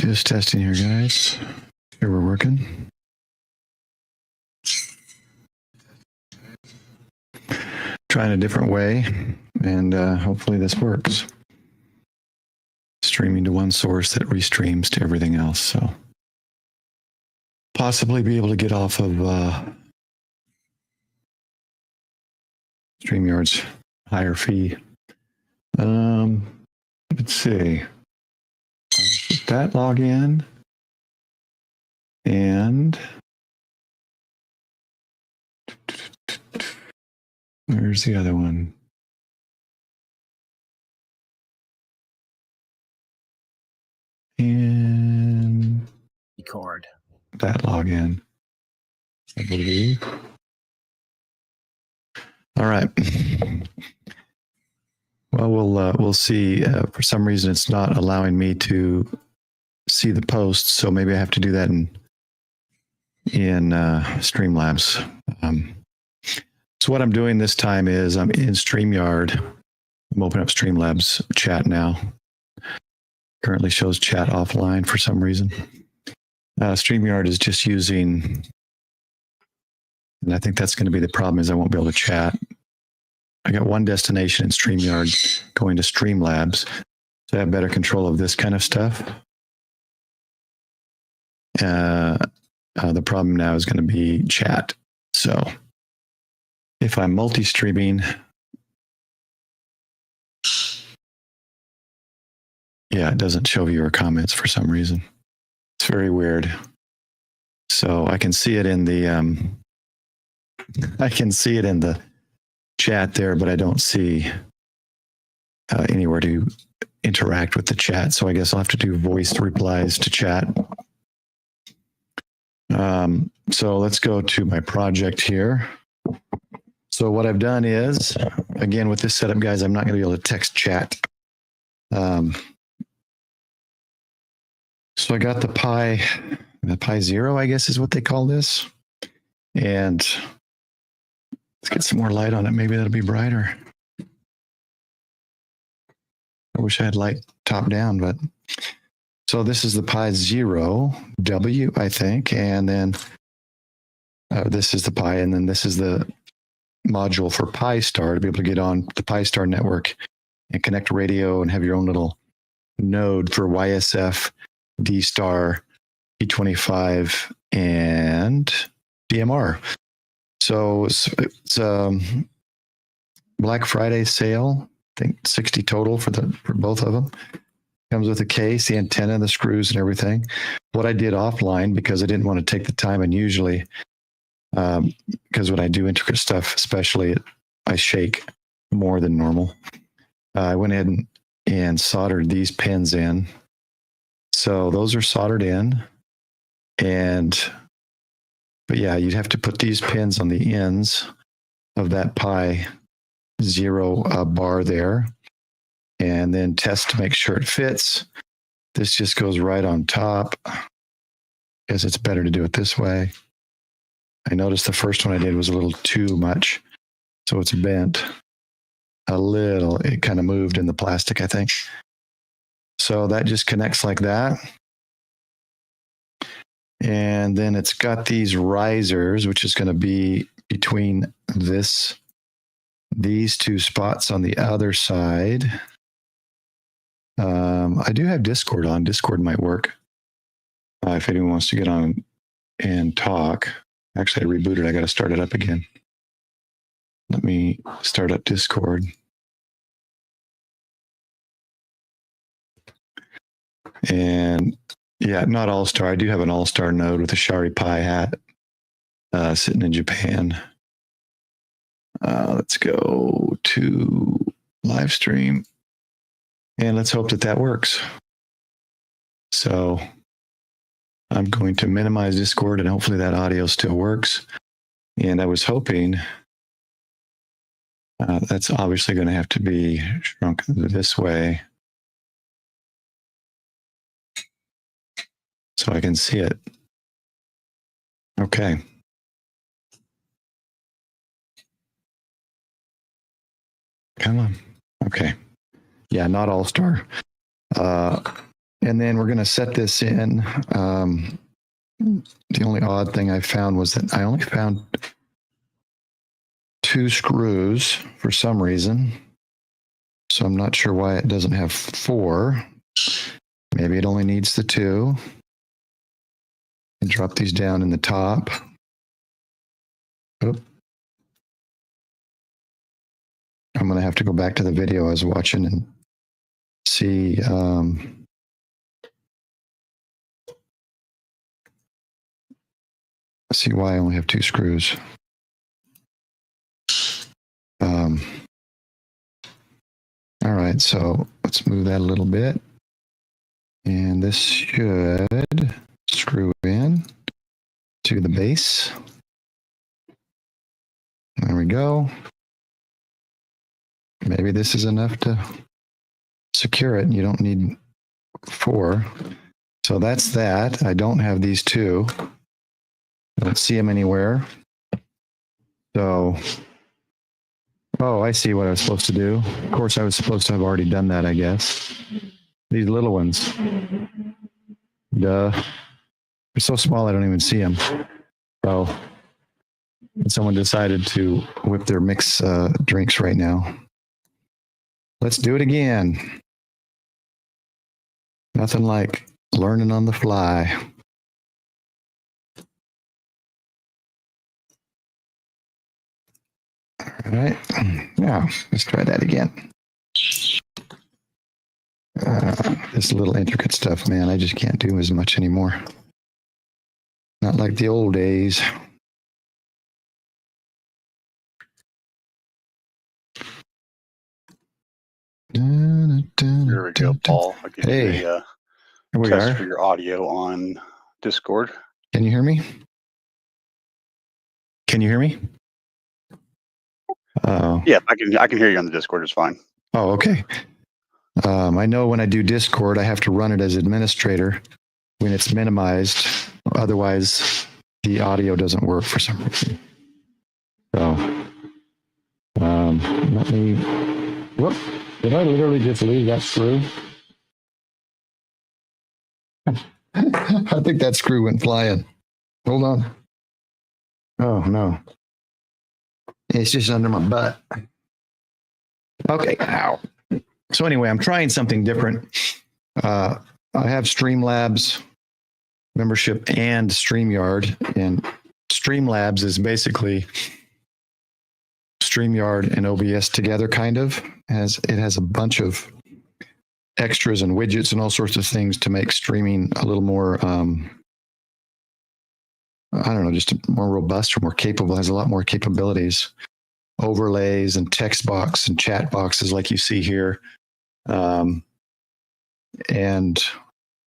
Just testing here, guys. Here we're working. Trying a different way, and hopefully this works. Streaming to one source that restreams to everything else, so possibly be able to get off of StreamYard's higher fee. Let's see. Put that login, and where's the other one? And record that login, I believe. All right. Well, we'll see. For some reason, it's not allowing me to see the posts, so maybe I have to do that in Streamlabs. So what I'm doing this time is I'm in StreamYard. I'm opening up Streamlabs chat now. Currently shows chat offline for some reason. StreamYard is just using, and I think that's going to be the problem, is I won't be able to chat. I got one destination in StreamYard going to Streamlabs, so I have better control of this kind of stuff. The problem now is going to be chat. So if I'm multi-streaming, yeah, it doesn't show viewer comments for some reason. It's very weird. So I can see it in the chat there, but I don't see anywhere to interact with the chat. So I guess I'll have to do voice replies to chat. So let's go to my project here. So what I've done is, again, with this setup, guys, I'm not going to be able to text chat. So I got the Pi Zero, I guess is what they call this. And let's get some more light on it. Maybe that'll be brighter. I wish I had light top down, but so this is the Pi Zero W, I think. And then this is the Pi, and then this is the module for PiStar to be able to get on the PiStar network and connect radio and have your own little node for YSF, D-Star, E25, and DMR. So it's Black Friday sale. I think 60 total for both of them. Comes with a case, the antenna, the screws, and everything. What I did offline, because I didn't want to take the time, and usually, because when I do intricate stuff, especially, I shake more than normal. I went ahead and soldered these pins in. So those are soldered in, but yeah, you'd have to put these pins on the ends of that Pi Zero bar there, and then test to make sure it fits. This just goes right on top. Guess it's better to do it this way. I noticed the first one I did was a little too much, so it's bent a little. It kind of moved in the plastic, I think. So that just connects like that. And then it's got these risers, which is going to be between these two spots on the other side. I do have Discord on. Discord might work if anyone wants to get on and talk. Actually, I rebooted. I got to start it up again. Let me start up Discord. And yeah, not All-Star. I do have an All-Star node with a Shari Pi hat sitting in Japan. Let's go to live stream. And let's hope that works. So I'm going to minimize Discord, and hopefully that audio still works. And I was hoping that's obviously going to have to be shrunk this way so I can see it. Okay. Come on. Okay. Yeah, not All-Star. And then we're going to set this in. The only odd thing I found was that I only found 2 screws for some reason. So I'm not sure why it doesn't have 4. Maybe it only needs the 2. And drop these down in the top. Oop. I'm going to have to go back to the video I was watching and see. See why I only have 2 screws. All right, so let's move that a little bit. And this should screw in to the base. There we go. Maybe this is enough to secure it. You don't need 4. So that's that. I don't have these 2. I don't see them anywhere. So, oh, I see what I was supposed to do. Of course, I was supposed to have already done that, I guess. These little ones. Duh. They're so small, I don't even see them. So, someone decided to whip their mix drinks right now. Let's do it again. Nothing like learning on the fly. All right, now let's try that again. This little intricate stuff, man, I just can't do as much anymore. Not like the old days. There we go, Paul. I can hey, do a test for your audio on Discord. Can you hear me? Can you hear me? Yeah, I can hear you on the Discord. It's fine. Oh, okay. I know when I do Discord, I have to run it as administrator when it's minimized. Otherwise, the audio doesn't work for some reason. So, let me. Whoop! Did I literally just leave that screw? I think that screw went flying. Hold on. Oh no. It's just under my butt. Okay. Ow. So anyway, I'm trying something different. I have Streamlabs membership and StreamYard, and Streamlabs is basically StreamYard and OBS together, kind of. It has a bunch of extras and widgets and all sorts of things to make streaming a little more, I don't know, just more robust or more capable. It has a lot more capabilities, overlays and text box and chat boxes like you see here. And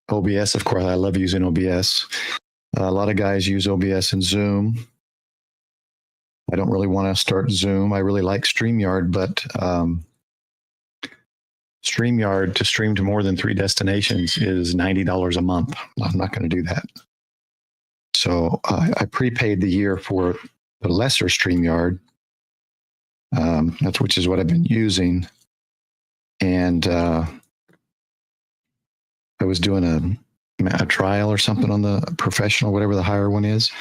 OBS, of course, I love using OBS. A lot of guys use OBS and Zoom. I don't really want to start Zoom. I really like StreamYard, but StreamYard to stream to more than 3 destinations is $90 a month. I'm not going to do that. So I prepaid the year for the lesser StreamYard, which is what I've been using. And I was doing a trial or something on the professional, whatever the higher one is.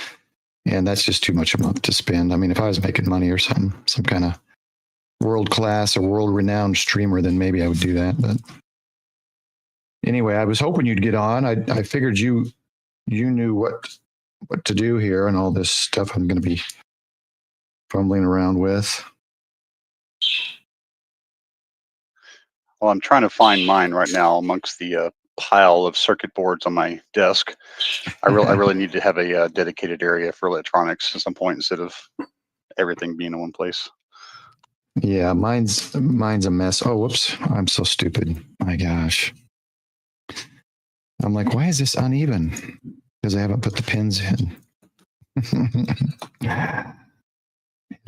And that's just too much a month to spend. I mean, if I was making money or some kind of world-class or world-renowned streamer, then maybe I would do that. But anyway, I was hoping you'd get on. I figured you knew what to do here and all this stuff I'm going to be fumbling around with. Well, I'm trying to find mine right now amongst the pile of circuit boards on my desk. I really need to have a dedicated area for electronics at some point instead of everything being in one place. Yeah, mine's a mess. Oh, whoops. I'm so stupid. My gosh. I'm like, why is this uneven? Because I haven't put the pins in.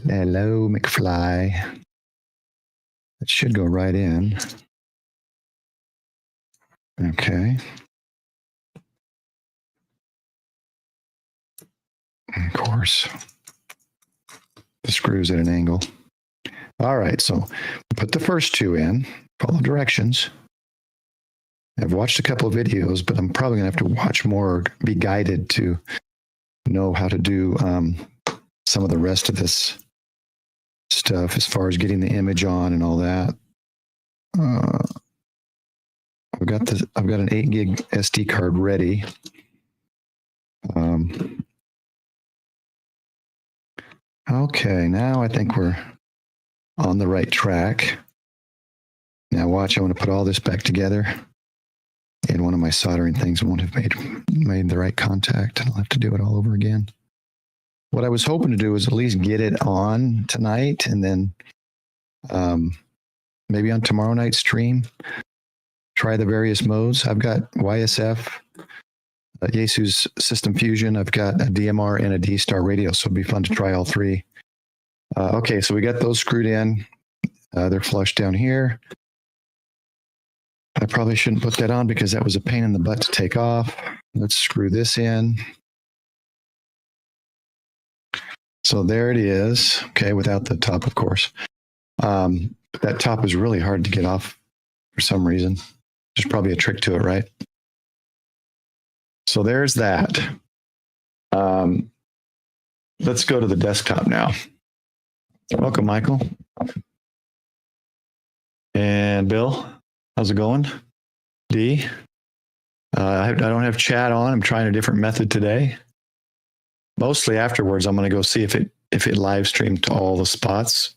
Hello, McFly. It should go right in. Okay. Of course. The screw's at an angle. All right, so put the first 2 in, follow directions. I've watched a couple of videos, but I'm probably going to have to watch more, or be guided to know how to do some of the rest of this stuff as far as getting the image on and all that. I've got an 8 gig SD card ready. Okay, now I think we're on the right track. Now watch, I want to put all this back together, and one of my soldering things won't have made the right contact, and I'll have to do it all over again. What I was hoping to do was at least get it on tonight, and then maybe on tomorrow night's stream, try the various modes. I've got YSF, Yaesu's System Fusion. I've got a DMR and a D-Star radio, so it'd be fun to try all three. Okay, so we got those screwed in. They're flush down here. I probably shouldn't put that on because that was a pain in the butt to take off. Let's screw this in. So there it is. Okay, without the top, of course. That top is really hard to get off for some reason. There's probably a trick to it, right? So there's that. Let's go to the desktop now. Welcome, Michael. And Bill, how's it going? D? I don't have chat on. I'm trying a different method today. Mostly afterwards, I'm going to go see if it live streamed to all the spots.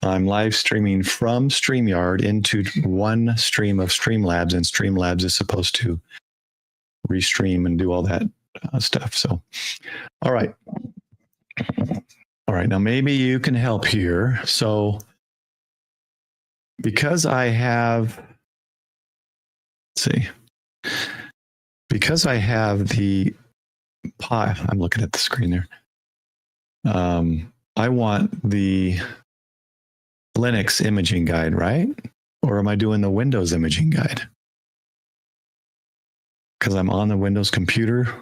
I'm live streaming from StreamYard into one stream of Streamlabs, and Streamlabs is supposed to restream and do all that stuff. So, all right. All right. Now, maybe you can help here. So, because I have, let's see, because I have the Pi, I'm looking at the screen there. I want the Linux imaging guide, right? Or am I doing the Windows imaging guide? Because I'm on the Windows computer.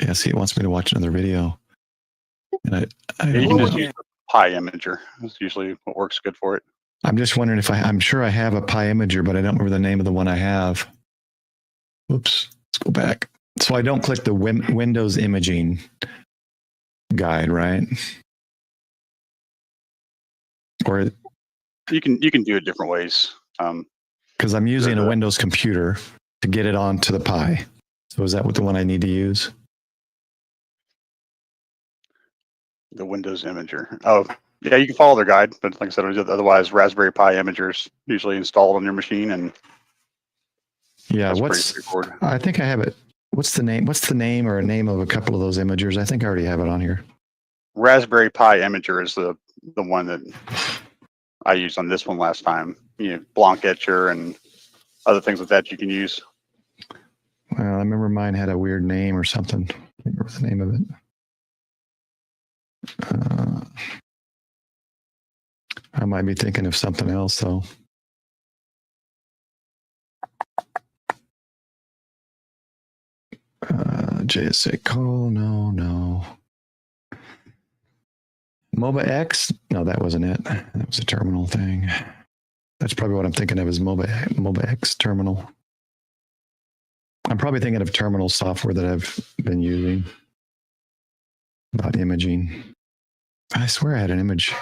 Yeah, see, it wants me to watch another video. And you can just use the Pi imager. That's usually what works good for it. I'm just wondering if I'm sure I have a Pi imager, but I don't remember the name of the one I have. Whoops, let's go back. So I don't click the Windows imaging guide, right? Or you can do it different ways. Because I'm using a Windows computer to get it onto the Pi. So is that what the one I need to use? The Windows imager. Oh, yeah, you can follow their guide, but like I said, otherwise Raspberry Pi imagers usually installed on your machine, and yeah, I think I have it. What's the name? What's the name or a name of a couple of those imagers? I think I already have it on here. Raspberry Pi imager is the one that I used on this one last time. You know, Blanc Etcher and other things like that you can use. Well, I remember mine had a weird name or something. I can't remember the name of it. I might be thinking of something else, though. JSA call, no. MOBA X? No, that wasn't it. That was a terminal thing. That's probably what I'm thinking of as MOBA X terminal. I'm probably thinking of terminal software that I've been using about imaging. I swear I had an image.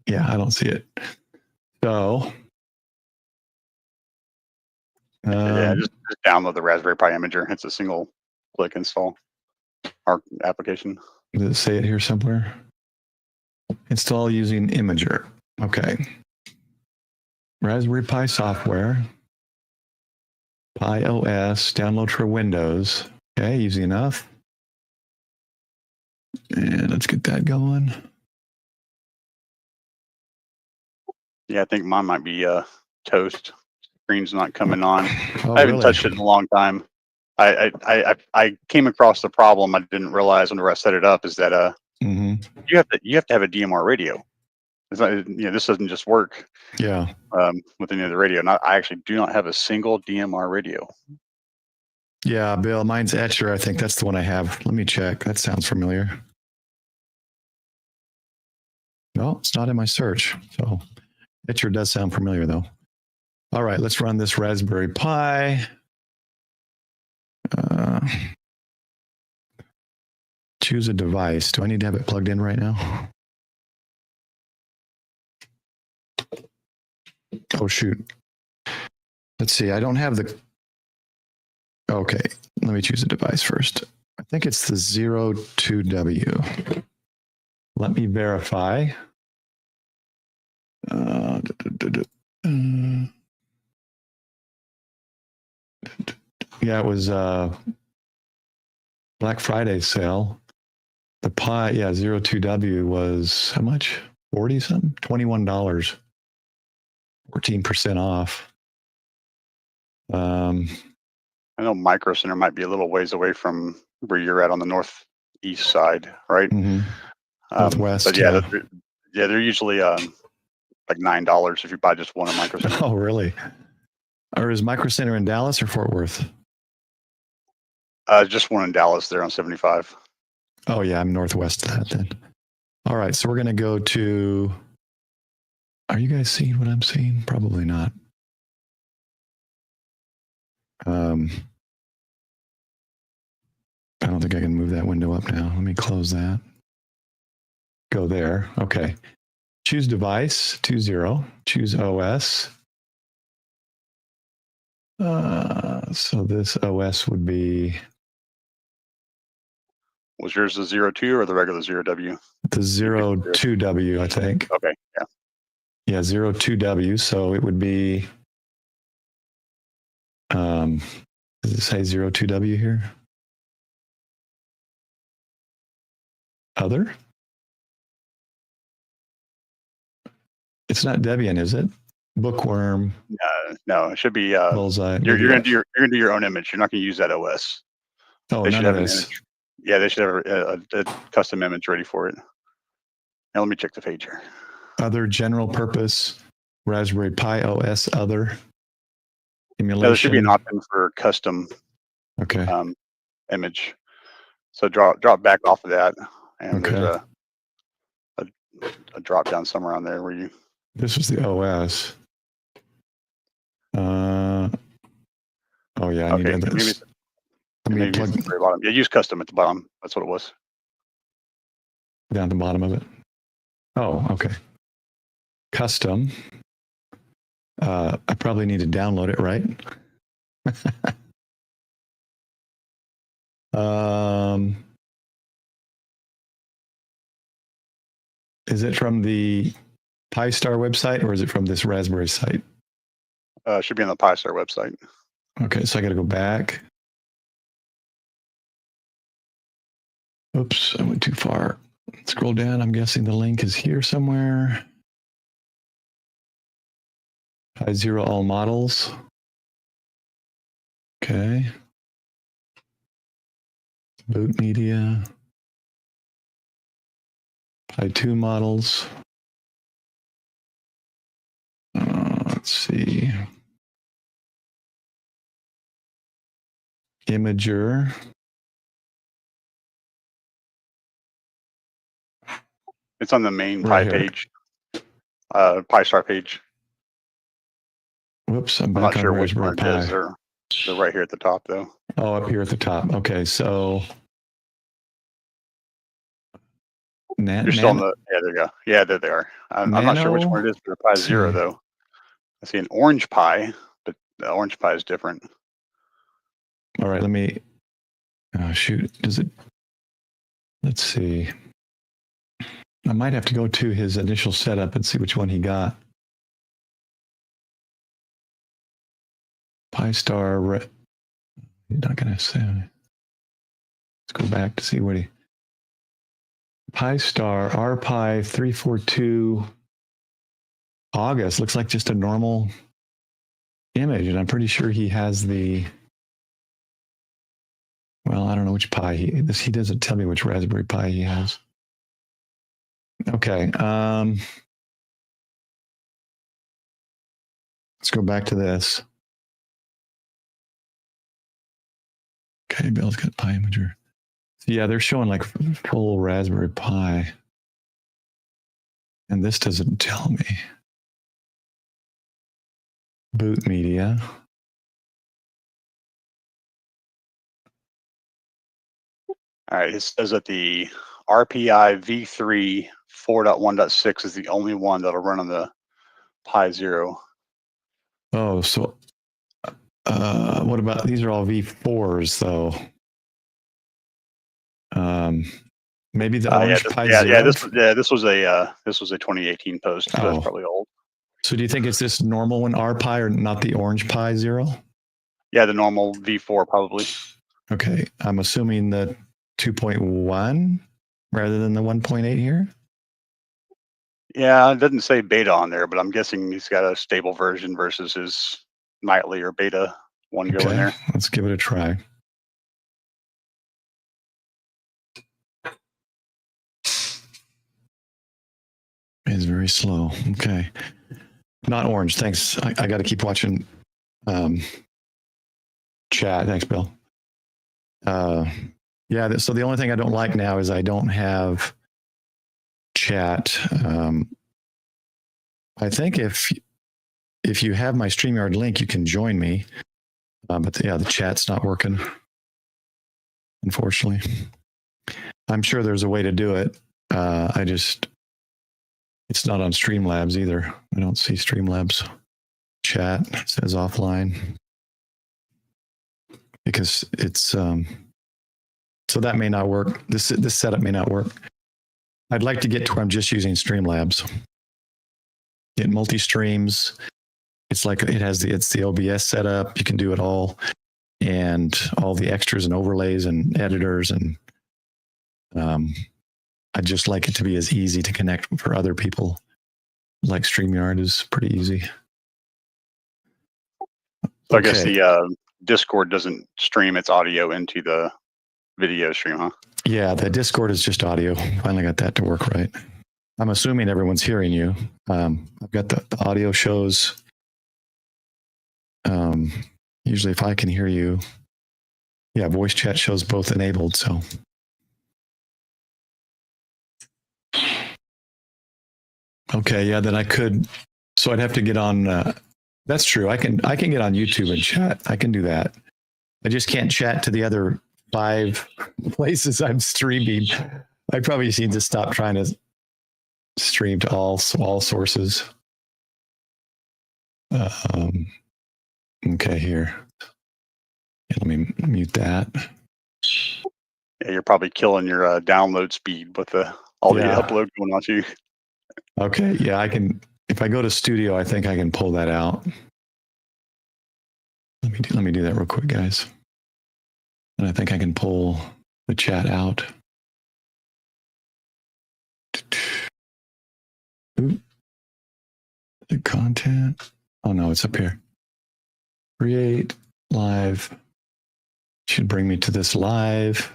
Yeah, I don't see it. So, yeah, just download the Raspberry Pi imager. It's a single click install our application. Does it say it here somewhere? Install using imager. Okay. Raspberry Pi software. Pi OS, download for Windows. Okay, easy enough. And let's get that going. Yeah, I think mine might be toast. Screen's not coming on. Oh, I haven't really? touched it in a long time. I came across the problem I didn't realize whenever I set it up is that you have to have a DMR radio. It's not, this doesn't just work. Yeah. With any other radio. And I actually do not have a single DMR radio. Yeah, Bill, mine's Etcher. I think that's the one I have. Let me check. That sounds familiar. No, it's not in my search. So it sure does sound familiar, though. All right, let's run this Raspberry Pi. Choose a device. Do I need to have it plugged in right now? Oh, shoot. Let's see. I don't have the... Okay, let me choose a device first. I think it's the 02W. Let me verify. Yeah, it was Black Friday sale. The Pi, 02W was how much? 40 something? $21. 14% off. I know Micro Center might be a little ways away from where you're at on the northeast side, right? Northwest. But yeah, they're usually like $9 if you buy just one at Micro Center. Oh, really? Or is Micro Center in Dallas or Fort Worth? Just one in Dallas there on 75. Oh, yeah, I'm northwest of that then. All right, so we're going to go to... Are you guys seeing what I'm seeing? Probably not. I don't think I can move that window up now. Let me close that. Go there. Okay. Choose device, 20. Choose OS. So this OS would be... Was yours the 02 or the regular 0W? The 02W, I think. Okay, yeah. Yeah, 02W. So it would be... does it say 02W here? Other? It's not Debian, is it? Bookworm. No, it should be. Bullseye. You're gonna do your own image. You're not gonna use that OS. Oh, they none should of have this. an image. Yeah, they should have a custom image ready for it. Now let me check the page here. Other general purpose Raspberry Pi OS other emulation. No, there should be an option for custom Okay. image. So drop back off of that, and Okay. there's a drop down somewhere on there where you. This was the OS. Oh yeah, I need to Maybe this. maybe it's at the very bottom. Yeah, use custom at the bottom. That's what it was. Down at the bottom of it. Oh, okay. Custom. I probably need to download it, right? Is it from the PiStar website or is it from this Raspberry site? Should be on the PiStar website. Okay, so I got to go back. Oops, I went too far. Scroll down. I'm guessing the link is here somewhere. Pi Zero all models. Okay. Boot media. Pi 2 models. Let's see. Imager. It's on the main Right Pi page. PiStar page. Whoops, I'm I'm back not on sure which Raspberry one it Pi. is. They're right here at the top, though. Oh, up here at the top. Okay, so You're still on the. Yeah, there you go. Yeah, there they are. I'm not sure which one it is for the Pi Zero, though. I see an orange Pi, but the orange Pi is different. All right, let me. Shoot, does it? Let's see. I might have to go to his initial setup and see which one he got. PiStar. He's not going to say. Let's go back to see what he. PiStar RPi 342 August looks like just a normal image, and I'm pretty sure he has the. Well, I don't know which Pi he doesn't tell me which Raspberry Pi he has. Okay. Let's go back to this. Okay, Bill's got Pi Imager. So yeah, they're showing like full Raspberry Pi. And this doesn't tell me. Boot media. All right, it says that the RPI v3 4.1.6 is the only one that'll run on the Pi Zero. Oh, so what about, these are all V4s though. Maybe the orange Pi Zero. This was a 2018 post, so that's probably old. So do you think it's this normal one, R Pi, or not the orange Pi Zero? Yeah, the normal V4 probably. Okay, I'm assuming the 2.1 rather than the 1.8 here. Yeah, it doesn't say beta on there, but I'm guessing he's got a stable version versus his nightly or beta one go in there. Let's give it a try. It's very slow. Okay. Not orange. Thanks. I got to keep watching chat. Thanks, Bill. Yeah. So the only thing I don't like now is I don't have chat. I think if you have my StreamYard link, you can join me. But the chat's not working, unfortunately. I'm sure there's a way to do it. It's not on Streamlabs either. I don't see Streamlabs chat. It says offline because it's so that may not work. This setup may not work. I'd like to get to where I'm just using Streamlabs. It multi-streams. It's like it's the OBS setup. You can do it all, and all the extras and overlays and editors, and I'd just like it to be as easy to connect for other people. Like StreamYard is pretty easy. So I guess the Discord doesn't stream its audio into the video stream, huh? Yeah, the Discord is just audio. Finally got that to work right. I'm assuming everyone's hearing you. I've got the audio shows. Usually if I can hear you, yeah, voice chat shows both enabled, so. Okay, yeah, then I could, so I'd have to get on, that's true. I can get on YouTube and chat. I can do that. I just can't chat to the other 5 places I'm streaming. I probably need to stop trying to stream to all sources. Okay, here. Yeah, let me mute that. Yeah, you're probably killing your download speed with all the upload going on to you. Okay, yeah, I can. If I go to Studio, I think I can pull that out. Let me do that real quick, guys. And I think I can pull the chat out. Ooh. The content. Oh no, it's up here. Create live. Should bring me to this live.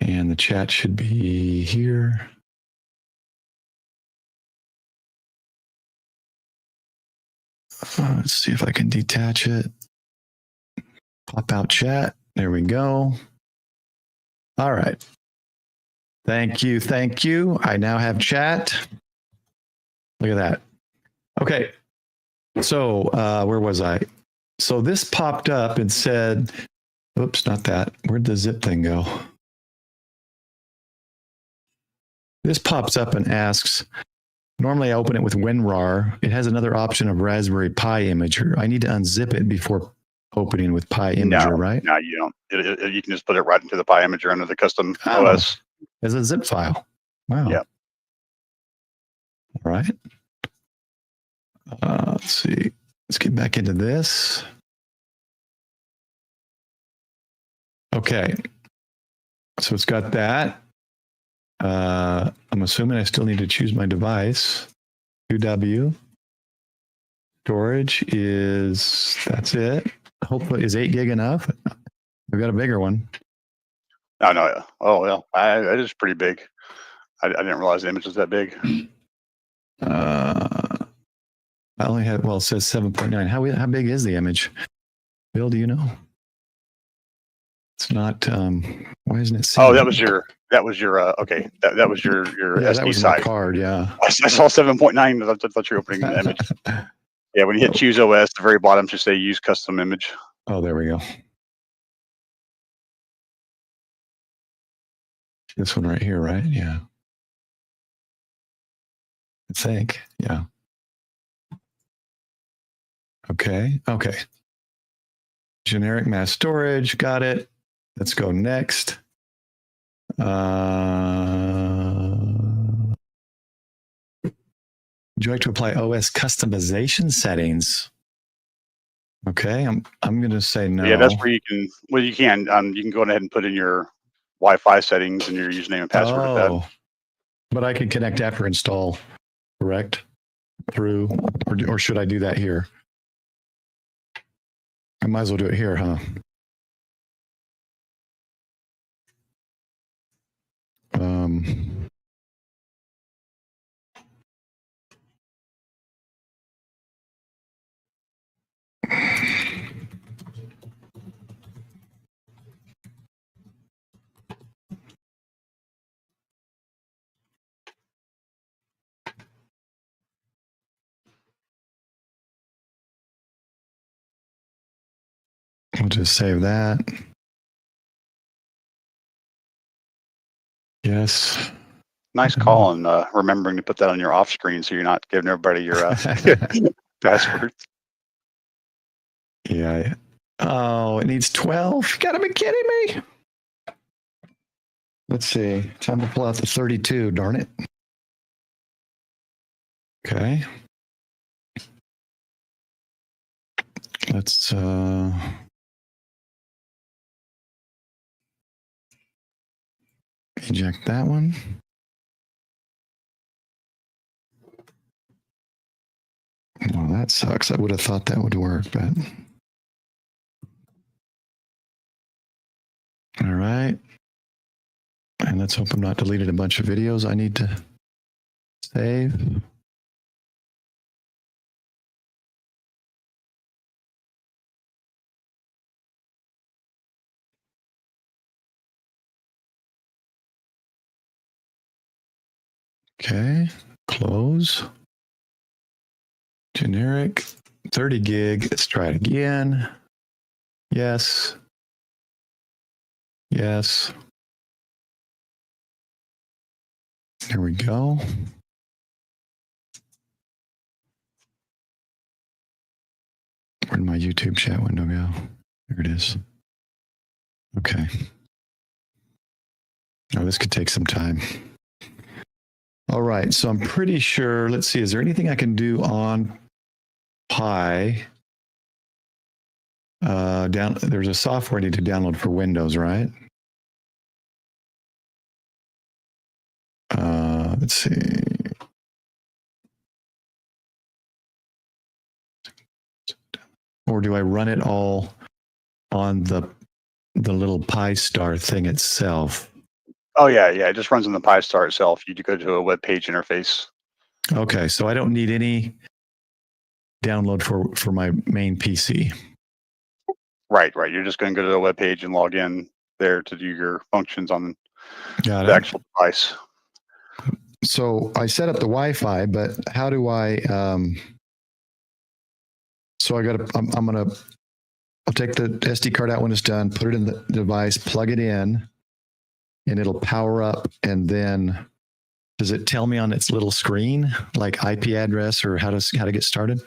And the chat should be here. Let's see if I can detach it. Pop out chat. There we go. All right. Thank you. Thank you. I now have chat. Look at that. Okay. So where was I? So this popped up and said, oops, not that. Where'd the zip thing go? This pops up and asks, normally I open it with WinRAR. It has another option of Raspberry Pi Imager. I need to unzip it before opening with Pi Imager, right? No, you don't. You can just put it right into the Pi Imager under the custom OS. As a zip file. Wow. Yeah. All right. Let's see. Let's get back into this. Okay. So it's got that. I'm assuming I still need to choose my device. UW. Storage is, that's it. Hopefully, is 8 gig enough? I've got a bigger one. Oh, no. Oh, well, that is pretty big. I didn't realize the image was that big. I only have, well, it says 7.9. How big is the image? Bill, do you know? It's not. Why isn't it? Oh, saying that was your okay. That was your Yeah, that SD was my side. card. Yeah. I saw 7.9. I thought you were opening the image. Yeah, when you hit choose OS, the very bottom should say use custom image. Oh, there we go. This one right here, right? Yeah. I think. Yeah. Okay. Okay. Generic mass storage. Got it. Let's go next. Would you like to apply OS customization settings? Okay, I'm going to say no. Yeah, that's where you can. Well, you can. You can go ahead and put in your Wi-Fi settings and your username and password with that. But I can connect after install, correct? Through, or should I do that here? I might as well do it here, huh? We'll just save that. Yes. Nice call on remembering to put that on your off screen so you're not giving everybody your passwords. Yeah. Oh, it needs 12. You gotta be kidding me. Let's see. Time to pull out the 32, darn it. Okay. Let's eject that one. Well, that sucks. I would have thought that would work, but all right. And let's hope I'm not deleted a bunch of videos I need to save. Okay, close. Generic, 30 gig. Let's try it again. Yes. Yes. There we go. Where'd my YouTube chat window go? There it is. Okay. Oh, this could take some time. All right, so I'm pretty sure, let's see, is there anything I can do on Pi? There's a software I need to download for Windows, right? Let's see. Or do I run it all on the little PiStar thing itself? Oh yeah. It just runs on the PiStar itself. You go to a web page interface. Okay, so I don't need any download for my main PC. Right. You're just going to go to the web page and log in there to do your functions on Got the it. actual device. So I set up the Wi-Fi, but how do I? So I got to. I'll take the SD card out when it's done, put it in the device, plug it in, and it'll power up. And then, does it tell me on its little screen like IP address or how to get started?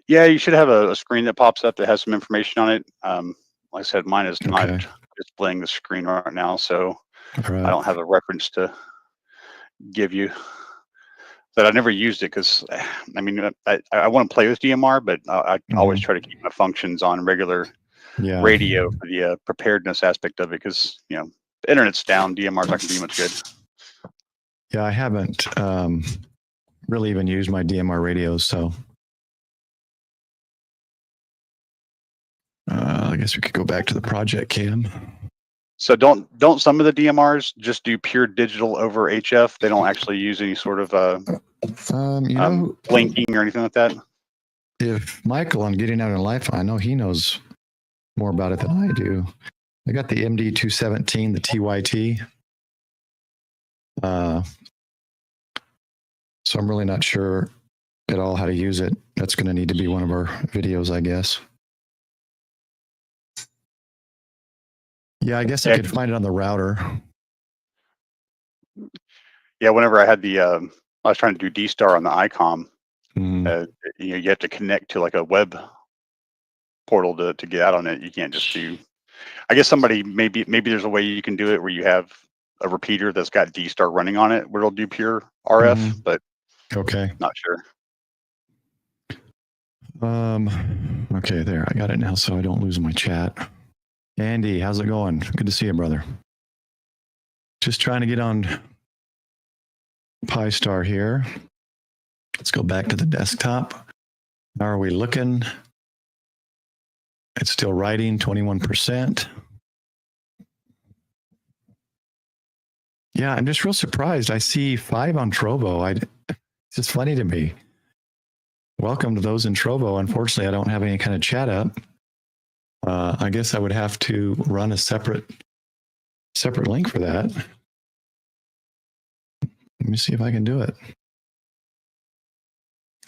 Yeah, you should have a screen that pops up that has some information on it. Like I said, mine is not displaying the screen right now, so I don't have a reference to give you. But I never used it because, I mean, I want to play with DMR, but I always try to keep my functions on regular radio for the preparedness aspect of it because, you know, the internet's down, DMR's not going to be much good. Yeah, I haven't really even used my DMR radios, so I guess we could go back to the project cam. So don't some of the DMRs just do pure digital over HF? They don't actually use any sort of blinking or anything like that? If Michael on Getting Out in Life, I know he knows more about it than I do. I got the MD217, the TYT. So I'm really not sure at all how to use it. That's going to need to be one of our videos, I guess. Yeah, I guess I could find it on the router. Yeah, whenever I had I was trying to do D-Star on the ICOM, you have to connect to like a web portal to get out on it. You can't just do. I guess maybe there's a way you can do it where you have a repeater that's got D-Star running on it where it'll do pure RF, but okay, not sure. Okay, there, I got it now, so I don't lose my chat. Andy, how's it going? Good to see you, brother. Just trying to get on PiStar here. Let's go back to the desktop. How are we looking? It's still writing 21%. Yeah, I'm just real surprised. I see 5 on Trovo. It's just funny to me. Welcome to those in Trovo. Unfortunately, I don't have any kind of chat up. I guess I would have to run a separate link for that. Let me see if I can do it.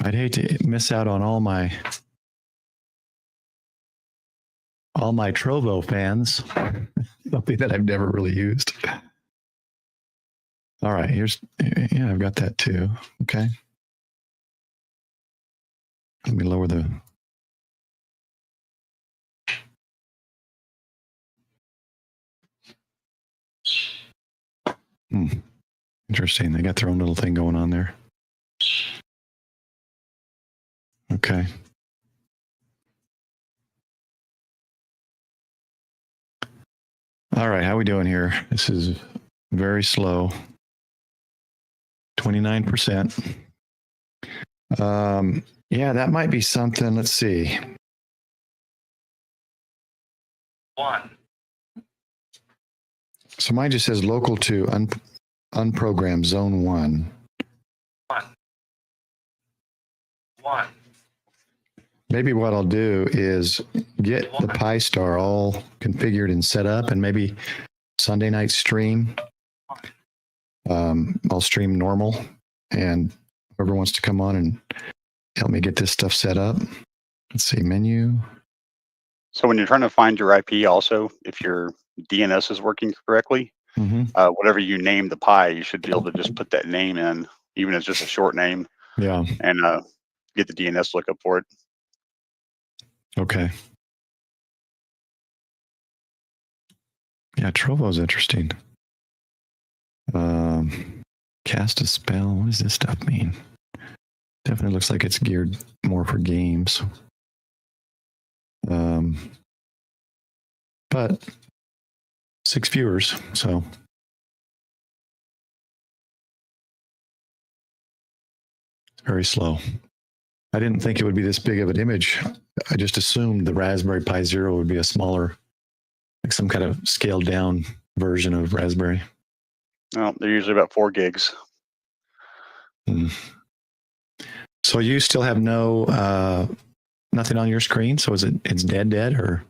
I'd hate to miss out on all my Trovo fans. Something that I've never really used. All right, yeah, I've got that too. Okay. Let me lower the. Interesting. They got their own little thing going on there. Okay. All right, how are we doing here? This is very slow. 29%. Yeah, that might be something. Let's see. 1. So mine just says local to unprogrammed zone 1. 1. Maybe what I'll do is get the PiStar all configured and set up, and maybe Sunday night stream. I'll stream normal, and whoever wants to come on and help me get this stuff set up. Let's see, menu. So when you're trying to find your IP also, if your DNS is working correctly, whatever you name the Pi, you should be able to just put that name in, even if it's just a short name. Yeah. And get the DNS lookup for it. Okay. Yeah, Trovo's interesting. Cast a spell. What does this stuff mean? Definitely looks like it's geared more for games. But 6 viewers, so. Very slow. I didn't think it would be this big of an image. I just assumed the Raspberry Pi Zero would be a smaller, like some kind of scaled down version of Raspberry. No, they're usually about 4 gigs. So you still have nothing on your screen? So it's dead, or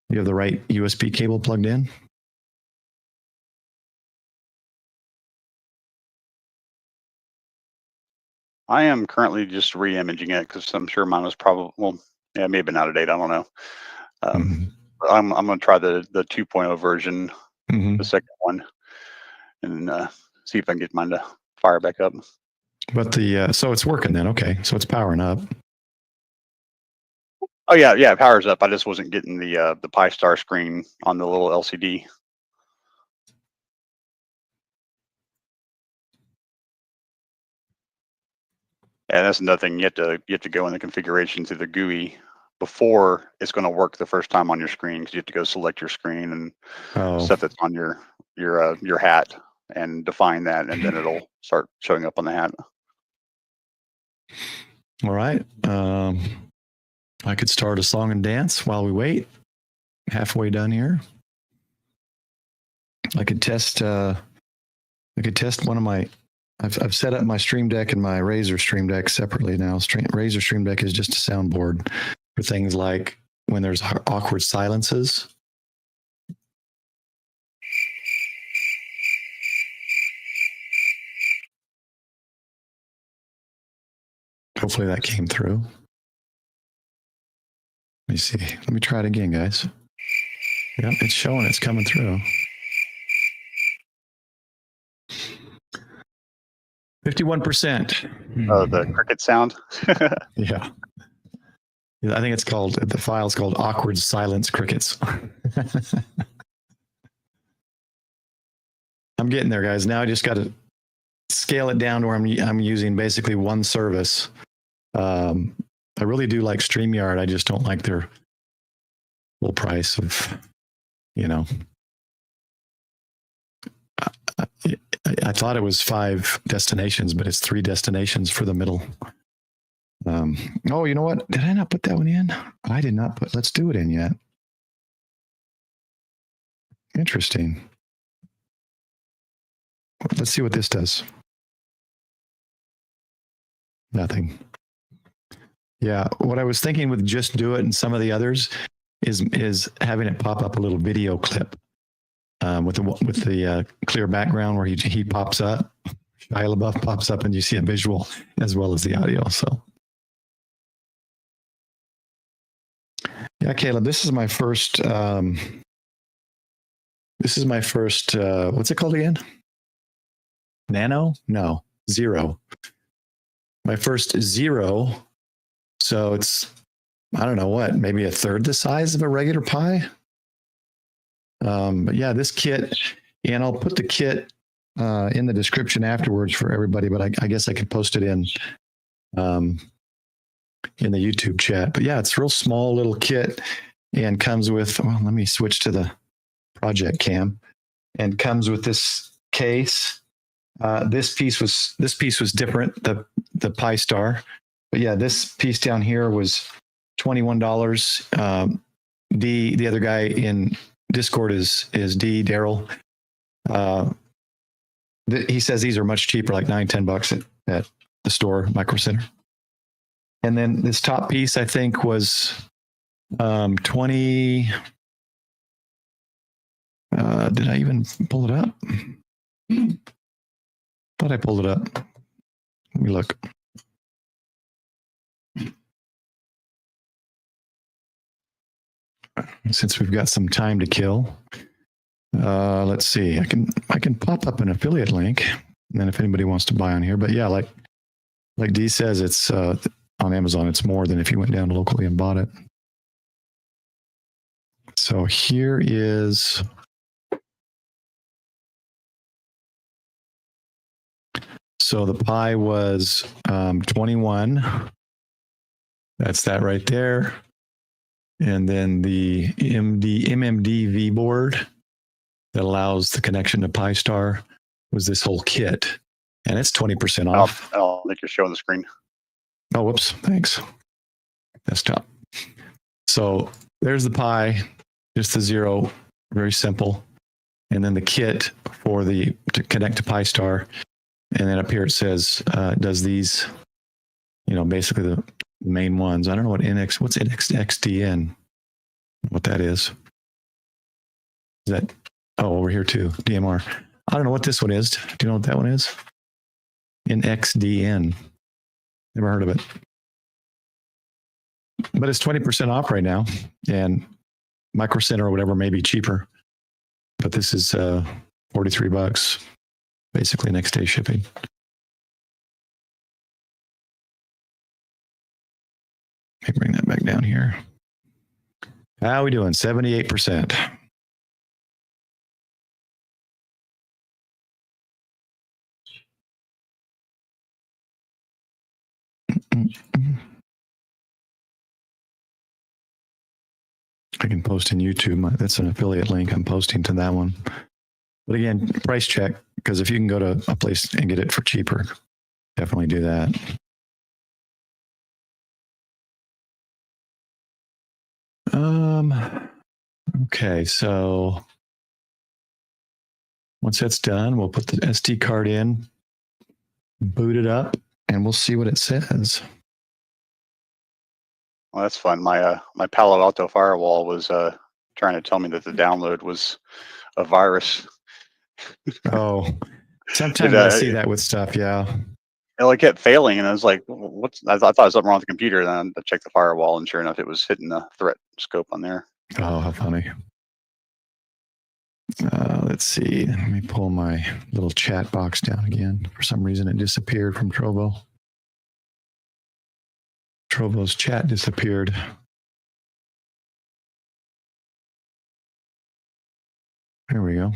you have the right USB cable plugged in? I am currently just re-imaging it because I'm sure mine was probably, it may have been out of date. I don't know. I'm going to try the 2.0 version, the second one, and see if I can get mine to fire back up. But so it's working then. Okay, so it's powering up. Oh yeah, it powers up. I just wasn't getting the PiStar screen on the little LCD. And that's another thing. You have to go in the configuration through the GUI before it's going to work the first time on your screen, because you have to go select your screen and stuff that's on your hat and define that, and then it'll start showing up on the hat. All right. I could start a song and dance while we wait. Halfway done here. I could test one of my. I've set up my Stream Deck and my Razer Stream Deck separately now. Razer Stream Deck is just a soundboard for things like when there's awkward silences. Hopefully that came through. Let me see. Let me try it again, guys. Yep, it's showing. It's coming through. 51%. Oh, the cricket sound. Yeah. I think it's called, the file's called awkward silence crickets. I'm getting there, guys. Now I just got to scale it down to where I'm using basically one service. I really do like StreamYard. I just don't like their little price of, you know. I thought it was 5 destinations, but it's 3 destinations for the middle. Oh, you know what? Did I not put that one in? I did not put, let's do it in yet. Interesting. Let's see what this does. Nothing. Yeah, what I was thinking with Just Do It and some of the others is having it pop up a little video clip with the clear background where he pops up. Shia LaBeouf pops up and you see a visual as well as the audio. So yeah, Caleb, this is my first. What's it called again? Nano? No, Zero. My first Zero. So it's, I don't know what, maybe a third the size of a regular Pi. But yeah, this kit, and I'll put the kit in the description afterwards for everybody, but I guess I could post it in the YouTube chat. But yeah, it's a real small little kit and comes with, well, let me switch to the project cam, and comes with this case. This piece was different, the PiStar. But yeah, this piece down here was $21. The other guy in Discord is D, Daryl. He says these are much cheaper, like $9-10 at the store, Micro Center. And then this top piece, I think, was 20. Did I even pull it up? Thought I pulled it up. Let me look. Since we've got some time to kill, let's see. I can pop up an affiliate link, and then if anybody wants to buy on here. But yeah, like Dee says, it's on Amazon. It's more than if you went down locally and bought it. So here is. So the Pi was 21. That's that right there. And then the MMD V board that allows the connection to PiStar was this whole kit. And it's 20% off. I'll make you show on the screen. Oh, whoops. Thanks. Desktop. So there's the Pi, just the Zero, very simple. And then the kit to connect to PiStar. And then up here it says, does these, basically the main ones. I don't know what's XDN, what that is. Is that, over here too, DMR. I don't know what this one is. Do you know what that one is? NXDN. Never heard of it. But it's 20% off right now. And Micro Center or whatever may be cheaper. But this is $43. Basically next day shipping. Let me bring that back down here. How are we doing? 78%. I can post in YouTube. That's an affiliate link. I'm posting to that one. But again, price check, because if you can go to a place and get it for cheaper, definitely do that. Okay, so once that's done, we'll put the SD card in, boot it up, and we'll see what it says. Well, that's fun. My Palo Alto firewall was trying to tell me that the download was a virus. Oh, sometimes I see that with stuff. Yeah. it like kept failing, and I was like, "What's?" I thought there was something wrong with the computer. And then I checked the firewall, and sure enough, it was hitting the threat scope on there. Oh, how funny. Let's see. Let me pull my little chat box down again. For some reason, it disappeared from Trovo. Trovo's chat disappeared. There we go.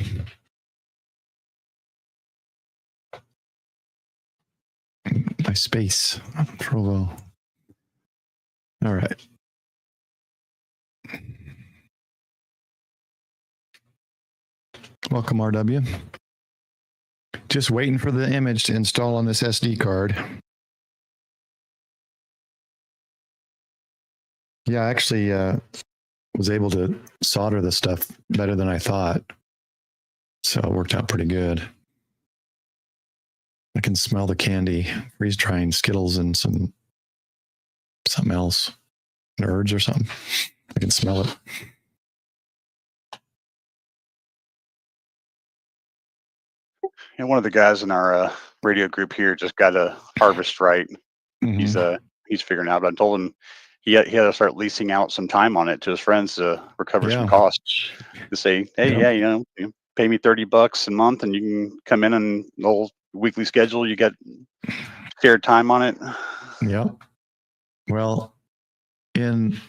My space. Trovo. All right. Welcome, RW. Just waiting for the image to install on this SD card. Yeah, I actually was able to solder the stuff better than I thought. So it worked out pretty good. I can smell the candy, freeze drying Skittles and something else, Nerds or something. I can smell it. And one of the guys in our radio group here just got a harvest right. Mm-hmm. He's figuring out. But I told him he had to start leasing out some time on it to his friends to recover some costs. To say, hey, yeah, you pay me $30 a month, and you can come in and the whole weekly schedule. You get shared time on it. Yeah. Well, in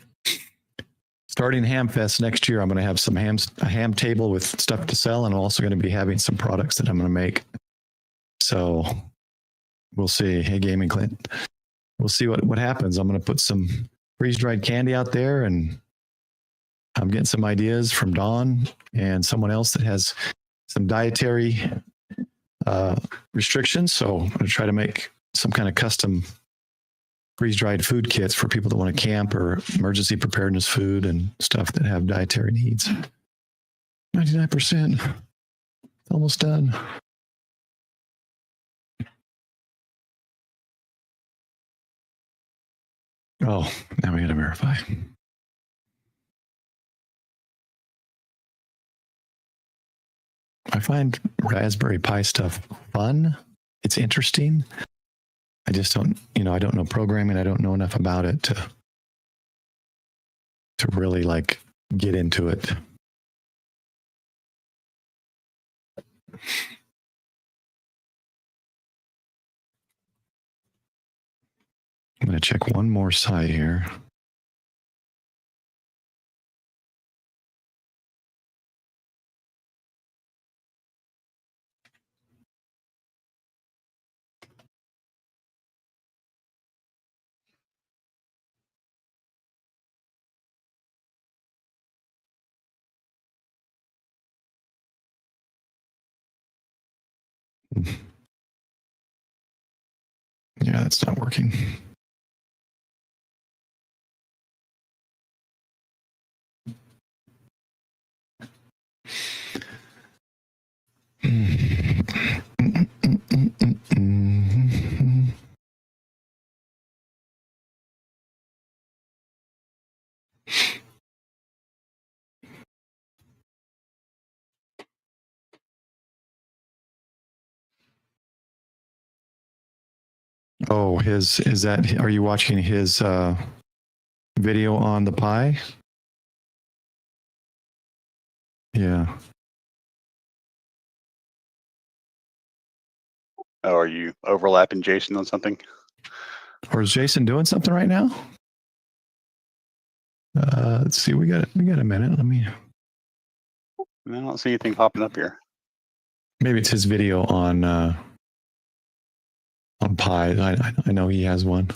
starting Hamfest next year, I'm going to have a ham table with stuff to sell, and I'm also going to be having some products that I'm going to make. So we'll see. Hey, Gaming Clint. We'll see what happens. I'm going to put some freeze-dried candy out there, and I'm getting some ideas from Dawn and someone else that has some dietary restrictions. So I'm going to try to make some kind of custom freeze-dried food kits for people that want to camp or emergency preparedness food and stuff that have dietary needs. 99%. Almost done. Oh, now we got to verify. I find Raspberry Pi stuff fun. It's interesting. I just don't, I don't know programming. I don't know enough about it to really like get into it. I'm going to check one more site here. Yeah, that's not working. Oh, are you watching his video on the Pi? Yeah. Oh, are you overlapping Jason on something? Or is Jason doing something right now? Let's see. We got a minute. I don't see anything popping up here. Maybe it's his video on Pi. I know he has one.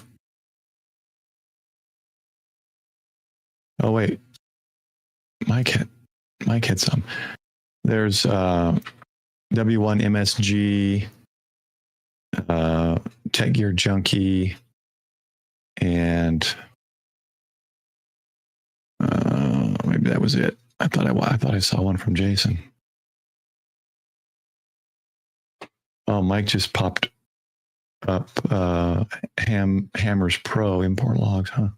Oh wait, Mike had some. There's W1 MSG, Tech Gear Junkie, and maybe that was it. I thought I saw one from Jason. Oh, Mike just popped up Hammers Pro import logs, huh?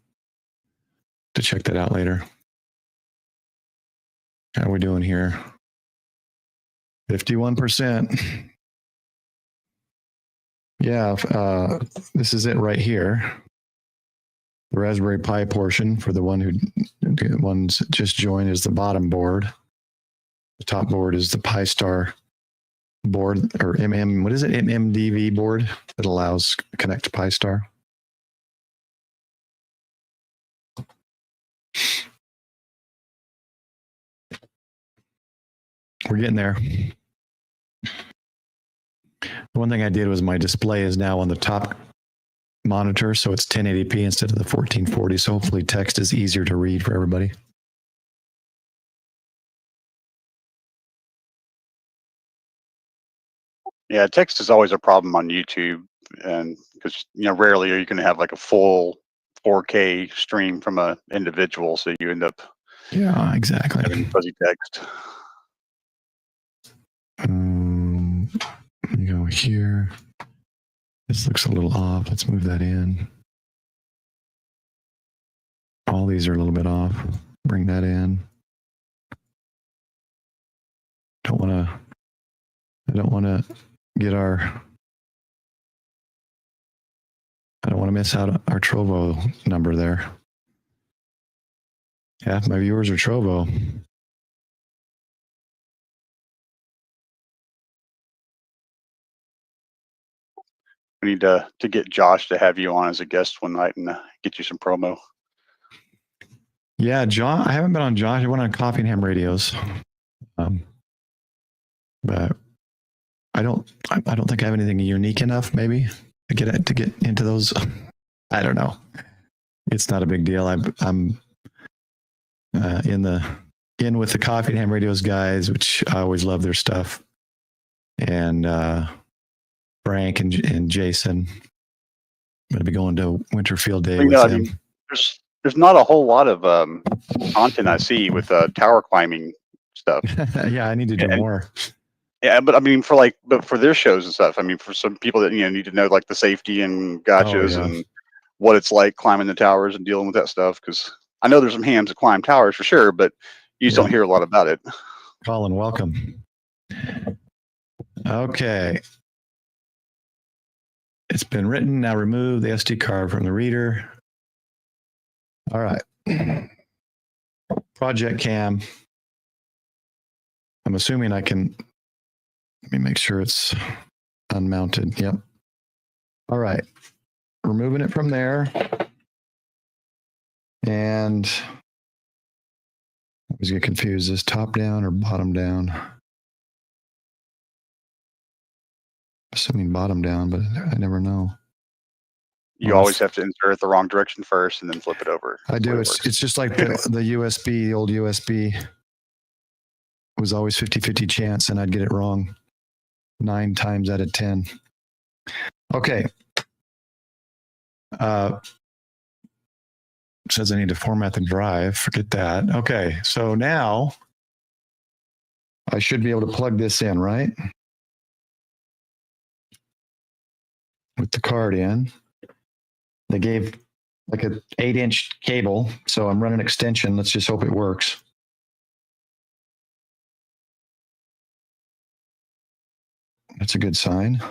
To check that out later. How are we doing here? 51%. Yeah, this is it right here. The Raspberry Pi portion for the ones just joined is the bottom board. The top board is the PiStar board, or what is it? MMDV board that allows connect to PiStar. We're getting there. One thing I did was my display is now on the top monitor, so it's 1080p instead of the 1440. So hopefully text is easier to read for everybody. Yeah, text is always a problem on YouTube, and because rarely are you going to have like a full 4K stream from a individual, so you end up exactly having fuzzy text. Let me go here. This looks a little off. Let's move that in. All these are a little bit off. Bring that in. I don't want to miss out our Trovo number there. Half my viewers are Trovo. We need to get Josh to have you on as a guest one night and get you some promo. Yeah, John. I haven't been on Josh. I went on Coffee and Ham Radios, but I don't think I have anything unique enough, maybe, to get into those. I don't know. It's not a big deal. I'm in with the Coffee and Ham Radios guys, which I always love their stuff, and Frank and Jason. I'm gonna be going to Winterfield Day with them. There's not a whole lot of content I see with tower climbing stuff. Yeah, I need to do more. Yeah, but I mean, for their shows and stuff. I mean, for some people that need to know like the safety and gotchas and what it's like climbing the towers and dealing with that stuff. Because I know there's some hams that climb towers for sure, but you just don't hear a lot about it. Colin, welcome. Okay. It's been written. Now remove the SD card from the reader. All right. Project cam. I'm assuming I can. Let me make sure it's unmounted. Yep. All right. Removing it from there. And I always get confused. Is top down or bottom down? Assuming bottom down, but I never know. You always have to insert it the wrong direction first and then flip it over. I do. It's just like the USB, the old USB was always 50-50 chance, and I'd get it wrong 9 times out of 10. Okay. Says I need to format the drive. Forget that. Okay. So now I should be able to plug this in, right? With the card in. They gave like an 8-inch cable, so I'm running extension. Let's just hope it works. That's a good sign.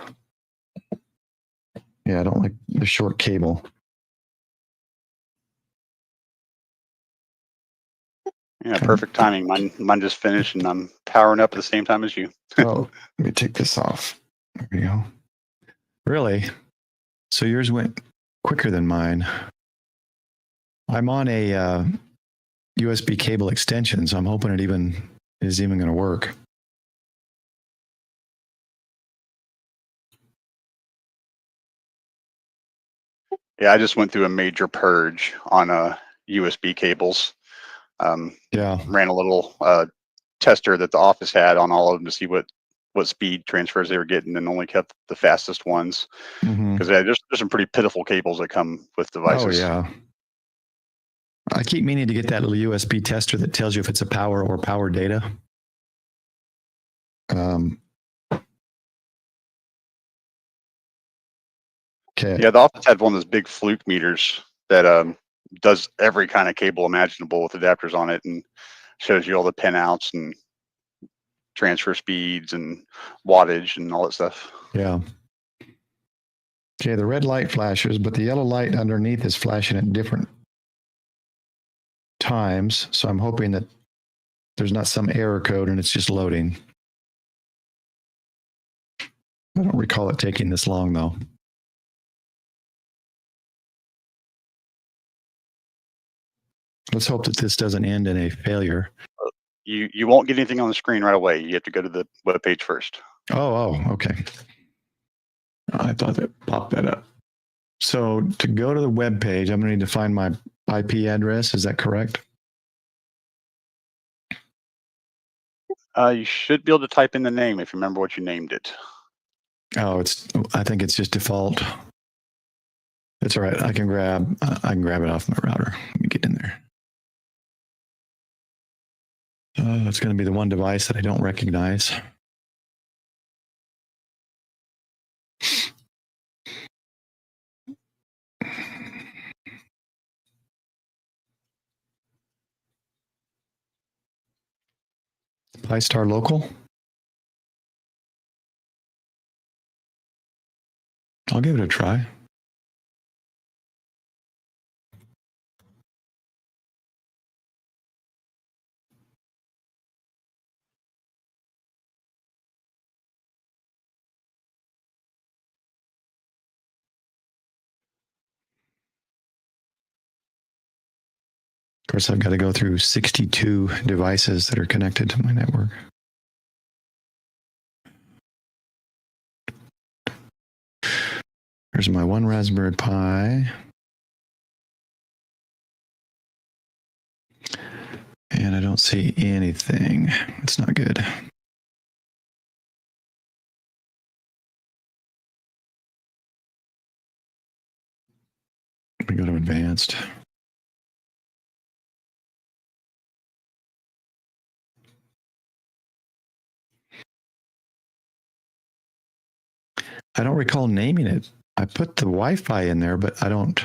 Yeah, I don't like the short cable. Yeah, perfect timing. Mine just finished, and I'm powering up at the same time as you. Oh, let me take this off. There we go. Really? So yours went quicker than mine. I'm on a USB cable extension, so I'm hoping it is even going to work. Yeah, I just went through a major purge on USB cables. Ran a little tester that the office had on all of them to see what speed transfers they were getting, and only kept the fastest ones. Because there's some pretty pitiful cables that come with devices. Oh yeah. I keep meaning to get that little USB tester that tells you if it's a power or power data. Okay. Yeah, the office had one of those big fluke meters that does every kind of cable imaginable with adapters on it, and shows you all the pin outs and transfer speeds and wattage and all that stuff. Yeah. Okay, the red light flashes, but the yellow light underneath is flashing at different times. So I'm hoping that there's not some error code and it's just loading. I don't recall it taking this long, though. Let's hope that this doesn't end in a failure. You won't get anything on the screen right away. You have to go to the web page first. Oh, okay. I thought that popped that up. So to go to the web page, I'm going to need to find my IP address. Is that correct? You should be able to type in the name if you remember what you named it. Oh, I think it's just default. It's all right. I can grab it off my router. Let me get in there. It's going to be the one device that I don't recognize. PiStar local. I'll give it a try. Of course, I've got to go through 62 devices that are connected to my network. There's my one Raspberry Pi. And I don't see anything. It's not good. Let me go to advanced. I don't recall naming it. I put the Wi-Fi in there, but I don't.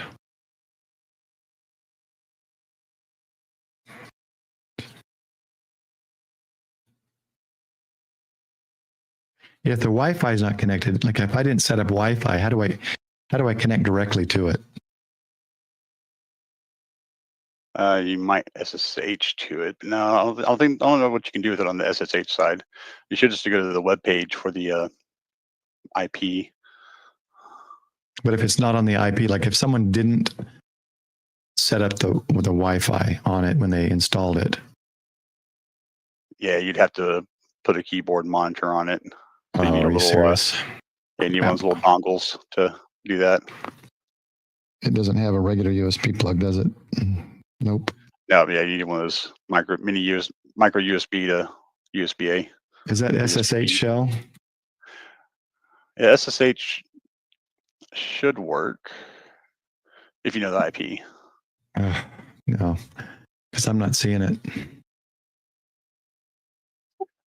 If the Wi-Fi is not connected, like if I didn't set up Wi-Fi, how do I connect directly to it? You might SSH to it. No, I don't know what you can do with it on the SSH side. You should just go to the web page for the IP. But if it's not on the IP, like if someone didn't set up the Wi-Fi on it when they installed it. Yeah, you'd have to put a keyboard monitor on it. So you need Are you serious? You need one of those little dongles to do that. It doesn't have a regular USB plug, does it? Nope. No, yeah, you need one of those micro USB to USB-A. Is that SSH shell? Yeah, SSH should work if you know the IP. No, because I'm not seeing it.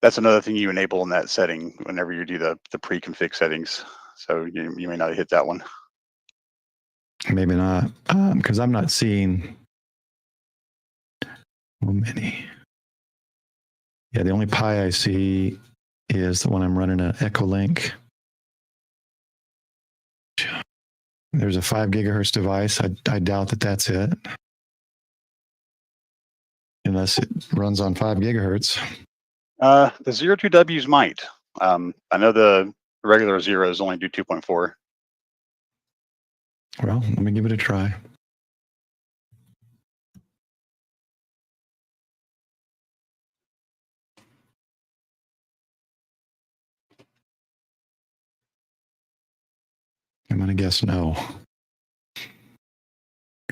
That's another thing you enable in that setting whenever you do the pre-config settings. So you may not hit that one. Maybe not, because I'm not seeing many. Yeah, the only Pi I see is the one I'm running an Echolink. There's a 5 gigahertz device. I doubt that that's it. Unless it runs on 5 gigahertz. The 02Ws might. I know the regular zeros only do 2.4. Well, let me give it a try. I'm going to guess no.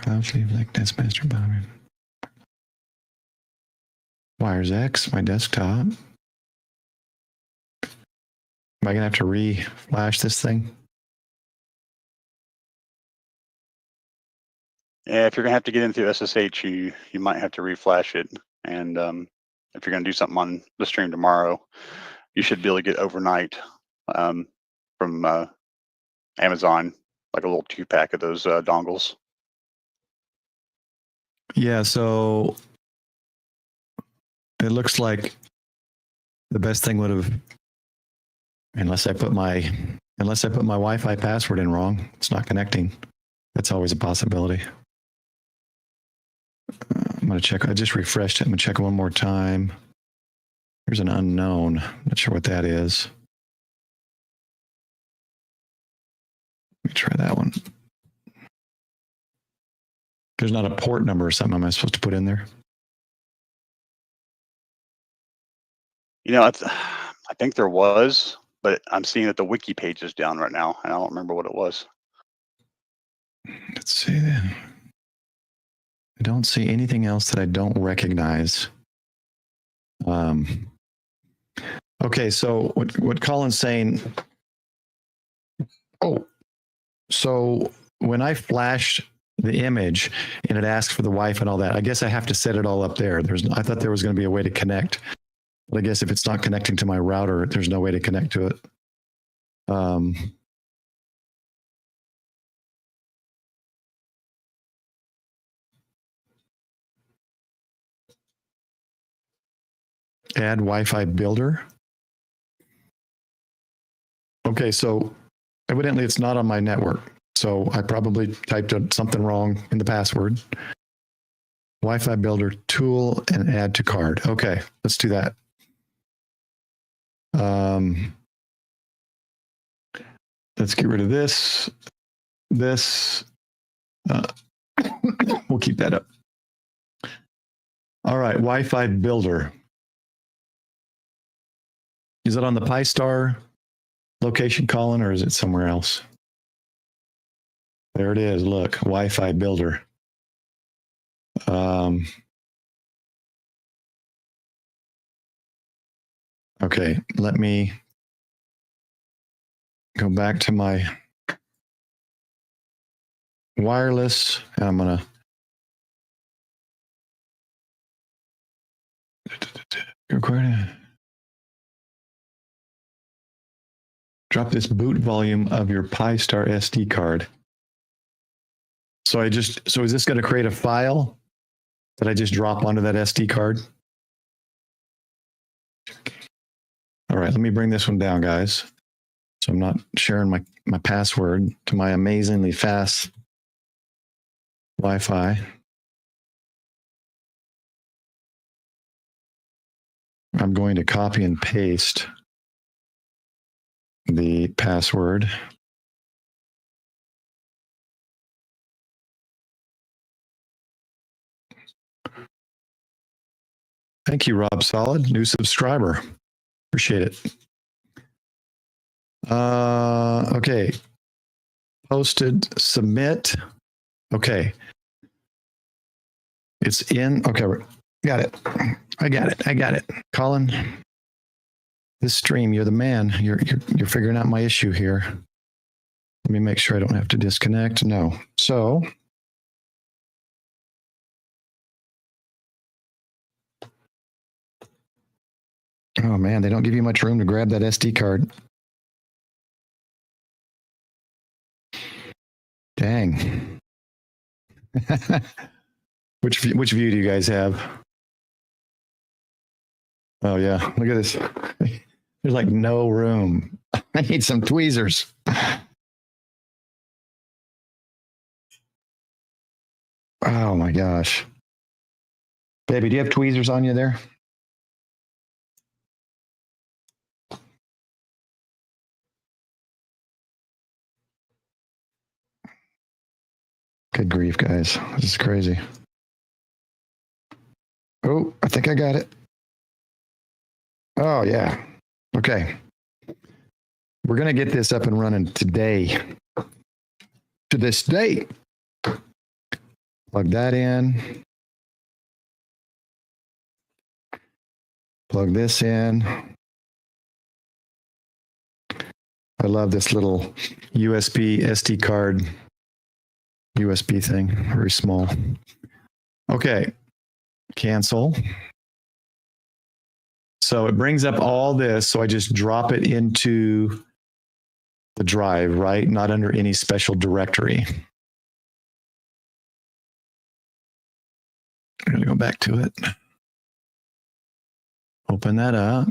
Cloud sleeve like that's master bomber. Wires X, my desktop. Am I going to have to re-flash this thing? Yeah, if you're gonna have to get into SSH, you might have to reflash it. And if you're gonna do something on the stream tomorrow, you should be able to get overnight from Amazon, like a little 2-pack of those dongles. Yeah, so it looks like the best thing would have, unless I put my Unless I put my Wi-Fi password in wrong, it's not connecting. That's always a possibility. I'm going to check. I just refreshed it. I'm going to check it one more time. There's an unknown. Not sure what that is. Let me try that one. There's not a port number or something am I supposed to put in there? You know, I think there was, but I'm seeing that the wiki page is down right now, and I don't remember what it was. Let's see then. I don't see anything else that I don't recognize. Okay, so what Colin's saying. Oh, so when I flash the image and it asks for the Wi-Fi and all that, I guess I have to set it all up there. I thought there was going to be a way to connect, but I guess if it's not connecting to my router, there's no way to connect to it. Add Wi-Fi builder. Okay, so evidently it's not on my network. So I probably typed something wrong in the password. Wi-Fi builder tool and add to card. Okay, let's do that. Let's get rid of this. We'll keep that up. All right, Wi-Fi builder. Is it on the PiStar location, Colin, or is it somewhere else? There it is. Look, Wi-Fi builder. Okay, let me go back to my wireless, and I'm gonna drop this boot volume of your PiStar SD card. So is this going to create a file that I just drop onto that SD card? All right, let me bring this one down, guys. So I'm not sharing my password to my amazingly fast Wi-Fi. I'm going to copy and paste the password. Thank you, Rob Solid, new subscriber. Appreciate it. Okay. Posted, submit. Okay. It's in. Okay, got it. I got it. Colin, this stream, you're the man. You're figuring out my issue here. Let me make sure I don't have to disconnect. No. So oh man, they don't give you much room to grab that SD card. Dang. Which view do you guys have? Oh yeah, look at this. There's like no room. I need some tweezers. Oh my gosh. Baby, do you have tweezers on you there? Good grief, guys. This is crazy. Oh, I think I got it. Oh, yeah. Okay. We're going to get this up and running today. To this date. Plug that in. Plug this in. I love this little USB SD card USB thing, very small. Okay, cancel. So it brings up all this. So I just drop it into the drive, right? Not under any special directory. I'm going to go back to it. Open that up.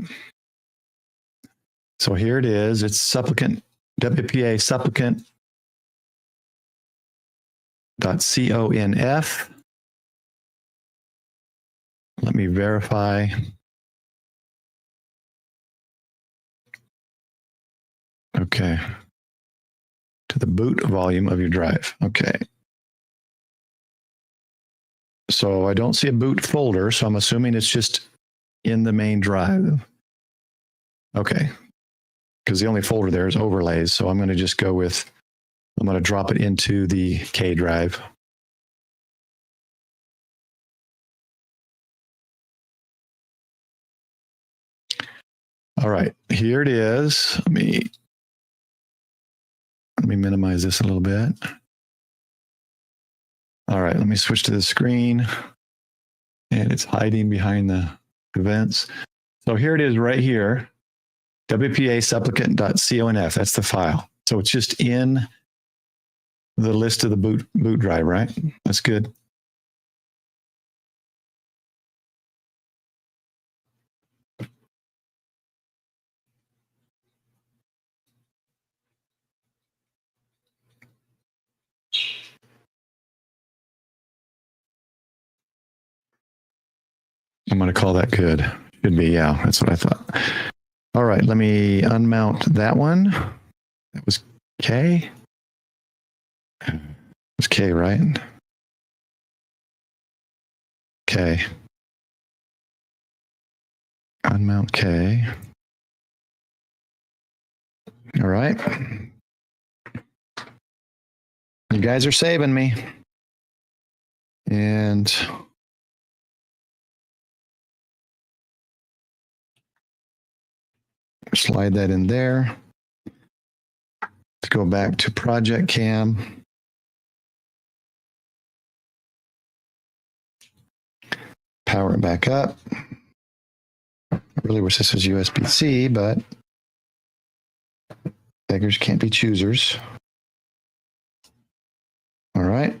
So here it is. It's supplicant WPA supplicant.conf. Let me verify. Okay. To the boot volume of your drive. Okay. So I don't see a boot folder, so I'm assuming it's just in the main drive. Okay. Because the only folder there is overlays. So I'm going to just go with, I'm going to drop it into the K drive. All right, here it is. Let me minimize this a little bit. All right, let me switch to the screen. And it's hiding behind the events. So here it is right here. WPA supplicant.conf. That's the file. So it's just in the list of the boot drive, right? That's good. I'm going to call that good. Should be, yeah, that's what I thought. All right, let me unmount that one. That was K. It was K, right? K. Unmount K. All right. You guys are saving me. And slide that in there. Let's go back to Project Cam. Power it back up. I really wish this was USB-C, but beggars can't be choosers. All right.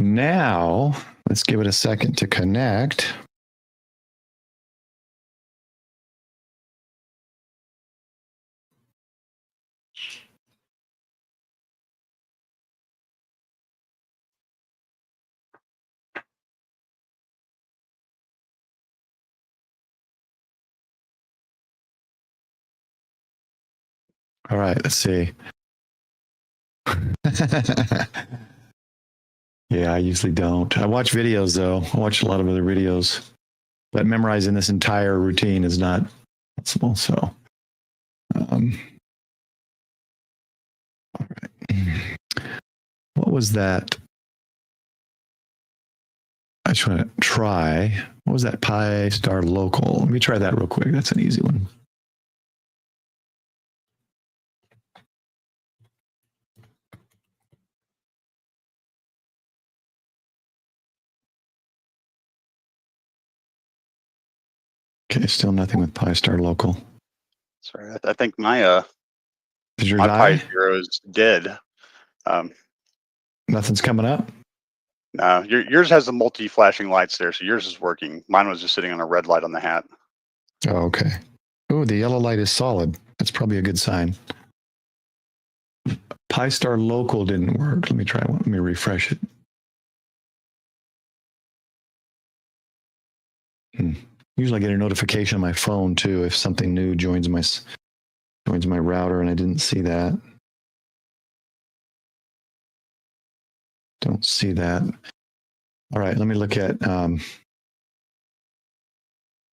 Now, let's give it a second to connect. All right, let's see. Yeah, I usually don't. I watch videos though. I watch a lot of other videos, but memorizing this entire routine is not possible. So, all right. What was that? I just want to try. What was that PiStar local? Let me try that real quick. That's an easy one. Okay, still nothing with PiStar local. Sorry, I think my Did yours my Pi die? Zero is dead. Nothing's coming up? No, yours has the multi-flashing lights there, so yours is working. Mine was just sitting on a red light on the hat. Oh, okay. Oh, the yellow light is solid. That's probably a good sign. PiStar local didn't work. Let me try one. Let me refresh it. Usually I get a notification on my phone too if something new joins my router, and I didn't see that. Don't see that. All right, let me look at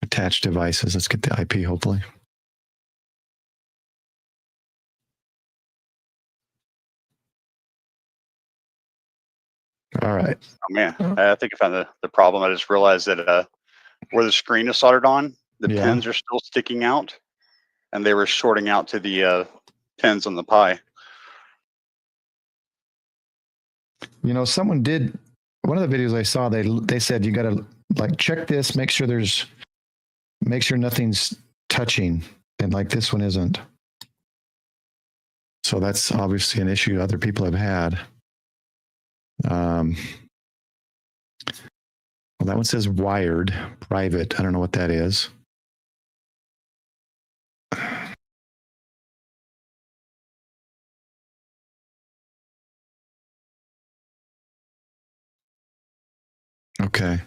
attached devices. Let's get the IP, hopefully. All right. Oh man, I think I found the problem. I just realized that where the screen is soldered on, the pins are still sticking out, and they were shorting out to the pins on the Pi. You know, someone did one of the videos I saw. They said you got to like check this, make sure nothing's touching, and like this one isn't. So that's obviously an issue other people have had. Well, Well, that one says wired, private. I don't know what that is. Okay.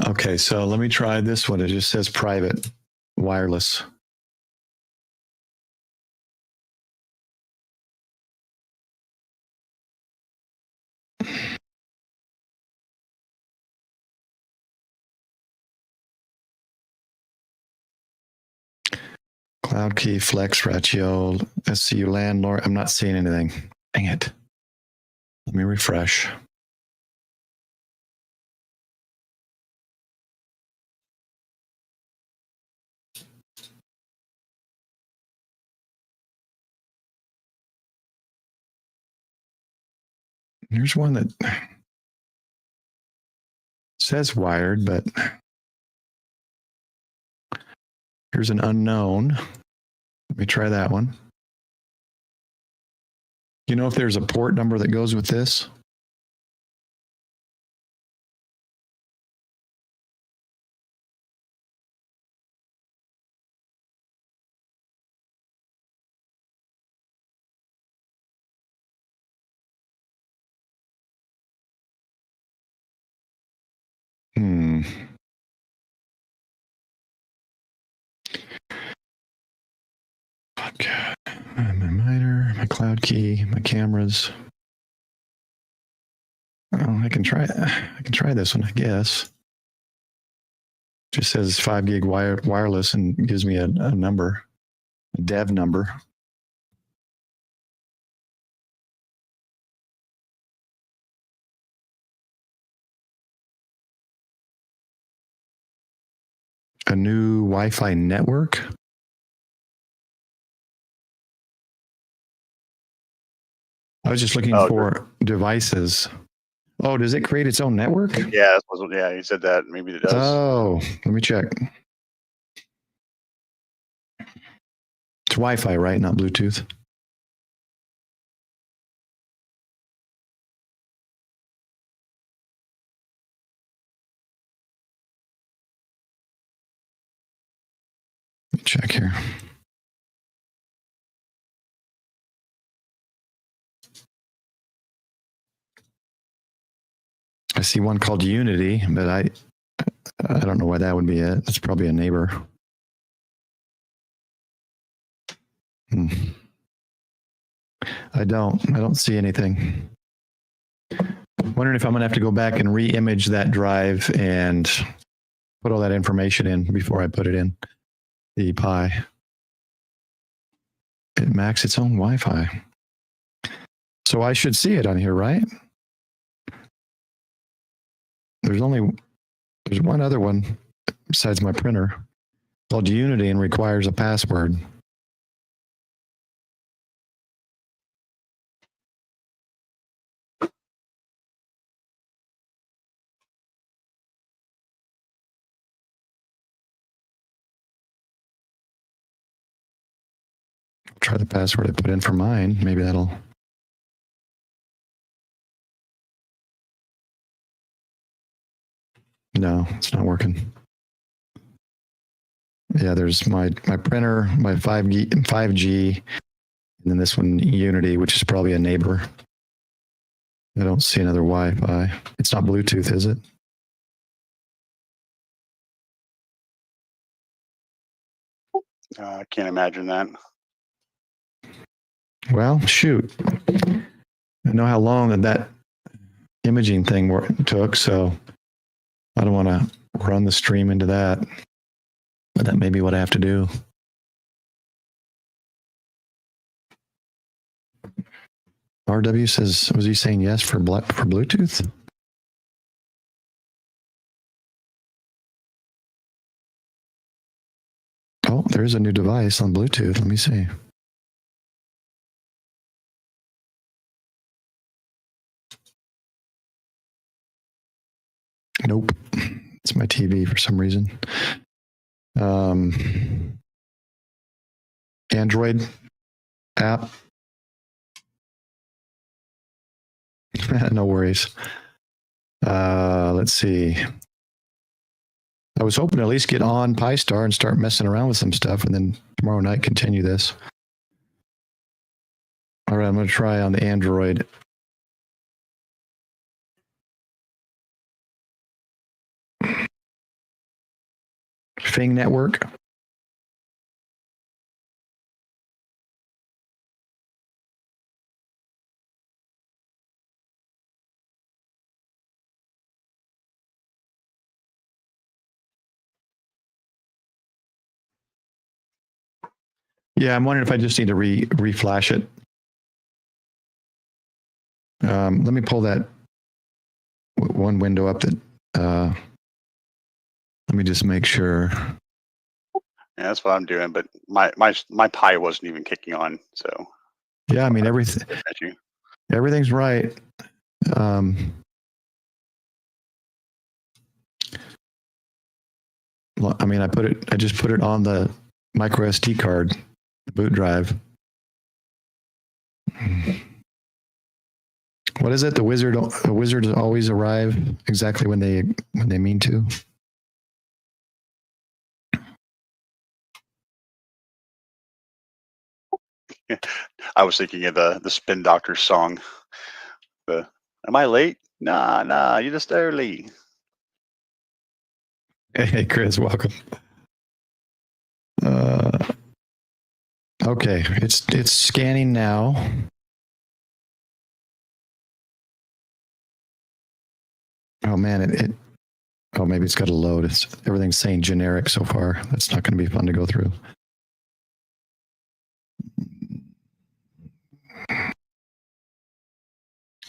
Okay, so let me try this one. It just says private, wireless. Cloud key, flex, ratio, SCU landlord. I'm not seeing anything. Dang it. Let me refresh. Here's one that says wired, but here's an unknown. Let me try that one. You know if there's a port number that goes with this? Okay. My miter, my cloud key, my cameras. Oh, I can try this one, I guess. Just says 5 gig wireless and gives me a number, a dev number. A new Wi-Fi network. I was just looking for devices. Oh, does it create its own network? Yeah, yeah, he said that. Maybe it does. Oh, let me check. It's Wi-Fi, right? Not Bluetooth. Let me check here. I see one called Unity, but I don't know why that would be it. That's probably a neighbor. I don't see anything. Wondering if I'm gonna have to go back and re-image that drive and put all that information in before I put it in the Pi. It Macs its own Wi-Fi. So I should see it on here, right? There's one other one besides my printer called Unity and requires a password. I'll try the password I put in for mine. Maybe that'll. No, it's not working. Yeah, there's my printer, my 5G, and then this one Unity, which is probably a neighbor. I don't see another Wi-Fi. It's not Bluetooth, is it? I can't imagine that. Well, shoot. I know how long that imaging thing took, so I don't want to run the stream into that. But that may be what I have to do. RW says, was he saying yes for Bluetooth? Oh, there's a new device on Bluetooth. Let me see. Nope. It's my TV for some reason. Android app. No worries. Let's see. I was hoping to at least get on PiStar and start messing around with some stuff, and then tomorrow night continue this. All right, I'm going to try on the Android. Fing Network. Yeah, I'm wondering if I just need to reflash it. Let me pull that one window up that, let me just make sure. Yeah, that's what I'm doing. But my Pi wasn't even kicking on. So Yeah, I mean, everything's right. I mean, I just put it on the micro SD card, the boot drive. What is it? The wizards always arrive exactly when they mean to. I was thinking of the Spin Doctor song. Am I late? Nah, you're just early. Hey, Chris, welcome. Okay, it's scanning now. Oh man, oh, maybe it's got to load. Everything's saying generic so far. That's not going to be fun to go through.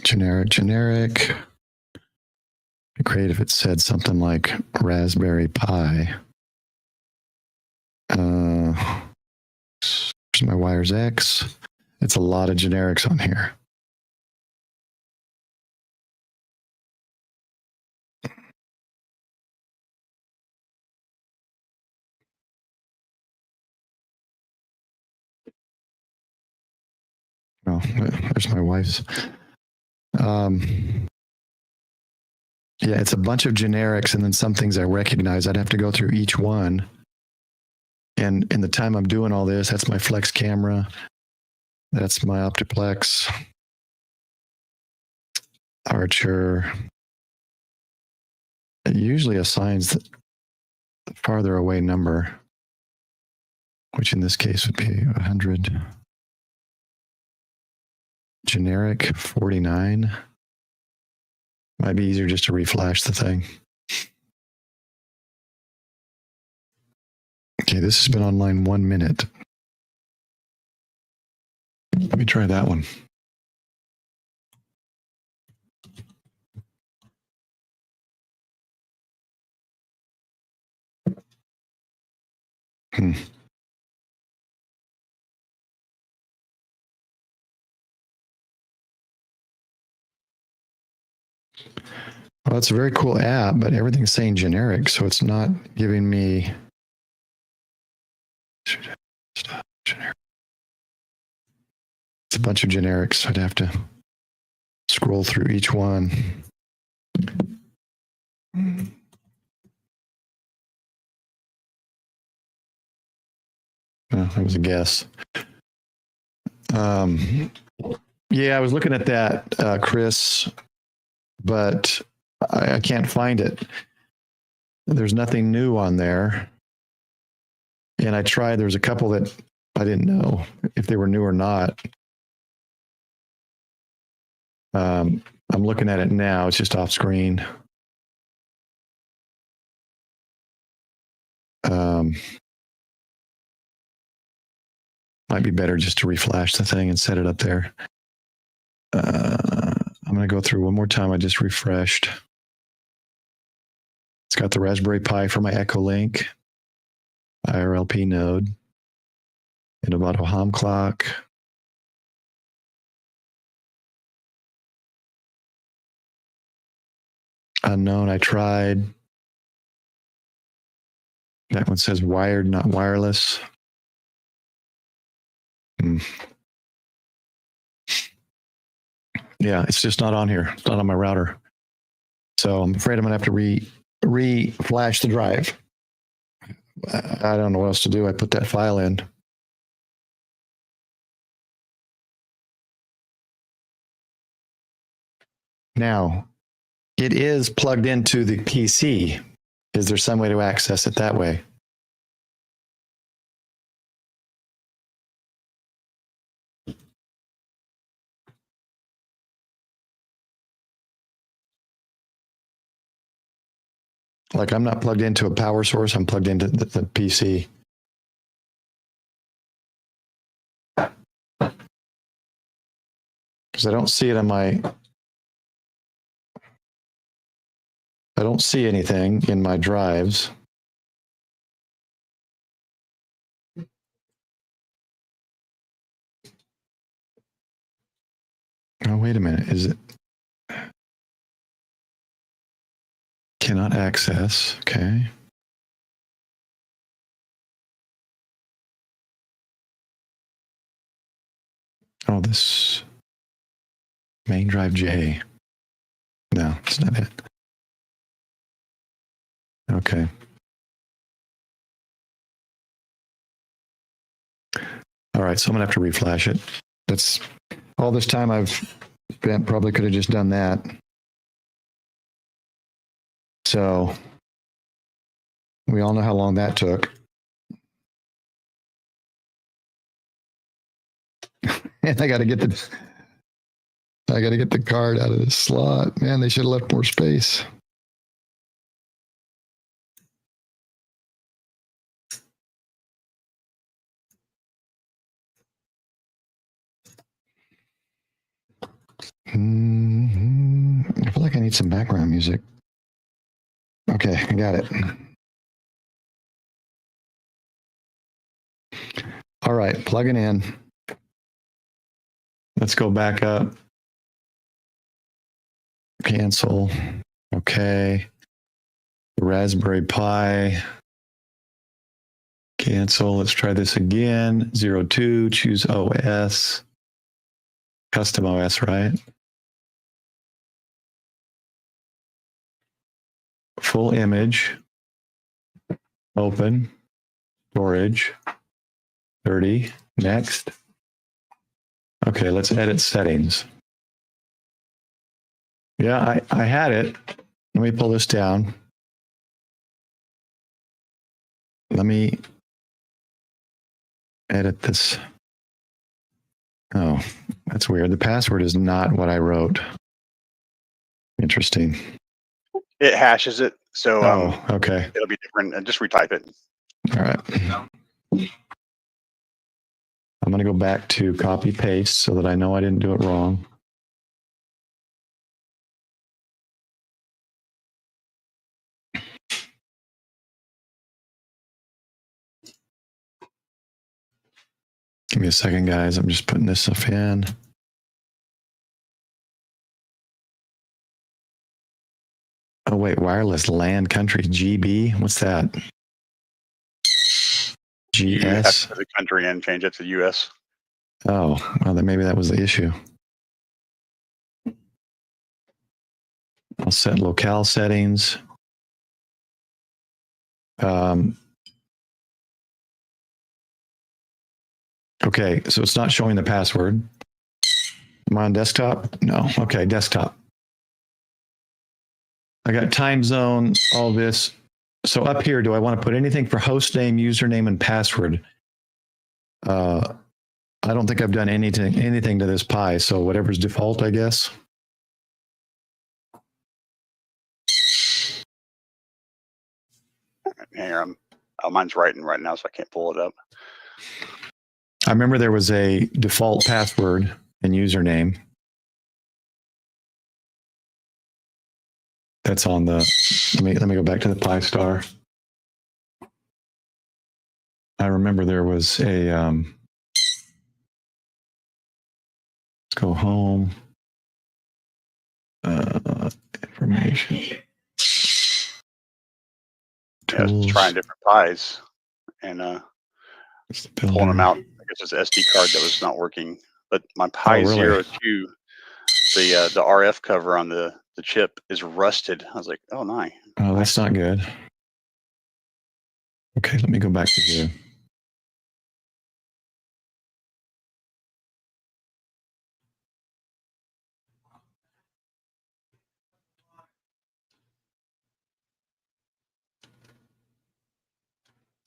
Generic. It'd be great if it said something like Raspberry Pi. Here's my wires X. It's a lot of generics on here. Oh, there's my wife's. Yeah, it's a bunch of generics and then some things I recognize. I'd have to go through each one. And in the time I'm doing all this, that's my flex camera. That's my Optiplex. Archer. It usually assigns the farther away number, which in this case would be 100. Generic 49. Might be easier just to reflash the thing. Okay, this has been online 1 minute. Let me try that one. Well, it's a very cool app, but everything's saying generic, so it's not giving me. Generic. It's a bunch of generics, so I'd have to scroll through each one. Oh, that was a guess. Yeah, I was looking at that, Chris, but I can't find it. There's nothing new on there. And I tried, there's a couple that I didn't know if they were new or not. I'm looking at it now. It's just off screen. Might be better just to reflash the thing and set it up there. I'm going to go through one more time. I just refreshed. It's got the Raspberry Pi for my Echo Link, IRLP node, and about a ham clock. Unknown, I tried. That one says wired, not wireless. Yeah, it's just not on here. It's not on my router. So I'm afraid I'm going to have to re-flash the drive. I don't know what else to do. I put that file in. Now, it is plugged into the PC. Is there some way to access it that way? Like I'm not plugged into a power source. I'm plugged into the PC. Because I don't see it on my... I don't see anything in my drives. Oh, wait a minute. Is it... Cannot access. Okay. Oh, this main drive J. No, it's not it. Okay. All right, so I'm gonna have to reflash it. That's all this time I've spent. Probably could have just done that. So we all know how long that took. And I got to get the card out of this slot. Man, they should have left more space. I feel like I need some background music. Okay, I got it. All right, plugging in. Let's go back up. Cancel. Okay. Raspberry Pi. Cancel. Let's try this again. 02, choose OS. Custom OS, right? Full image. Open. Storage. 30. Next. Okay, let's edit settings. Yeah, I had it. Let me pull this down. Let me edit this. Oh, that's weird. The password is not what I wrote. Interesting. It hashes it, so okay. it'll be different. And just retype it. All right. I'm going to go back to copy paste so that I know I didn't do it wrong. Give me a second, guys. I'm just putting this stuff in. Oh, wait. Wireless LAN country. GB? What's that? You have GS? to put the country and change it to US. Oh, well, then maybe that was the issue. I'll set locale settings. Okay, so it's not showing the password. Am I on desktop? No. Okay, desktop. I got time zone, all this. So up here, do I want to put anything for host name, username, and password? I don't think I've done anything to this Pi, so whatever's default, I guess. Here, mine's writing right now, so I can't pull it up. I remember there was a default password and username. That's on the, let me go back to the PiStar. I remember there was a, let's go home. Information. Yeah, Tools. trying different Pis and pulling them out. I guess it's an SD card that was not working. But my Pi Zero 2, the RF cover on the chip is rusted. I was like, oh, nice. Oh, that's not good. Okay, let me go back to here.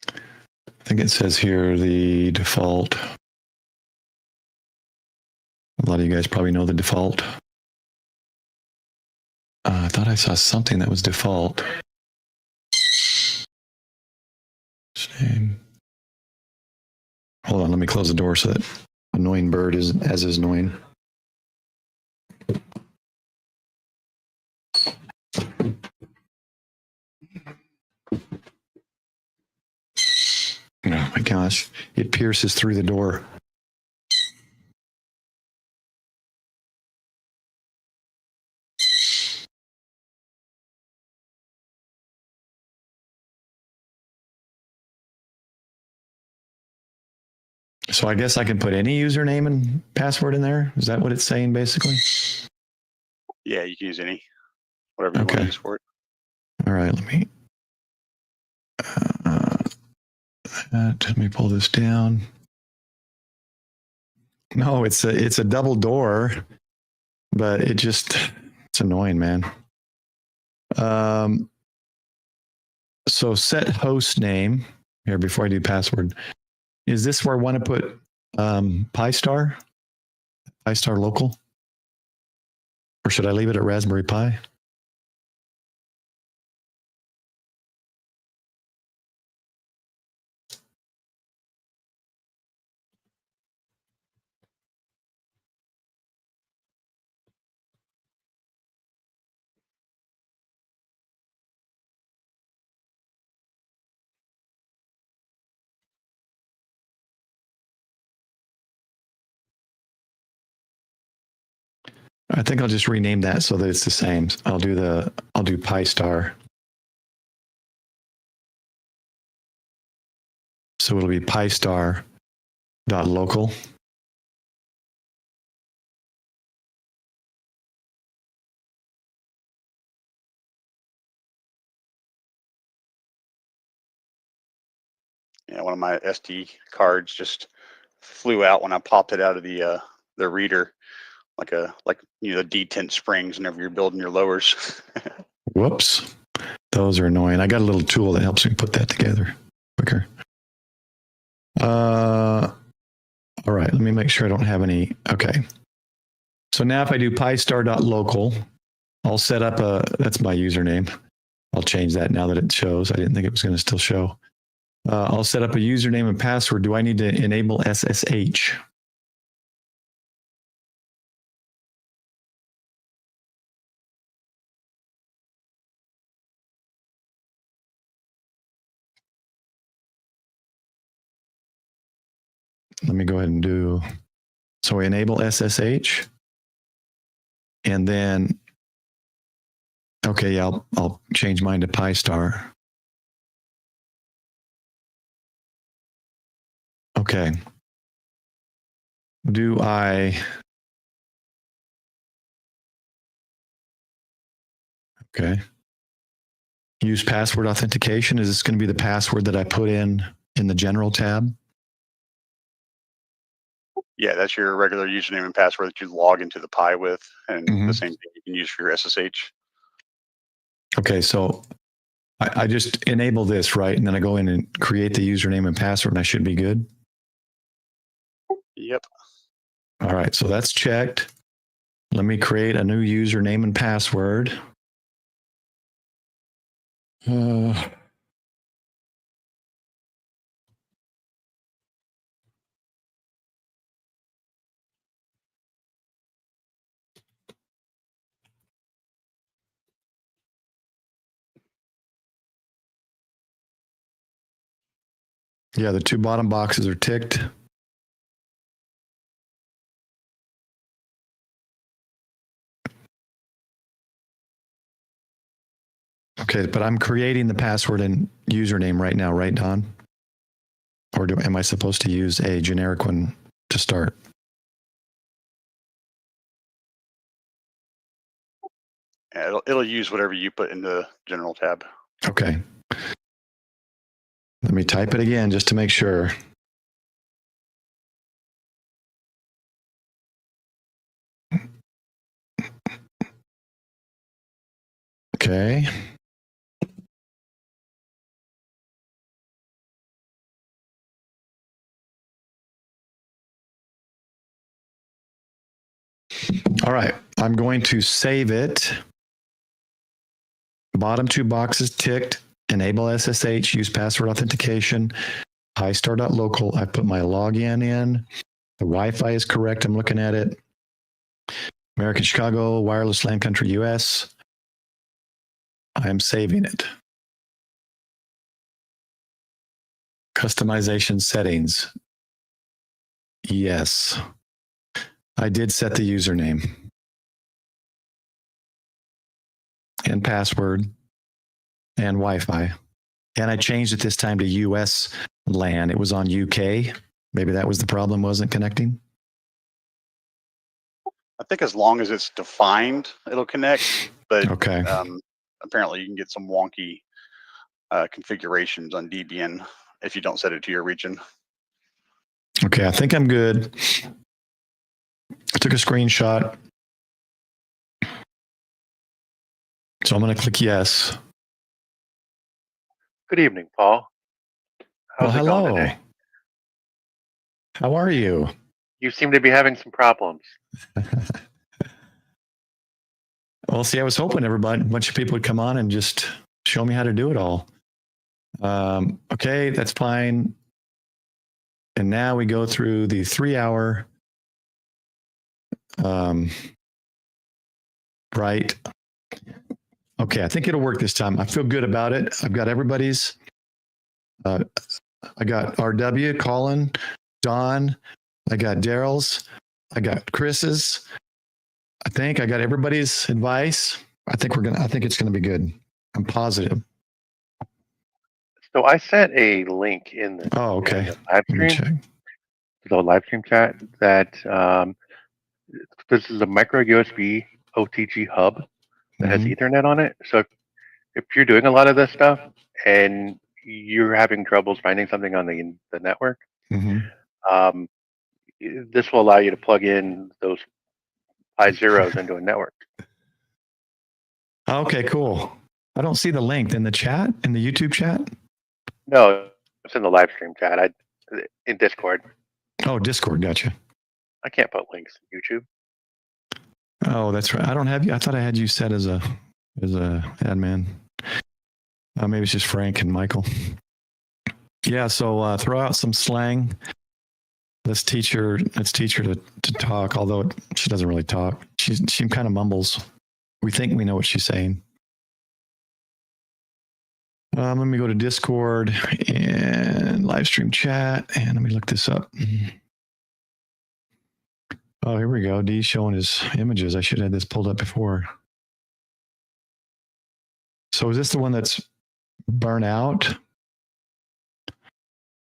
I think it says here the default. A lot of you guys probably know the default. I thought I saw something that was default. Same. Hold on, let me close the door so that annoying bird isn't as annoying. Oh my gosh, it pierces through the door. So I guess I can put any username and password in there. Is that what it's saying basically? Yeah, you can use any, whatever you want to use for it. All right, let me pull this down. No, it's a double door, but it's annoying, man. So set host name here before I do password. Is this where I want to put PiStar local? Or should I leave it at Raspberry Pi? I think I'll just rename that so that it's the same. I'll do PiStar. So it'll be PiStar.local. Yeah, one of my SD cards just flew out when I popped it out of the reader, like the detent springs whenever you're building your lowers. Whoops. Those are annoying. I got a little tool that helps me put that together quicker. All right, let me make sure I don't have any. Okay. So now if I do PiStar.local, I'll set up that's my username. I'll change that now that it shows. I didn't think it was going to still show. I'll set up a username and password. Do I need to enable SSH? Let me go ahead and do, so we enable SSH. And then, okay, yeah, I'll change mine to PiStar. Okay. Do I, okay. Use password authentication. Is this going to be the password that I put in the general tab? Yeah, that's your regular username and password that you log into the Pi with, and the same thing you can use for your SSH. Okay, so I just enable this, right? And then I go in and create the username and password, and I should be good? Yep. All right, so that's checked. Let me create a new username and password. Yeah, the two bottom boxes are ticked. Okay, but I'm creating the password and username right now, right, Don? Or am I supposed to use a generic one to start? Yeah, it'll use whatever you put in the general tab. Okay. Let me type it again just to make sure. Okay. All right. I'm going to save it. Bottom two boxes ticked. Enable SSH, use password authentication, PiStar.local. I put my login in. The Wi-Fi is correct. I'm looking at it. American Chicago, wireless land country US. I am saving it. Customization settings. Yes. I did set the username and password and Wi-Fi. And I changed it this time to US LAN. It was on UK. Maybe that was the problem, wasn't connecting. I think as long as it's defined, it'll connect. But Okay. apparently you can get some wonky configurations on Debian if you don't set it to your region. Okay, I think I'm good. I took a screenshot. So I'm going to click yes. Good evening, Paul. How's it hello. going today? How are you? You seem to be having some problems. Well, see, I was hoping a bunch of people would come on and just show me how to do it all. Okay, that's fine. And now we go through the 3-hour, right. Okay, I think it'll work this time. I feel good about it. I've got everybody's. I got RW, Colin, Don. I got Daryl's. I got Chris's. I think I got everybody's advice. I think it's gonna be good. I'm positive. So I sent a link in the, Okay. in the live Let me stream, check. the live stream chat, that this is a micro USB OTG hub that has Mhm. Ethernet on it. So if you're doing a lot of this stuff and you're having troubles finding something on the network, Mhm. this will allow you to plug in those Pi Zeros into a network. Okay, cool. I don't see the link in the chat, in the YouTube chat. No, it's in the live stream chat. In Discord. Oh, Discord, gotcha. I can't put links to YouTube. Oh, that's right. I don't have you. I thought I had you set as a admin. Maybe it's just Frank and Michael. Yeah. So throw out some slang. Let's teach her to talk. Although she doesn't really talk. She kind of mumbles. We think we know what she's saying. Let me go to Discord and live stream chat, and let me look this up. Oh, here we go. D's showing his images. I should have had this pulled up before. So is this the one that's burnt out?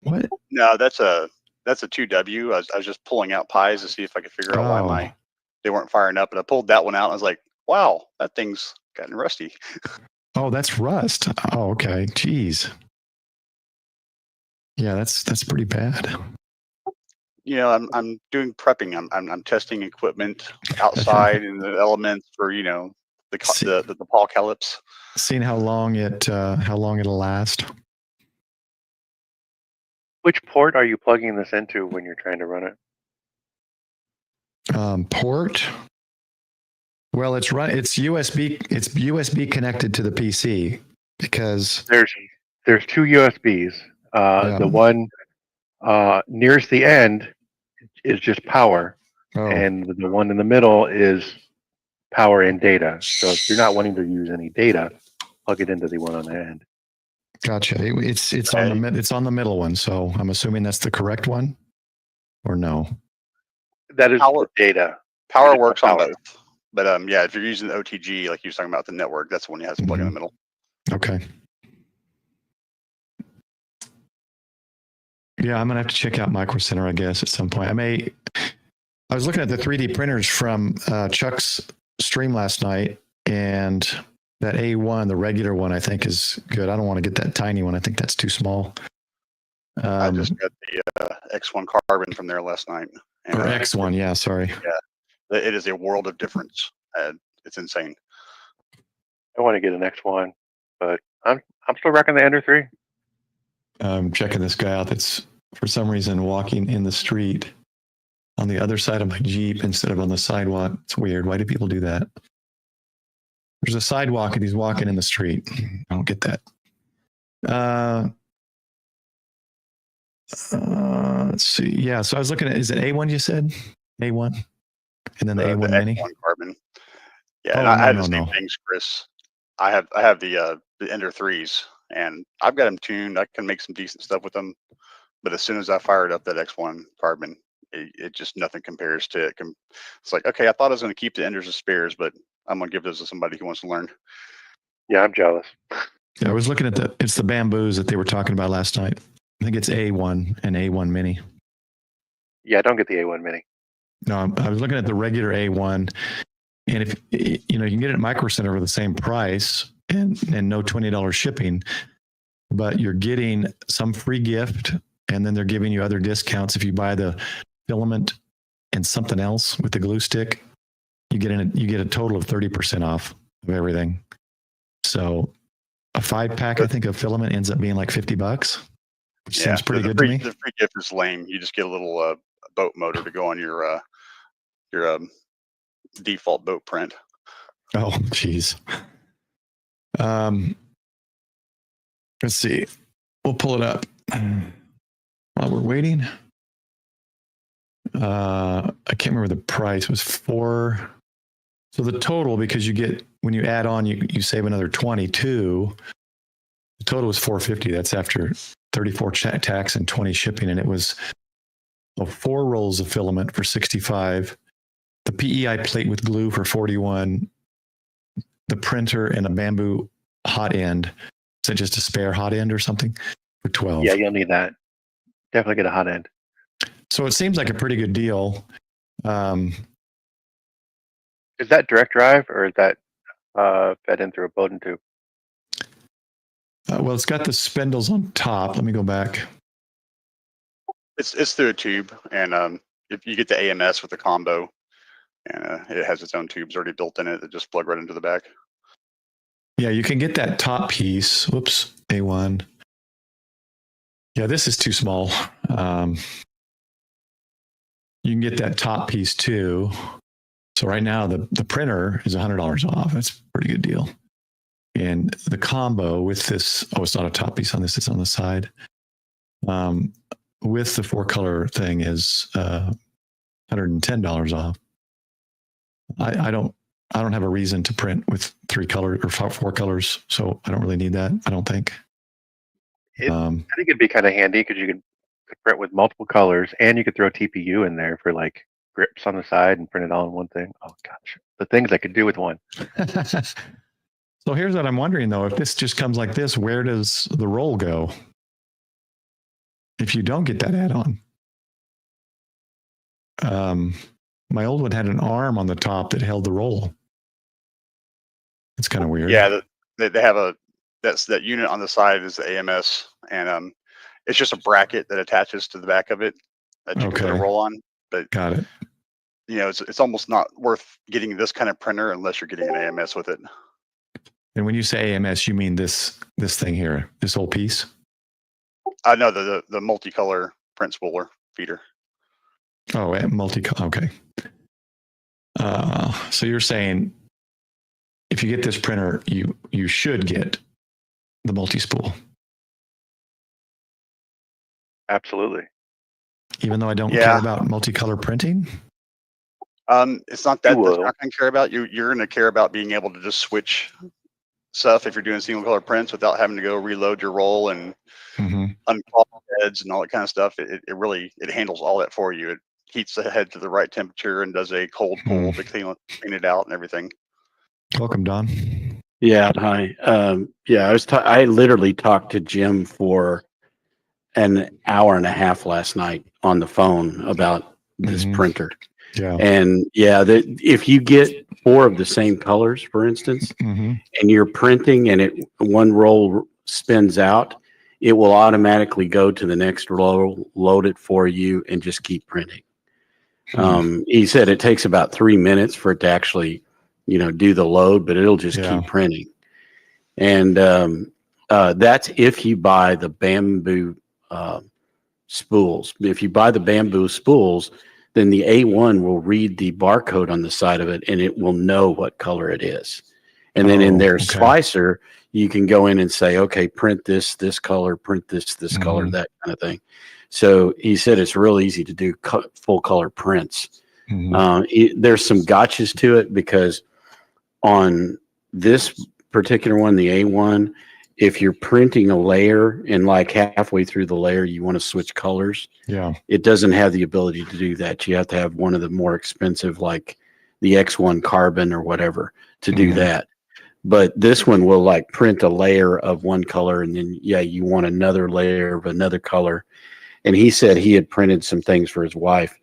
What? No, that's a 2W. I was just pulling out pies to see if I could figure out why they weren't firing up, and I pulled that one out. And I was like, wow, that thing's gotten rusty. Oh, that's rust. Oh, okay. Jeez. Yeah, that's pretty bad. You know, I'm doing prepping. I'm testing equipment outside in the elements for the apocalypse. Seeing how long it'll last. Which port are you plugging this into when you're trying to run it? Port. Well, it's USB. It's USB connected to the PC because there's two USBs. The one nearest the end is just power, and the one in the middle is power and data. So if you're not wanting to use any data, plug it into the one on the end. Gotcha. It's on the middle one. So I'm assuming that's the correct one, or no? That is the data. Power works on both. But yeah, if you're using the OTG, like you were talking about the network, that's the one you have to plug in the middle. Okay. Yeah, I'm gonna have to check out Micro Center, I guess, at some point. I was looking at the 3D printers from Chuck's stream last night, And that A1, the regular one, I think is good. I don't want to get that tiny one. I think that's too small. I just got the X1 carbon from there last night. And, or X1, yeah, sorry. Yeah, it is a world of difference. It's insane. I want to get an X1, but I'm still rocking the Ender 3. I'm checking this guy out that's for some reason walking in the street on the other side of my Jeep instead of on the sidewalk. It's weird. Why do people do that? There's a sidewalk and he's walking in the street. I don't get that. Let's see. Yeah, so I was looking at, is it A1 you said? A1? And then the A1 the Mini? X1 carbon. Yeah, Oh, and I had no, the same things, Chris. I have the Ender 3s, and I've got them tuned. I can make some decent stuff with them. But as soon as I fired up that X1 carbon, it just nothing compares to it. It's like, okay, I thought I was going to keep the Enders as spares, but I'm going to give those to somebody who wants to learn. Yeah, I'm jealous. Yeah, I was looking at it's the bamboos that they were talking about last night. I think it's A1 and A1 Mini. Yeah, don't get the A1 Mini. No, I was looking at the regular A1, and if you know, you can get it at Micro Center for the same price and no $20 shipping, but you're getting some free gift, and then they're giving you other discounts if you buy the filament and something else with the glue stick. You get a total of 30% off of everything. So a 5-pack, I think, of filament ends up being like $50, which seems pretty good to me. The free gift is lame. You just get a little boat motor to go on your default boat print. Oh, geez. Let's see. We'll pull it up while we're waiting. I can't remember the price. It was $4. So the total, because you get, when you add on, you save another 22. The total was $450. That's after 34 tax and 20 shipping, and it was 4 rolls of filament for $65. The PEI plate with glue for $41. The printer and a bamboo hot end. Is it just a spare hot end or something? For $12. Yeah, you'll need that. Definitely get a hot end. So it seems like a pretty good deal. Is that direct drive or is that fed in through a Bowden tube? Well, it's got the spindles on top. Let me go back. It's through a tube, and if you get the AMS with the combo, and it has its own tubes already built in it that just plug right into the back. Yeah, you can get that top piece. Whoops, A1. Yeah, this is too small. You can get that top piece too. So right now the printer is $100 off. That's a pretty good deal. And the combo with this, it's not a top piece on this, it's on the side. With the 4-color thing is $110 off. I don't have a reason to print with 3 colors or 4 colors, so I don't really need that. I don't think. I think it'd be kind of handy because you could print with multiple colors, and you could throw TPU in there for like grips on the side and print it all in one thing. Oh gosh, the things I could do with one. So here's what I'm wondering though: if this just comes like this, where does the roll go? If you don't get that add-on. My old one had an arm on the top that held the roll. It's kind of weird. Yeah, they have that unit on the side is the AMS, and it's just a bracket that attaches to the back of it that you can put a roll on. But got it. You know, it's almost not worth getting this kind of printer unless you're getting an AMS with it. And when you say AMS, you mean this thing here, this whole piece? No, the multicolor print spooler feeder. Oh, multicolor. Okay. So you're saying if you get this printer, you should get the multi-spool. Absolutely. Even though I don't care about multicolor printing? It's not that that's not going to care about. You're going to care about being able to just switch stuff if you're doing single color prints without having to go reload your roll and unclog heads and all that kind of stuff. It handles all that for you. It heats the head to the right temperature and does a cold pull to clean it out and everything. Welcome, Don. Yeah, hi. I literally talked to Jim for an hour and a half last night on the phone about this printer. Yeah. And yeah, if you get 4 of the same colors, for instance, Mm-hmm. and you're printing and one roll spins out, it will automatically go to the next roll, load it for you, and just keep printing. He said it takes about 3 minutes for it to actually, do the load, but it'll just keep printing. And that's if you buy the bamboo spools. If you buy the bamboo spools, then the A1 will read the barcode on the side of it, and it will know what color it is. And then in their slicer, you can go in and say, okay, print this color, print this color, that kind of thing. So he said it's real easy to do full color prints. There's some gotchas to it, because on this particular one, the A1, if you're printing a layer and like halfway through the layer you want to switch colors, it doesn't have the ability to do that. You have to have one of the more expensive, like the X1 carbon or whatever, to do that. But this one will like print a layer of one color, and then you want another layer of another color. And he said he had printed some things for his wife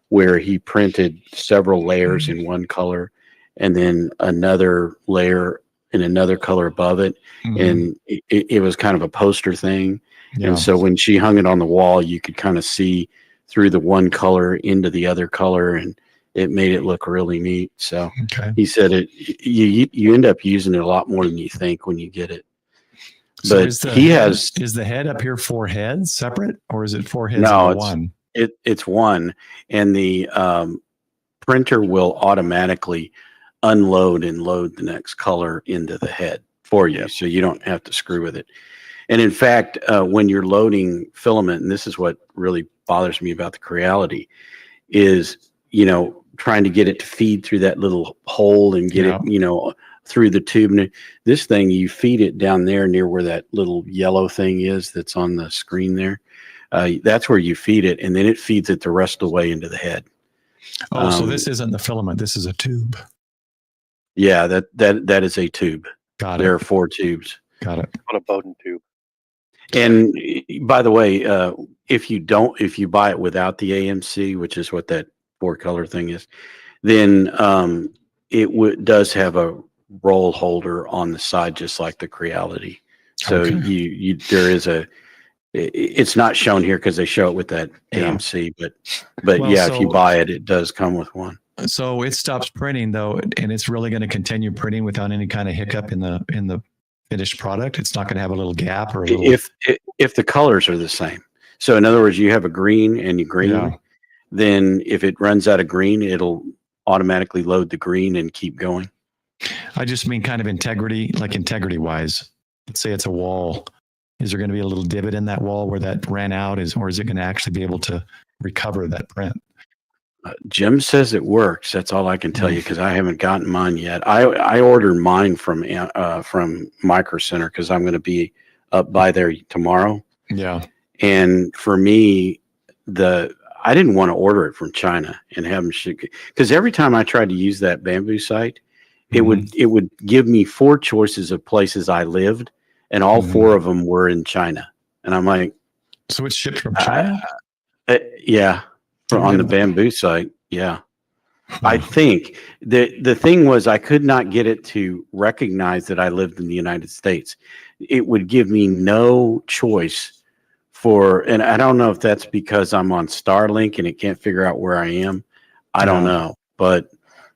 where he printed several layers in one color and then another layer in another color above it. And it was kind of a poster thing. And so when she hung it on the wall, you could kind of see through the one color into the other color, and it made it look really neat. So he said you end up using it a lot more than you think when you get it. So but is the head up here 4 heads separate, or is it 4 heads? No, one? It's one, and the printer will automatically unload and load the next color into the head for you, so you don't have to screw with it. And in fact, when you're loading filament, and this is what really bothers me about the Creality, is trying to get it to feed through that little hole and get it through the tube. And this thing, you feed it down there near where that little yellow thing is that's on the screen there. That's where you feed it, and then it feeds it the rest of the way into the head. So this isn't the filament. This is a tube. Yeah, that is a tube. Got it. There are 4 tubes. Got it. On a Bowden tube. And by the way, if you buy it without the AMC, which is what that 4-color thing is, then it does have a roll holder on the side, just like the Creality. So there is it's not shown here because they show it with that AMC, but if you buy it, it does come with one. So it stops printing though, and it's really going to continue printing without any kind of hiccup in the finished product. It's not going to have a little gap or a little... if the colors are the same. So in other words, you have a green and you green, then if it runs out of green, it'll automatically load the green and keep going. I just mean kind of integrity wise. Let's say it's a wall. Is there going to be a little divot in that wall where that ran out, or is it going to actually be able to recover that print? Jim says it works. That's all I can tell you, because I haven't gotten mine yet. I ordered mine from Micro Center because I'm going to be up by there tomorrow. Yeah. And for me, I didn't want to order it from China and have them ship, because every time I tried to use that bamboo site, it would give me 4 choices of places I lived, and all 4 of them were in China. And I'm like, so it's shipped from China? Yeah. On the bamboo site. Yeah. I think the thing was, I could not get it to recognize that I lived in the United States. It would give me no choice and I don't know if that's because I'm on Starlink and it can't figure out where I am. I don't know, but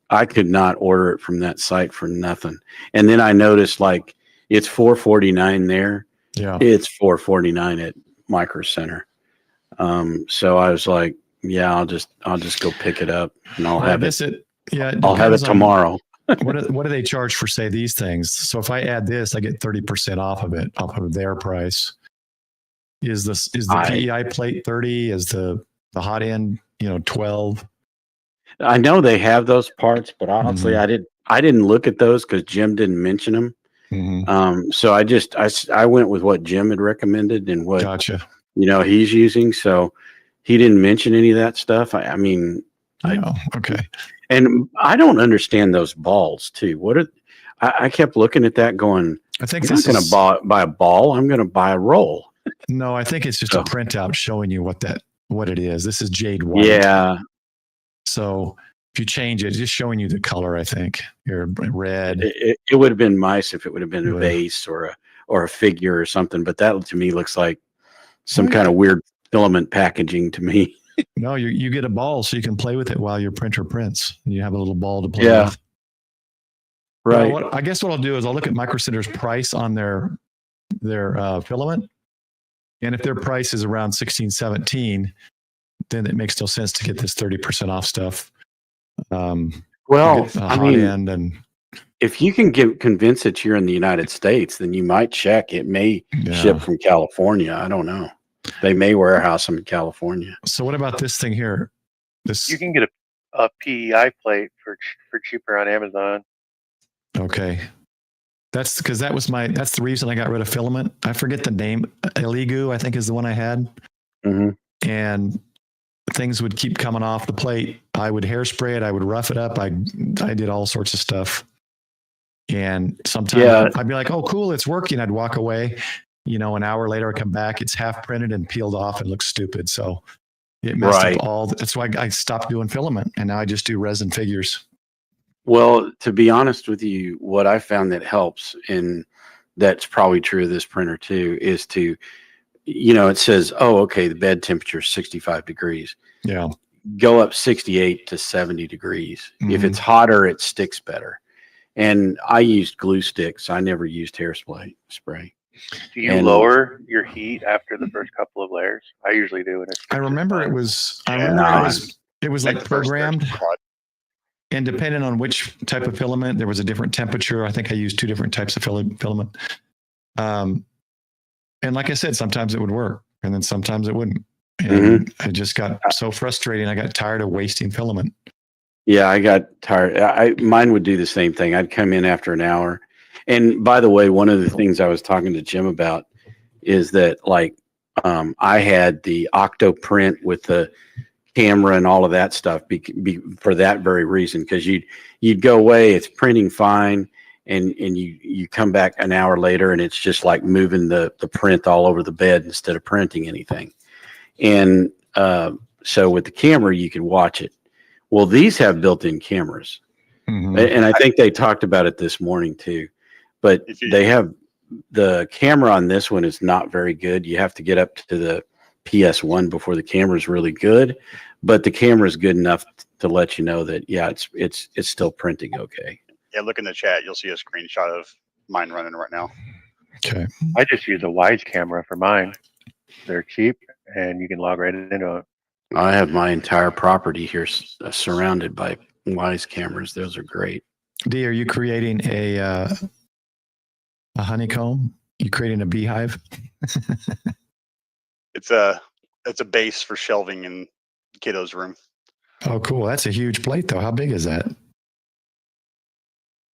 I could not order it from that site for nothing. And then I noticed, like, it's $4.49 there. Yeah. It's $4.49 at Micro Center. So I was like, yeah, I'll just go pick it up, and I'll have it. I'll have it tomorrow. What do they charge for, say, these things? So if I add this, I get 30% off of their price. Is the PEI plate 30? Is the hot end 12? I know they have those parts, but honestly, I didn't look at those because Jim didn't mention them. So I went with what Jim had recommended and what he's using. So he didn't mention any of that stuff. Okay. And I don't understand those balls too. I kept looking at that going, I think I'm not going to buy a ball. I'm going to buy a roll. No, I think it's just a printout showing you what it is. This is jade white. Yeah. So if you change it, it's just showing you the color, I think. Your red. It would have been nice if it would have been a vase or a figure or something, but that to me looks like some kind of weird filament packaging to me. No, you get a ball so you can play with it while your printer prints. You have a little ball to play Yeah. with. Right. I guess what I'll do is I'll look at Micro Center's price on their filament. And if their price is around 16, 17, then it makes no sense to get this 30% off stuff. Well, I mean, end and if you can convince that you're in the United States, then you might check. It may ship from California. I don't know. They may warehouse them in California. So what about this thing here? You can get a PEI plate for cheaper on Amazon. Okay. That's because that's the reason I got rid of filament. I forget the name. Eligu, I think, is the one I had. Mm-hmm. And things would keep coming off the plate. I would hairspray it. I would rough it up. I did all sorts of stuff. And sometimes I'd be like, oh, cool, it's working. I'd walk away. An hour later, I come back. It's half printed and peeled off and looks stupid. So it messed up that's why I stopped doing filament. And now I just do resin figures. Well, to be honest with you, what I found that helps, and that's probably true of this printer too, is to, it says, oh, okay, the bed temperature is 65 degrees. Yeah. Go up 68 to 70 degrees. Mm-hmm. If it's hotter, it sticks better. And I used glue sticks. I never used hairspray. Do you lower your heat after the first couple of layers? I usually do. I remember it was like programmed. And depending on which type of filament, there was a different temperature. I think I used 2 different types of filament. And like I said, sometimes it would work and then sometimes it wouldn't. And it just got so frustrating. I got tired of wasting filament. Yeah, I got tired. Mine would do the same thing. I'd come in after an hour. And by the way, one of the things I was talking to Jim about is that I had the Octo print with the camera and all of that stuff for that very reason, because you'd go away, it's printing fine, and you come back an hour later and it's just like moving the print all over the bed instead of printing anything. And so with the camera you could watch it. Well, these have built-in cameras. Mm-hmm. And I think they talked about it this morning too, but they have the camera on this one is not very good. You have to get up to the PS1 before the camera is really good, but the camera is good enough to let you know that it's still printing okay. Yeah, look in the chat. You'll see a screenshot of mine running right now. Okay. I just use a Wise camera for mine. They're cheap, and you can log right into it. I have my entire property here surrounded by Wise cameras. Those are great. D, are you creating a honeycomb? You creating a beehive? It's a base for shelving in kiddo's room. Oh, cool. That's a huge plate, though. How big is that?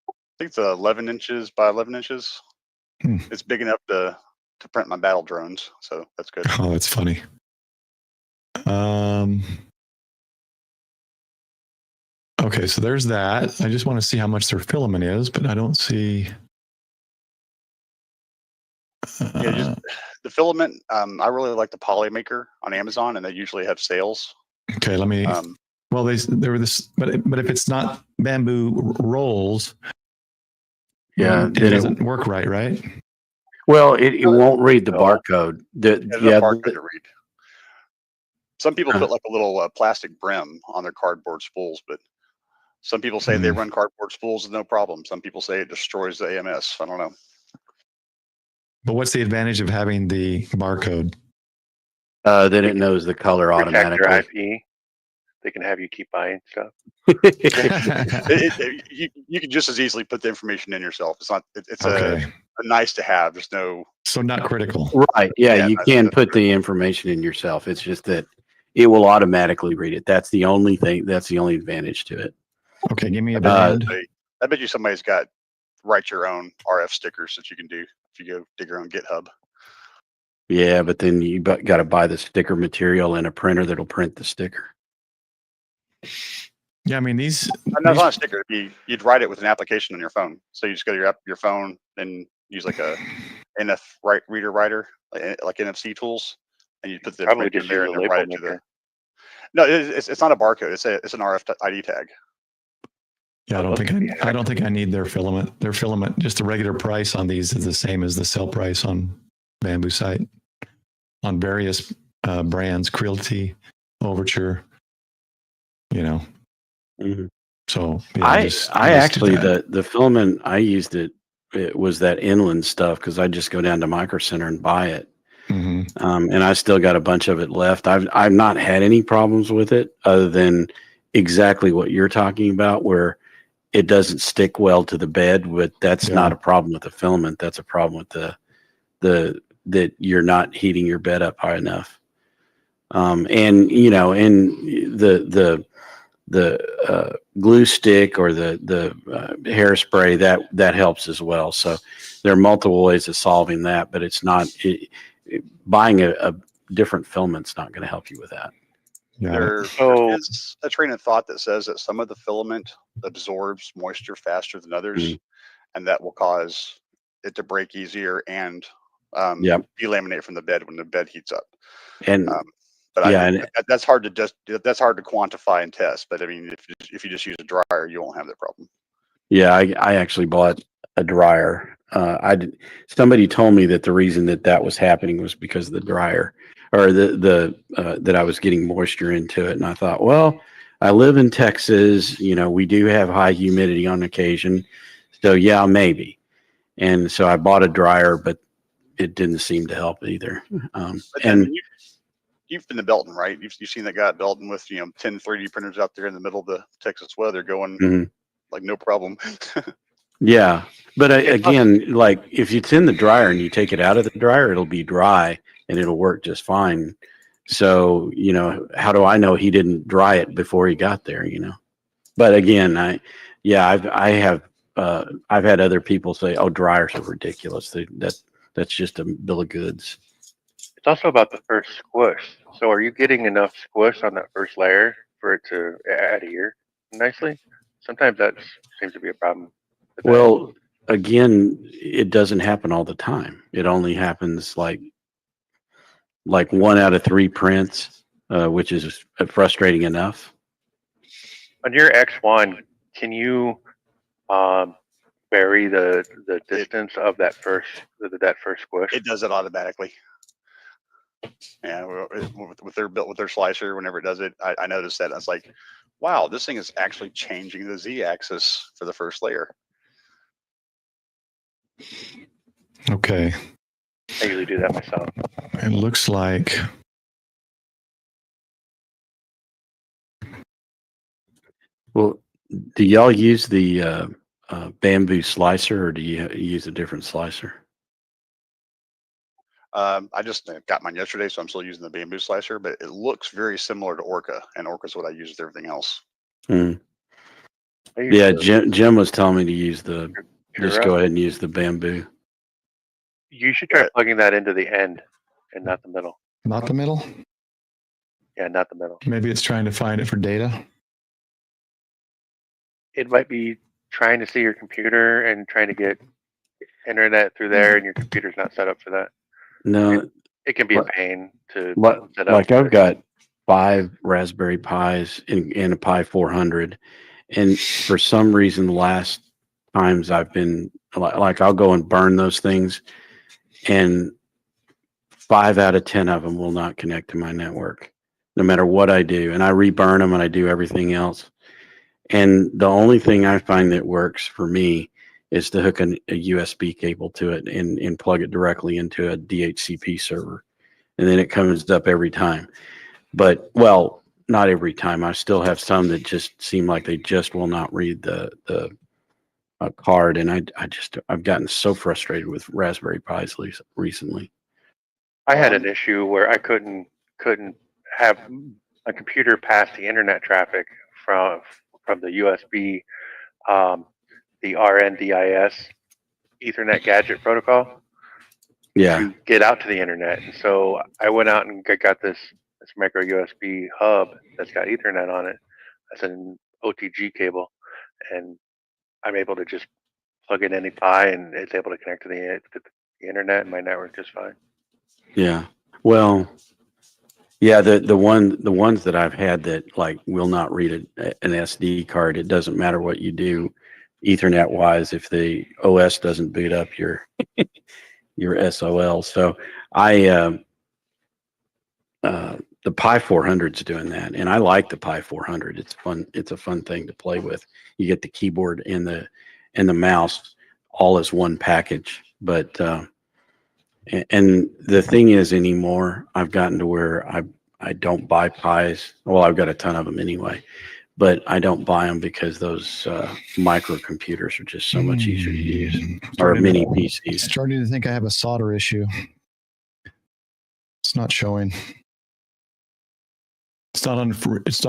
I think it's 11 inches by 11 inches. It's big enough to print my battle drones, so that's good. Oh, that's funny. Okay, so there's that. I just want to see how much their filament is, but I don't see. Just the filament. I really like the Polymaker on Amazon, and they usually have sales. Okay, let me. Well, there were this, but if it's not bamboo rolls, it doesn't work right? Well, it won't read the barcode. Barcode to read. Some people put like a little plastic brim on their cardboard spools, but some people say they run cardboard spools with no problem. Some people say it destroys the AMS. I don't know. But what's the advantage of having the barcode? Then it knows the color automatically. Your IP. They can have you keep buying stuff. You can just as easily put the information in yourself. It's not. It's a nice to have. There's no. So not critical. Right. Yeah, you can put the information in yourself. It's just that it will automatically read it. That's the only thing. That's the only advantage to it. Okay, give me a band. I bet you somebody's got write your own RF stickers that you can do if you go dig your own GitHub. Yeah, but then you got to buy the sticker material and a printer that'll print the sticker. Yeah, I mean these. Not a sticker. You'd write it with an application on your phone. So you just go to your phone and use like a reader writer, like NFC tools, and you put the information there and write it to the. No, it's not a barcode. It's an RFID tag. Yeah, I don't think I need their filament. Their filament, just the regular price on these is the same as the sell price on Bamboo site on various brands, Creality, Overture. You know, so yeah, I actually the filament I used it was that inland stuff because I just go down to Micro Center and buy it. And I still got a bunch of it left. I've not had any problems with it other than exactly what you're talking about, where it doesn't stick well to the bed. But that's not a problem with the filament. That's a problem with that you're not heating your bed up high enough. And you know, and the glue stick or the hairspray that helps as well. So there are multiple ways of solving that, but it's not buying a different filament's not going to help you with that. There is a train of thought that says that some of the filament absorbs moisture faster than others, and that will cause it to break easier and delaminate from the bed when the bed heats up. And but that's hard to quantify and test. But I mean, if you just use a dryer, you won't have that problem. Yeah, I actually bought a dryer. Somebody told me that the reason that was happening was because of the dryer, or that I was getting moisture into it, and I thought, well, I live in Texas. You know, we do have high humidity on occasion, so yeah, maybe. And so I bought a dryer, but it didn't seem to help either. And you've been to Belton, right? You've seen that guy at Belton with 10 3D printers out there in the middle of the Texas weather going like no problem. Yeah, but again, like if it's in the dryer and you take it out of the dryer, it'll be dry and it'll work just fine. So, you know, how do I know he didn't dry it before he got there, you know? But again, I've had other people say, oh, dryers are ridiculous. That's just a bill of goods. It's also about the first squish. So are you getting enough squish on that first layer for it to adhere nicely? Sometimes that seems to be a problem. Well, again, it doesn't happen all the time. It only happens like 1 out of 3 prints, which is frustrating enough. On your X1, can you vary the distance of that first squish? It does it automatically. Yeah, with their slicer, whenever it does it, I noticed that. I was like, wow, this thing is actually changing the Z-axis for the first layer. Okay. I usually do that myself. It looks like Well, do y'all use the bamboo slicer, or do you use a different slicer? I just got mine yesterday, so I'm still using the bamboo slicer, but it looks very similar to Orca, and Orca's what I use with everything else. Yeah, Jim was telling me to use just go ahead and use the bamboo. You should try plugging that into the end and not the middle. Not the middle? Yeah, not the middle. Maybe it's trying to find it for data. It might be trying to see your computer and trying to get internet through there, and your computer's not set up for that. No, it can be a pain to set up. Like I've got 5 Raspberry Pis and a Pi 400, and for some reason, the last times I've been like, I'll go and burn those things, and 5 out of 10 of them will not connect to my network, no matter what I do. And I reburn them and I do everything else. And the only thing I find that works for me is to hook a USB cable to it and plug it directly into a DHCP server. And then it comes up every time. But, well, not every time. I still have some that just seem like they just will not read the card. And I've gotten so frustrated with Raspberry Pis recently. I had an issue where I couldn't have a computer pass the internet traffic from the USB, the RNDIS Ethernet gadget protocol. Yeah. To get out to the internet. And so I went out and got this micro USB hub that's got Ethernet on it. That's an OTG cable, and I'm able to just plug in any Pi, and it's able to connect to the internet and my network just fine. Yeah. Well, Yeah, the ones that I've had that like will not read an SD card. It doesn't matter what you do, Ethernet wise. If the OS doesn't boot up, your SOL. So I the Pi 400's doing that, and I like the Pi 400. It's fun. It's a fun thing to play with. You get the keyboard and the mouse all as one package. But and the thing is, anymore, I've gotten to where I don't buy Pis. Well, I've got a ton of them anyway, but I don't buy them because those microcomputers are just so much easier to use, or mini PCs. Starting to think I have a solder issue. It's not showing. It's not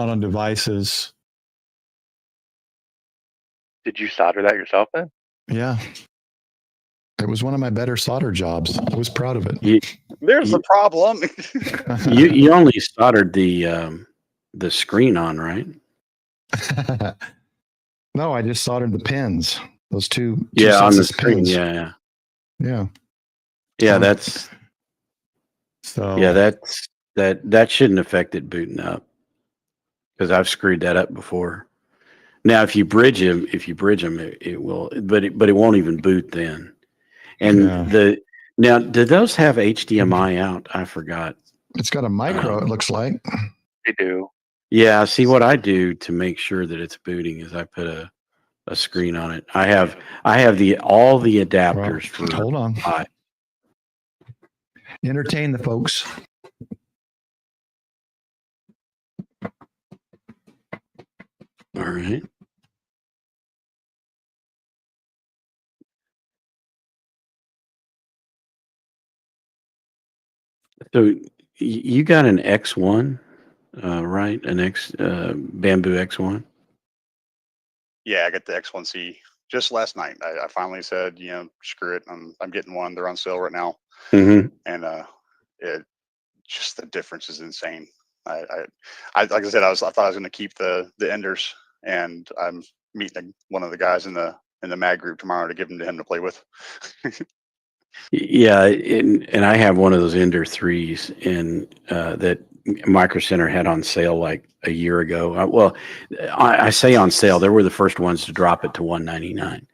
on devices. Did you solder that yourself then? Yeah. It was one of my better solder jobs. I was proud of it. There's the problem. You only soldered the screen on, right? No, I just soldered the pins. Those two Yeah, on the sets of screen. pins. Yeah. Yeah. That's So that shouldn't affect it booting up, because I've screwed that up before. Now, if you bridge them, it will, but it won't even boot then. And now, do those have HDMI out? I forgot. It's got a micro. It looks like They do. Yeah. See, what I do to make sure that it's booting is I put a screen on it. I have all the adapters for. Hold on. Pi. Entertain the folks. All right. So you got an X1, right? An Bamboo X1. Yeah, I got the X1C just last night. I finally said, screw it. I'm getting one. They're on sale right now. Mm-hmm. And it just, the difference is insane. I like I said, I thought I was going to keep the Enders, and I'm meeting one of the guys in the mag group tomorrow to give them to him to play with. Yeah, and I have one of those Ender 3s that Micro Center had on sale like a year ago. Well, I say on sale. They were the first ones to drop it to $199,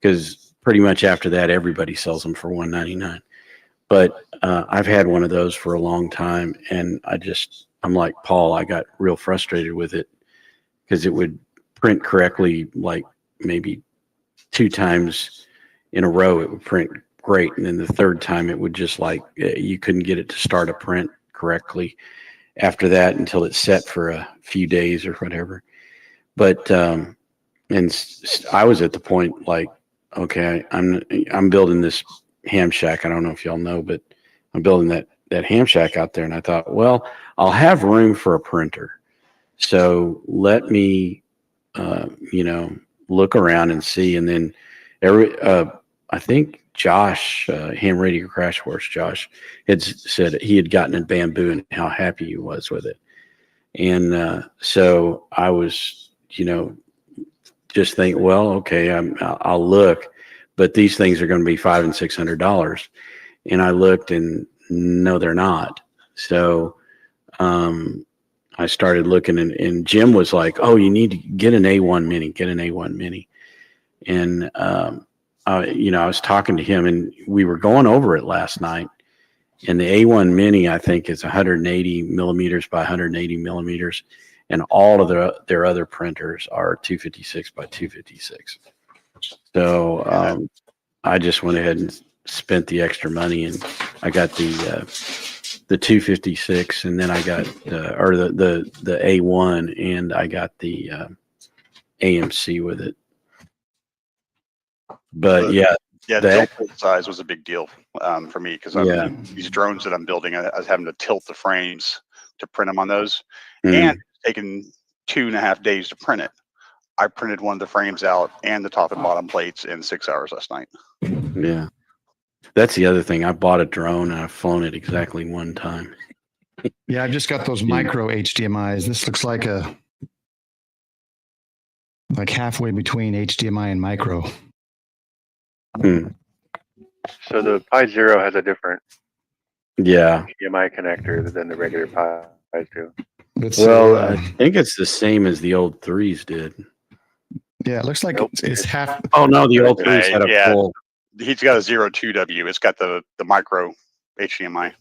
because pretty much after that, everybody sells them for $199. But I've had one of those for a long time, and I'm like Paul. I got real frustrated with it because it would print correctly, like maybe 2 times in a row. It would print great, and then the third time it would just like you couldn't get it to start a print correctly after that until it set for a few days or whatever. But I was at the point like, okay, I'm building this ham shack. I don't know if y'all know, but I'm building that ham shack out there, and I thought, well, I'll have room for a printer, so let me look around and see. And then I think Josh, Ham Radio Crash Course, Josh, had said he had gotten a Bamboo and how happy he was with it. And so I was, just think, well, okay, I'll look, but these things are going to be $500 and $600. And I looked, and no, they're not. So I started looking, and Jim was like, oh, you need to get an A1 Mini, And I was talking to him, and we were going over it last night. And the A1 Mini, I think, is 180 millimeters by 180 millimeters, and all of their other printers are 256 by 256. So I just went ahead and spent the extra money, and I got the 256, and then I got the A1, and I got the AMC with it. But the tilt size was a big deal for me, because these drones that I'm building, I was having to tilt the frames to print them on those, and it's taken 2.5 days to print it. I printed one of the frames out and the top and bottom plates in 6 hours last night. Yeah, that's the other thing. I bought a drone, and I've flown it exactly one time. Yeah, I've just got those micro HDMIs. This looks like halfway between HDMI and micro. So the Pi Zero has a different HDMI connector than the regular Pi. guys do. Let's Well, say, I think it's the same as the old threes did. yeah, it looks like Nope. it's half. Oh no, the old threes had a Yeah. full. He's got a 02W. It's got the micro HDMI.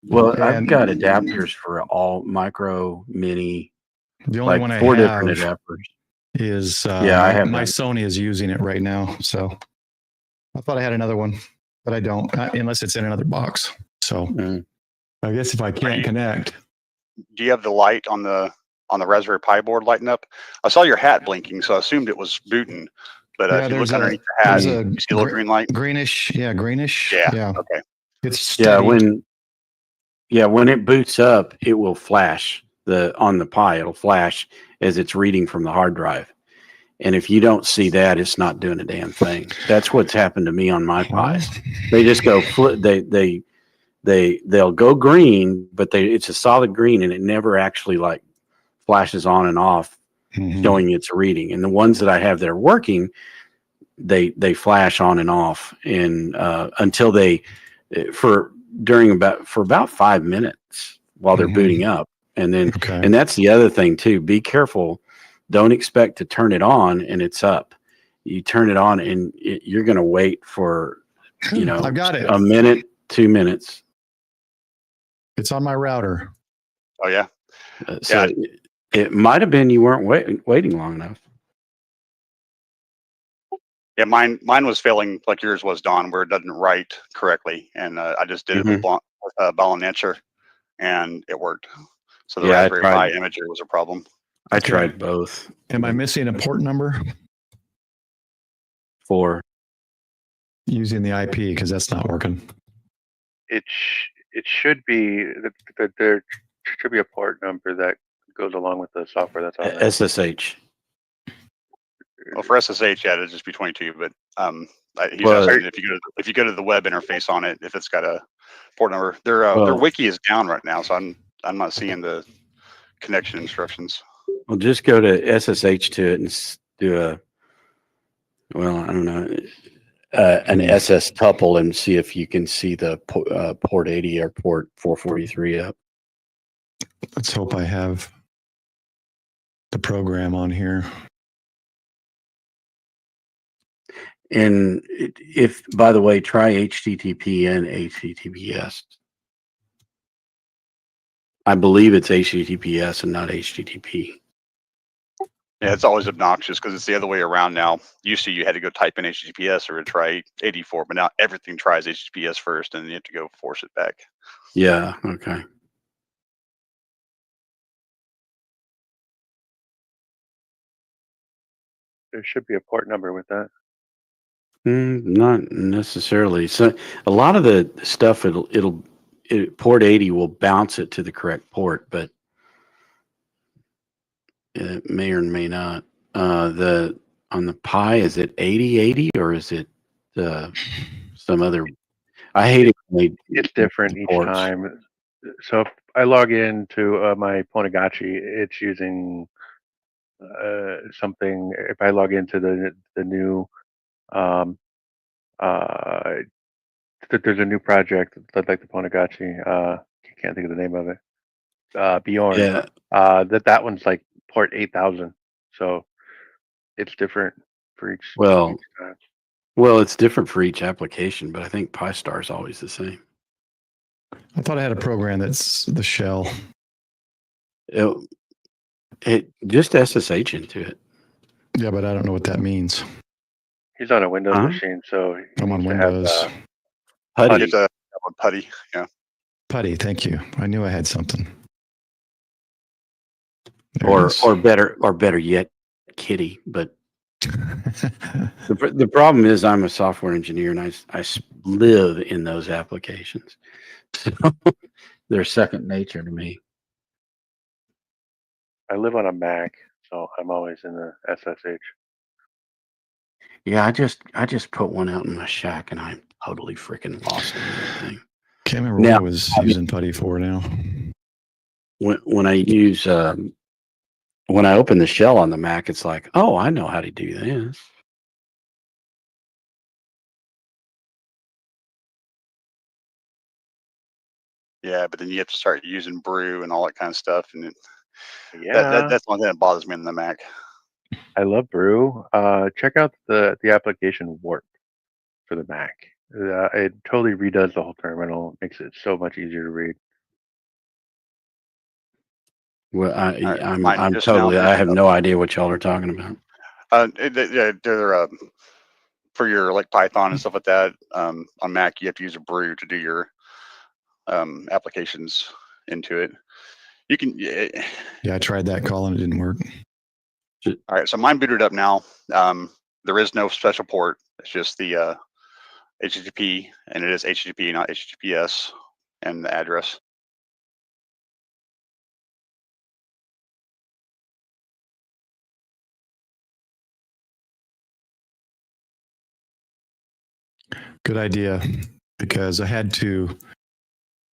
Well, I've And- got adapters for all micro, mini, The only one like I 4 have different adapters. is Yeah, I have my that. Sony is using it right now. So I thought I had another one, but I don't, unless it's in another box. So Mm. I guess if I can't connect, Do you have the light on the Raspberry Pi board lighting up? I saw your hat blinking, so I assumed it was booting. But Yeah, if you there's look a- underneath the hat, there's a you see a little green light. greenish. Yeah, greenish. Yeah. Yeah. Okay. It's steady. when it boots up, it will flash on the Pi. It'll flash as it's reading from the hard drive. And if you don't see that, it's not doing a damn thing. That's what's happened to me on my Pis. They just go they'll go green, but it's a solid green, and it never actually like flashes on and off, showing it's reading. And the ones that I have that are working, they flash on and off, and until for about 5 minutes while they're booting up, and then and that's the other thing too. Be careful. Don't expect to turn it on and it's up. You turn it on and you're going to wait for, I've got it. a minute, 2 minutes. It's on my router. Oh yeah. So it might have been you weren't waiting long enough. Yeah, mine was failing like yours was, Don, where it doesn't write correctly, and I just did it with ball and answer, and it worked. So the Raspberry Pi imager was a problem. I tried both. Am I missing a port number for using the IP? Because that's not working. It should be that there should be a port number that goes along with the software that's on there. SSH. Well, for SSH, yeah, it'd just be 22. But he's asking if you go to the web interface on it, if it's got a port number. Their wiki is down right now, so I'm not seeing the connection instructions. Well, just go to SSH to it and do I don't know, an SS tuple and see if you can see the port 80 or port 443 up. Let's hope I have the program on here. And if, by the way, try HTTP and HTTPS. I believe it's HTTPS and not HTTP. Yeah, it's always obnoxious because it's the other way around now. Used to you had to go type in HTTPS or try 84, but now everything tries HTTPS first, and you have to go force it back. Yeah. Okay. There should be a port number with that. Not necessarily. So a lot of the stuff port 80 will bounce it to the correct port, but it may or may not. On the Pi, is it 8080 or is it some other? I hate it. It's different each time. So if I log into my Ponegacchi, it's using something. If I log into the new there's a new project like the Ponegacchi. Can't think of the name of it. Bjorn. Yeah. That one's like port 8000. So it's different for each. Well, each time. Well, it's different for each application, but I think PiStar is always the same. I thought I had a program that's the shell. It just SSH into it. Yeah, but I don't know what that means. He's on a Windows machine, so I'm on Windows. Putty. It's a Putty, yeah. Putty, thank you. I knew I had something. Or better yet, Kitty. But the problem is I'm a software engineer and I live in those applications. So they're second nature to me. I live on a Mac, so I'm always in the SSH. Yeah, I just put one out in my shack and I'm totally freaking lost in that thing. Can't remember what I was using Putty for now. When I use when I open the shell on the Mac, it's like, oh, I know how to do this. Yeah, but then you have to start using brew and all that kind of stuff, and Yeah, that's one thing that bothers me in the Mac. I love Brew. Check out the application Warp for the Mac. It totally redoes the whole terminal. Makes it so much easier to read. Well, All right, I'm mine I'm just now totally. I booted have up. no idea what y'all are talking about. They're for your like Python and stuff like that. On Mac, you have to use a brew to do your applications into it. You can. Yeah, I tried that call and it didn't work. All right, so mine booted up now. There is no special port. It's just the HTTP, and it is HTTP, not HTTPS, and the address. Good idea, because I had to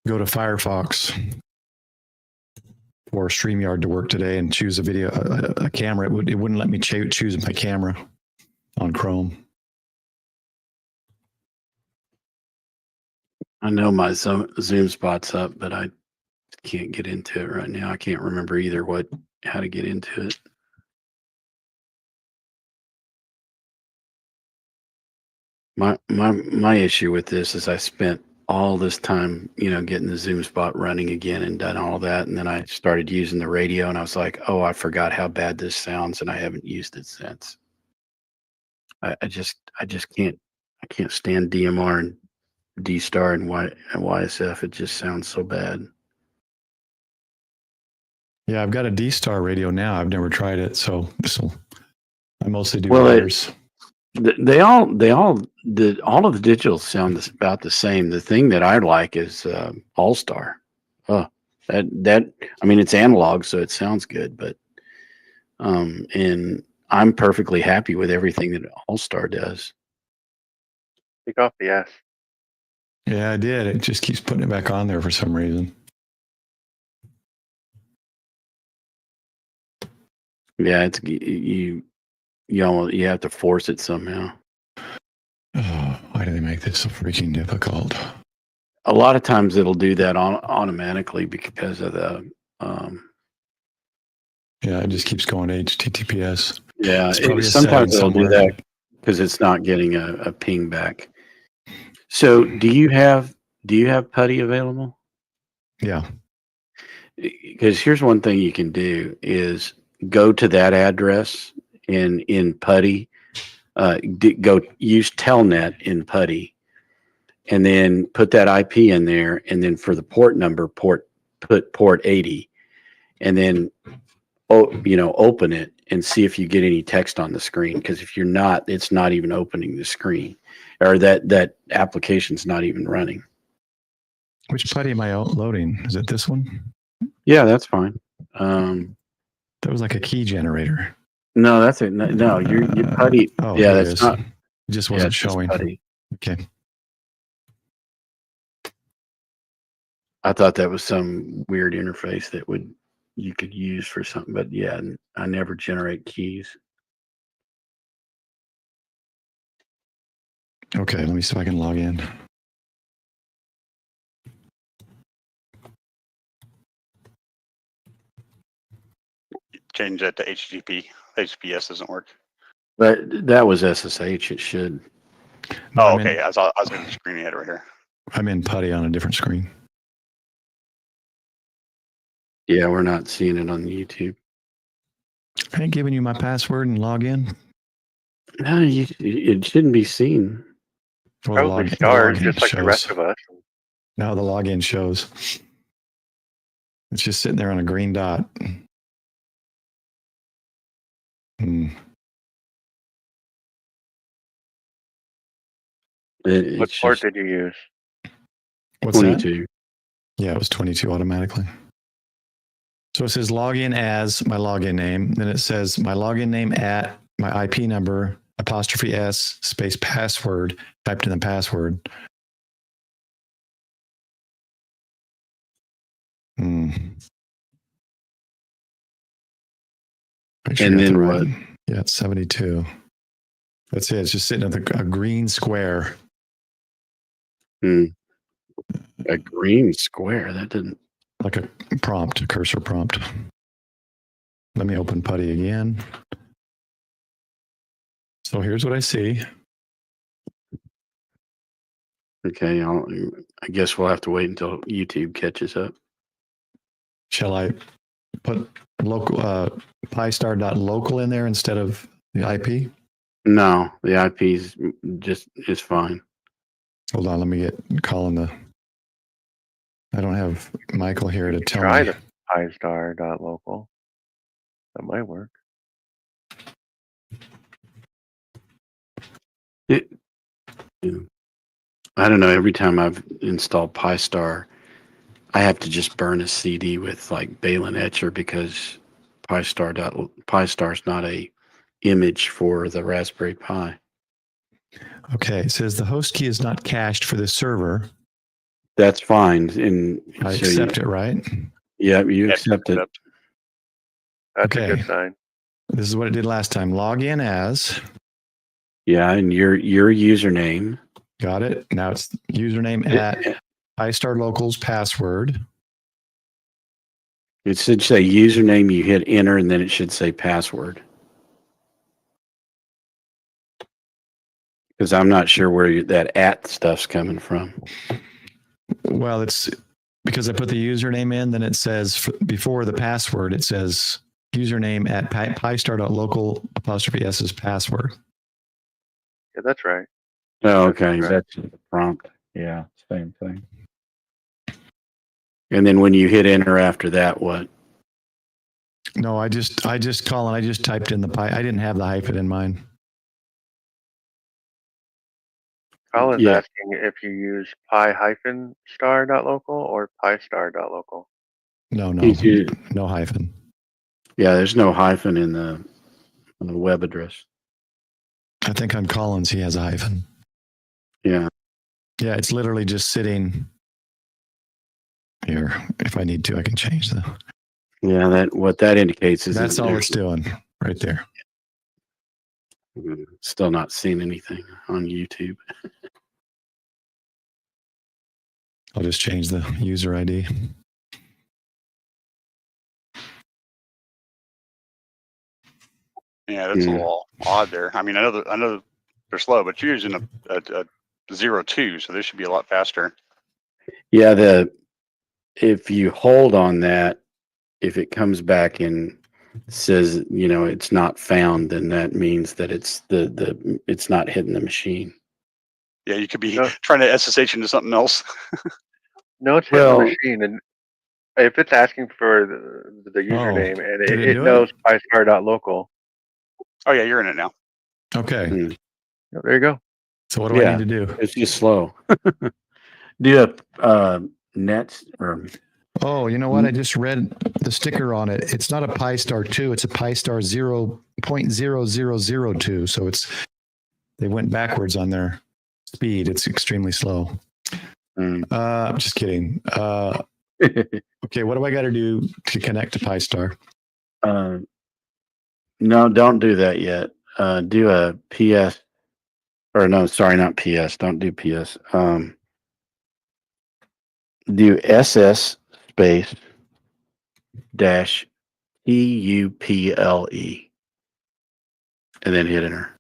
go to Firefox for StreamYard to work today and choose a video, a camera. It wouldn't let me choose my camera on Chrome. I know my Zoom spot's up, but I can't get into it right now. I can't remember either how to get into it. My issue with this is I spent all this time, getting the Zoom spot running again and done all that, and then I started using the radio, and I was like, oh, I forgot how bad this sounds, and I haven't used it since. I just can't stand DMR and D-Star and YSF. It just sounds so bad. Yeah, I've got a D-Star radio now. I've never tried it, so I mostly do Well, others. all of the digitals sound about the same. The thing that I like is All-Star. Oh, that I mean, it's analog, so it sounds good, but and I'm perfectly happy with everything that All-Star does. Take off the S. Yeah, I did. It just keeps putting it back on there for some reason. Yeah, it's you have to force it somehow. Oh, why do they make this so freaking difficult? A lot of times it'll do that automatically because of the yeah, it just keeps going HTTPS. yeah, sometimes it'll do that because it's not getting a ping back. So do you have PuTTY available? Yeah. Because here's one thing you can do is go to that address in PuTTY, go use Telnet in PuTTY, and then put that IP in there, and then for the port number, put port 80, and then open it and see if you get any text on the screen. Because if you're not, it's not even opening the screen, or that application's not even running. Which PuTTY am I loading? Is it this one? Yeah, that's fine. That was like a key generator. No, that's it. No, your PuTTY. Oh, yeah, that's not. It just wasn't showing. Okay. I thought that was some weird interface that you could use for something, but yeah, I never generate keys. Okay, let me see if I can log in. Change that to HTTP. HTTPS doesn't work. But that was SSH. It should. No, okay. I was in the screen ahead right here. I'm in PuTTY on a different screen. Yeah, we're not seeing it on YouTube. I ain't giving you my password and log in. No, it shouldn't be seen. Well, probably stars just like the rest of us. No, the login shows. It's just sitting there on a green dot. What port did you use? What's 22. That? Yeah, it was 22 automatically. So it says login as my login name. Then it says my login name at my IP number, 'S space password, typed in the password. Make sure and then what? Yeah, it's 72. That's it. It's just sitting at a green square. A green square. That didn't. like a prompt, a cursor prompt. Let me open PuTTY again. So here's what I see. Okay, I guess we'll have to wait until YouTube catches up. Shall I put local PiStar.local in there instead of the IP? No, the IP is fine. Hold on, let me get Colin I don't have Michael here to tell Try me. the PiStar.local. That might work. I don't know. Every time I've installed PiStar, I have to just burn a CD with like Balin Etcher because PiStar is not a image for the Raspberry Pi. Okay, it says the host key is not cached for this server. That's fine. And I accept it, right? Yeah, you accept it. That's Okay. a good sign. This is what it did last time. Log in as. Yeah, and your username. Got it. Now it's username at PiStar Local's password. It should say username. You hit enter, and then it should say password. Because I'm not sure where that at stuff's coming from. Well, it's because I put the username in, then it says before the password, it says username at PiStar.local 's is password. Yeah, that's right. Oh, okay. Right. That's the prompt. Yeah, same thing. And then when you hit enter after that, what? No, I just Colin, I just typed in the Pi. I didn't have the hyphen in mine. Colin's Yeah. asking if you use pi-star.local or PiStar.local. No, no hyphen. Yeah, there's no hyphen in the web address. I think on Colin's he has a hyphen. Yeah. Yeah, it's literally just sitting here. If I need to, I can change the. Yeah, what that indicates is That's all it's doing right there. Still not seeing anything on YouTube. I'll just change the user ID. Yeah, that's a little odd there. I mean, I know they're slow, but you're using a 02, so this should be a lot faster. Yeah, if you hold on that, if it comes back and says, it's not found, then that means that it's it's not hitting the machine. Yeah, you could be trying to SSH into something else. No, it's hitting the machine, and if it's asking for the username and it knows PiStar.local. Oh yeah, you're in it now. Okay. Yeah, there you go. So what do I need to do? It's just slow. Do a net or. Oh, you know what? I just read the sticker on it. It's not a PiStar 2. It's a PiStar 0.0002. So they went backwards on their speed. It's extremely slow. I'm just kidding. Okay, what do I got to do to connect to PiStar? No, don't do that yet. Do a PS, or no, sorry, not PS. Don't do PS. Do SS space dash PUPLE, and then hit enter.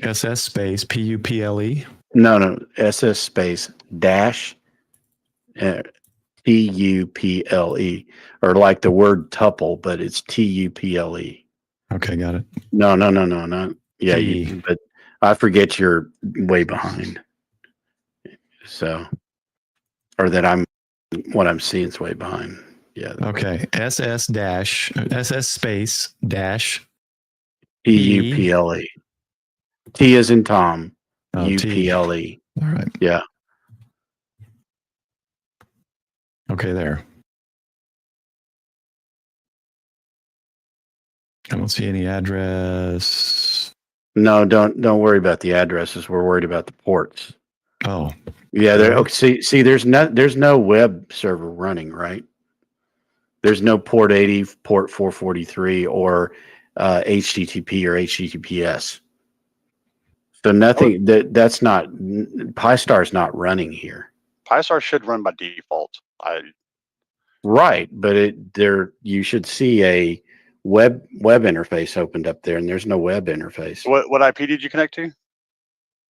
SS space PUPLE. No, SS space dash TUPLE, or like the word tuple, but it's TUPLE. Okay, got it. No, not yeah. But I forget you're way behind. So, or that what I'm seeing is way behind. Yeah. Okay. SS space dash PUPLE. T is in Tom. UPLE. All right. Yeah. Okay, there. I don't see any address. No, don't worry about the addresses. We're worried about the ports. Oh. Yeah, there. Okay, see, there's no web server running, right? There's no port 80, port 443, or HTTP or HTTPS. So nothing that's not PiStar's not running here. PiStar should run by default. Right, but you should see a web interface opened up there, and there's no web interface. What IP did you connect to?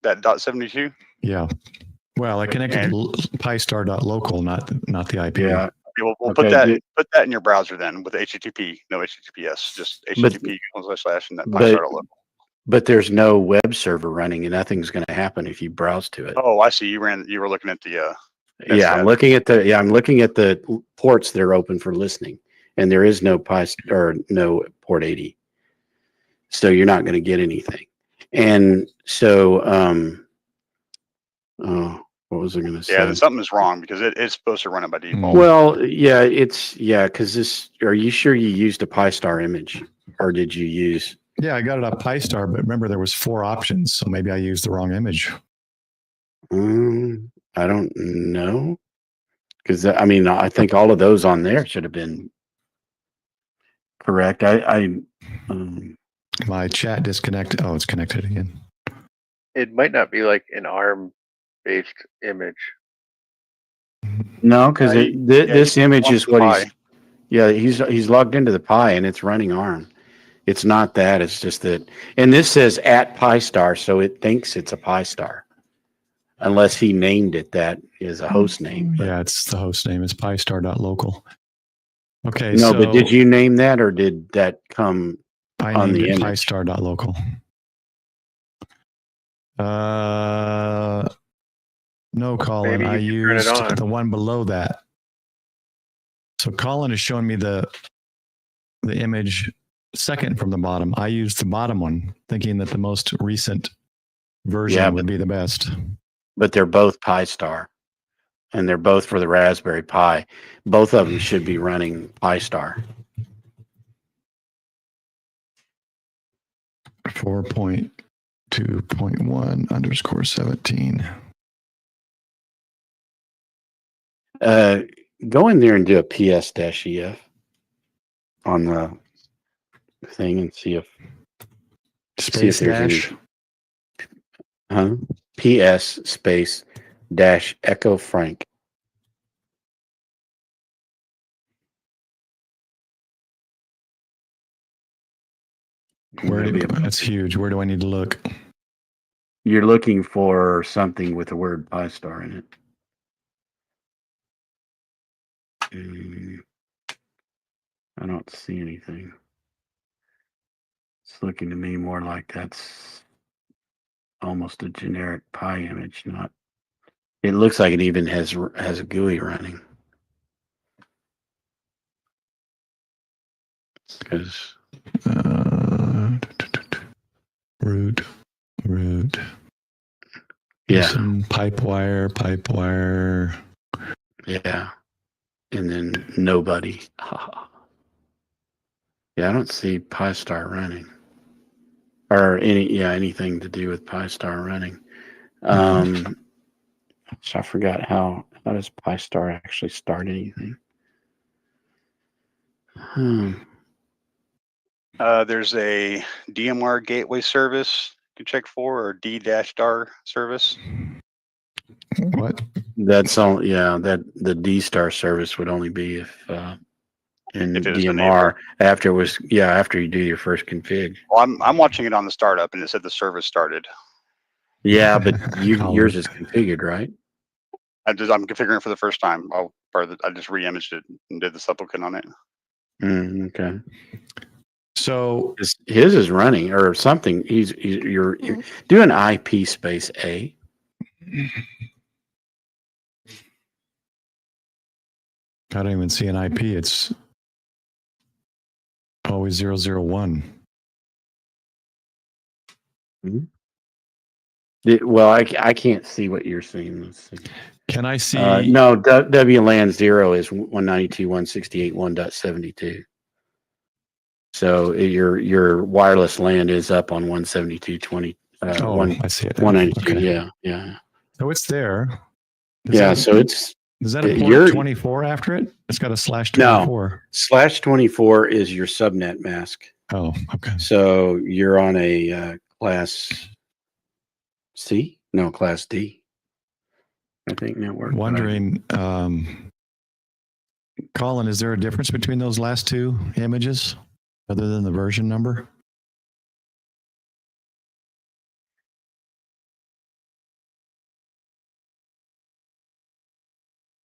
That .72? Yeah. Well, I connected to PiStar.local, not the IP. Yeah. Okay, we'll Okay, put that in your browser then with HTTP, no HTTPS, just HTTP / and then PiStar.local. But there's no web server running, and nothing's going to happen if you browse to it. Oh, I see. You were looking at the. I'm looking at the ports that are open for listening, and there is no or no port 80, so you're not going to get anything. And so, what was I going to say? Yeah, then something is wrong because it's supposed to run it by default. Well, because are you sure you used a PiStar image, or did you use? Yeah, I got it on PiStar, but remember there was 4 options, so maybe I used the wrong image. I don't know, because I think all of those on there should have been correct. My chat disconnected. Oh, it's connected again. It might not be like an ARM-based image. No, because this image is what he's logged into the Pi and it's running ARM. It's not that. It's just that, and this says at PiStar, so it thinks it's a PiStar, unless he named it that is a host name. Yeah, it's the host name. It's PiStar.local. Okay. No, but did you name that, or did that come on the image? PiStar.local. No, Colin. I used the one below that. So Colin is showing me the image second from the bottom. I used the bottom one, thinking that the most recent version would be the best. But they're both PiStar, and they're both for the Raspberry Pi. Both of them should be running PiStar. 4.2.1_17. Go in there and do a PS-EF on the thing and see if Space dash. PS space dash Echo Frank. That's huge. Where do I need to look? You're looking for something with the word PiStar in it. I don't see anything. It's looking to me more like that's almost a generic Pi image. Not. It looks like it even has a GUI running. Because root. Yeah. Some pipe wire. Yeah. And then nobody. Yeah, I don't see PiStar running. Or anything to do with PiStar running. So I forgot how does PiStar actually start anything? There's a DMR gateway service you can check for, or D-star service. What? That's all. Yeah, that the D-star service would only be if in DMR after you do your first config. Well, I'm watching it on the startup, and it said the service started. Yeah, but yours is configured, right? I'm configuring it for the first time. I just re-imaged it and did the supplicant on it. Okay. So his is running or something. You're doing IP space A. I don't even see an IP. It's always 001. Well, I can't see what you're seeing. Let's see. Can I see? No, WLAN 0 is 192.168.1.72. So your wireless LAN is up on 172.20. I see it. 192. Okay. Yeah. So it's there. Does that a port 24 after it? It's got a /24. No, /24 is your subnet mask. Oh, okay. So you're on a class C? No, Class D. I think network. Wondering, Colin, is there a difference between those last two images other than the version number?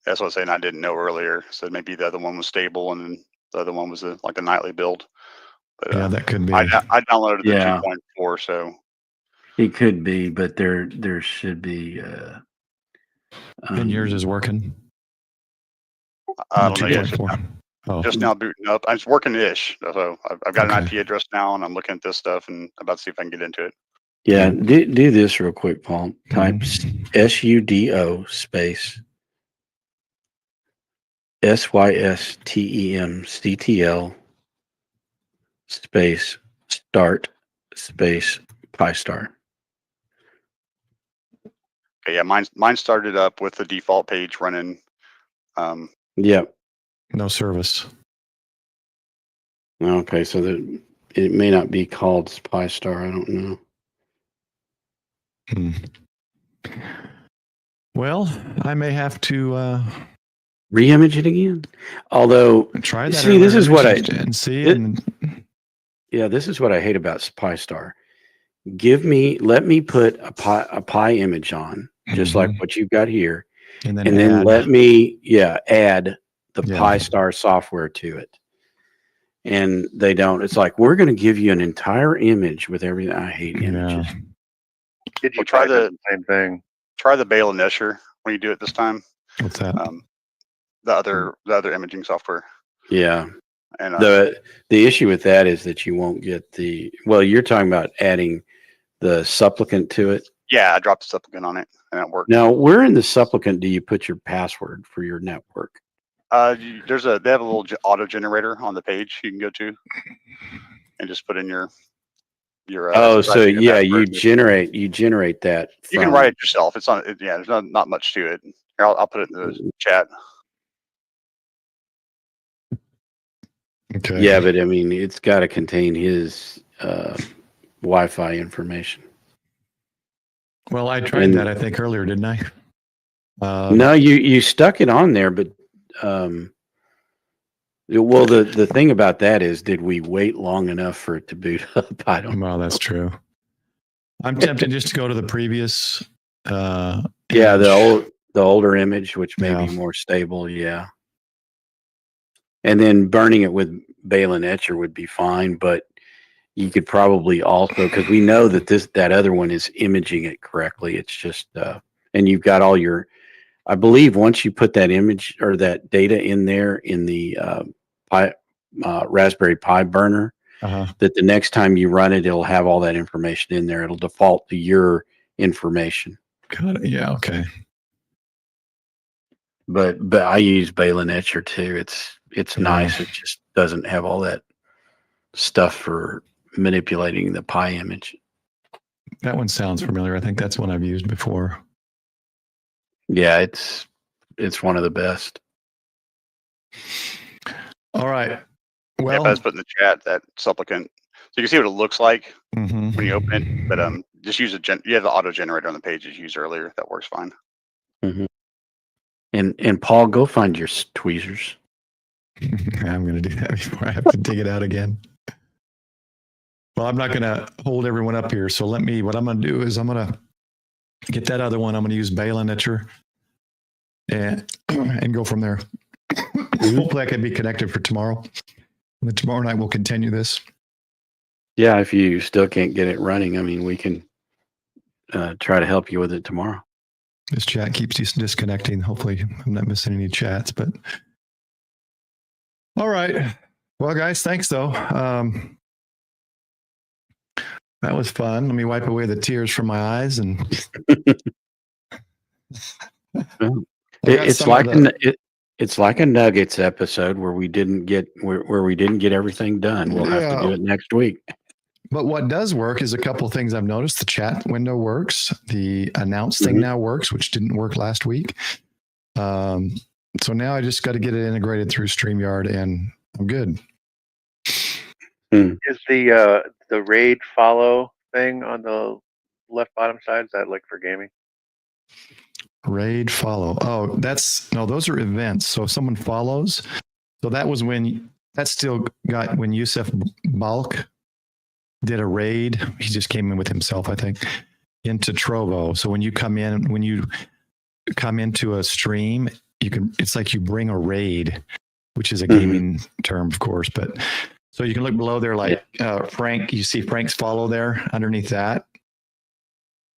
That's what I was saying. I didn't know earlier. So maybe the other one was stable and then the other one was like a nightly build. But, Yeah, that could be. I downloaded the Yeah. 2.4, so It could be, but there should be. And yours is working? I don't know. Yeah, 2.4. just now booting up. It's working-ish. So I've got an Okay. IP address now, and I'm looking at this stuff and about to see if I can get into it. Yeah, do this real quick, Paul. Type SUDO space SYSTEMCTL space start space PiStar. Okay, yeah, mine started up with the default page running. Yep. No service. Okay, so that it may not be called PiStar. I don't know. Well, I may have to Re-image it again. Although, try that. See, this is what and see. Yeah, this is what I hate about PiStar. Let me put a pi image on, just like what you've got here, and then let me add the PiStar software to it. And they don't. It's like, we're going to give you an entire image with everything. I hate images. Did you try the same thing? Try the Bale and Escher when you do it this time. What's that? The other imaging software. Yeah. And the issue with that is that you won't get you're talking about adding the supplicant to it. Yeah, I dropped the supplicant on it and it worked. Now, where in the supplicant do you put your password for your network? They have a little auto generator on the page you can go to and just put in your so yeah, you generate that. You can write it yourself. It's on. There's not much to it. Here, I'll put it in the chat. Okay. Yeah, but I mean, it's got to contain his Wi-Fi information. Well, I tried that, I think, earlier, didn't I? No, you stuck it on there, but the thing about that is, did we wait long enough for it to boot up? I don't know. Well, that's true. I'm tempted just to go to the previous. The older image, which may be more stable. Yeah. And then burning it with Bale and Etcher would be fine, but you could probably also, because we know that that other one is imaging it correctly. It's just, and you've got all your, I believe once you put that image or that data in there in the Raspberry Pi burner, that the next time you run it, it'll have all that information in there. It'll default to your information. Got it. Yeah. Okay. But I use Bale and Etcher too. It's nice. It just doesn't have all that stuff for manipulating the Pi image. That one sounds familiar. I think that's one I've used before. Yeah, it's one of the best. All right. Well, I was putting in the chat that supplicant, so you can see what it looks like when you open it. But just use you have the auto generator on the page as you used earlier. That works fine. And Paul, go find your tweezers. I'm going to do that before I have to dig it out again. Well, I'm not going to hold everyone up here. So what I'm going to do is I'm going to get that other one. I'm going to use Bale and Etcher and go from there. Hopefully I can be connected for tomorrow. And then tomorrow night we'll continue this. Yeah, if you still can't get it running, I mean, we can try to help you with it tomorrow. This chat keeps disconnecting. Hopefully I'm not missing any chats, but all right. Well, guys, thanks though. That was fun. Let me wipe away the tears from my eyes and it's like a Nuggets episode where we didn't get everything done. We'll have to do it next week. But what does work is a couple of things I've noticed. The chat window works. The announce thing now works, which didn't work last week. So now I just got to get it integrated through StreamYard and I'm good. Is the raid follow thing on the left bottom side? Is that like for gaming? Raid follow. Oh, those are events. So if someone follows, so that was when Yusuf Balk did a raid. He just came in with himself, I think, into Trovo. So when you come into a stream, it's like you bring a raid, which is a gaming term, of course, but so you can look below there, like Frank, you see Frank's follow there underneath that.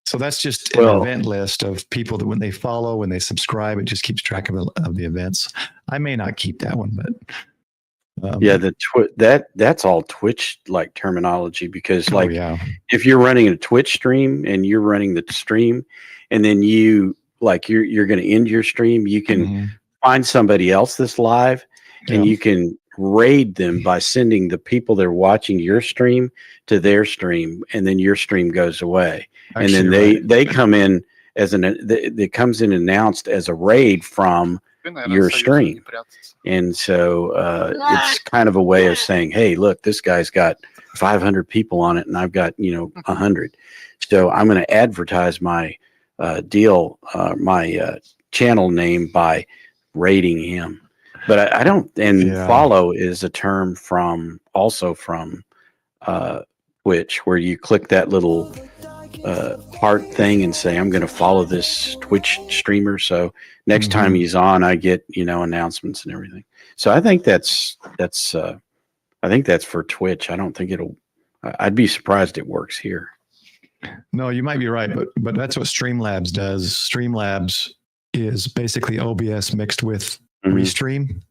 So that's just an event list of people that when they follow, when they subscribe, it just keeps track of the events. I may not keep that one, but that's all Twitch like terminology, because if you're running a Twitch stream and you're running the stream, and then you're going to end your stream, you can find somebody else that's live, and you can raid them by sending the people that are watching your stream to their stream, and then your stream goes away. Actually, and then they come in it comes in announced as a raid from your stream. And so it's kind of a way of saying, hey, look, this guy's got 500 people on it and I've got 100. So I'm going to advertise my channel name by raiding him. But I don't, and follow is a term from Twitch, where you click that little heart thing and say, I'm going to follow this Twitch streamer. So next time he's on, I get, announcements and everything. So I think that's for Twitch. I don't think I'd be surprised it works here. No, you might be right, but that's what Streamlabs does. Streamlabs is basically OBS mixed with Restream.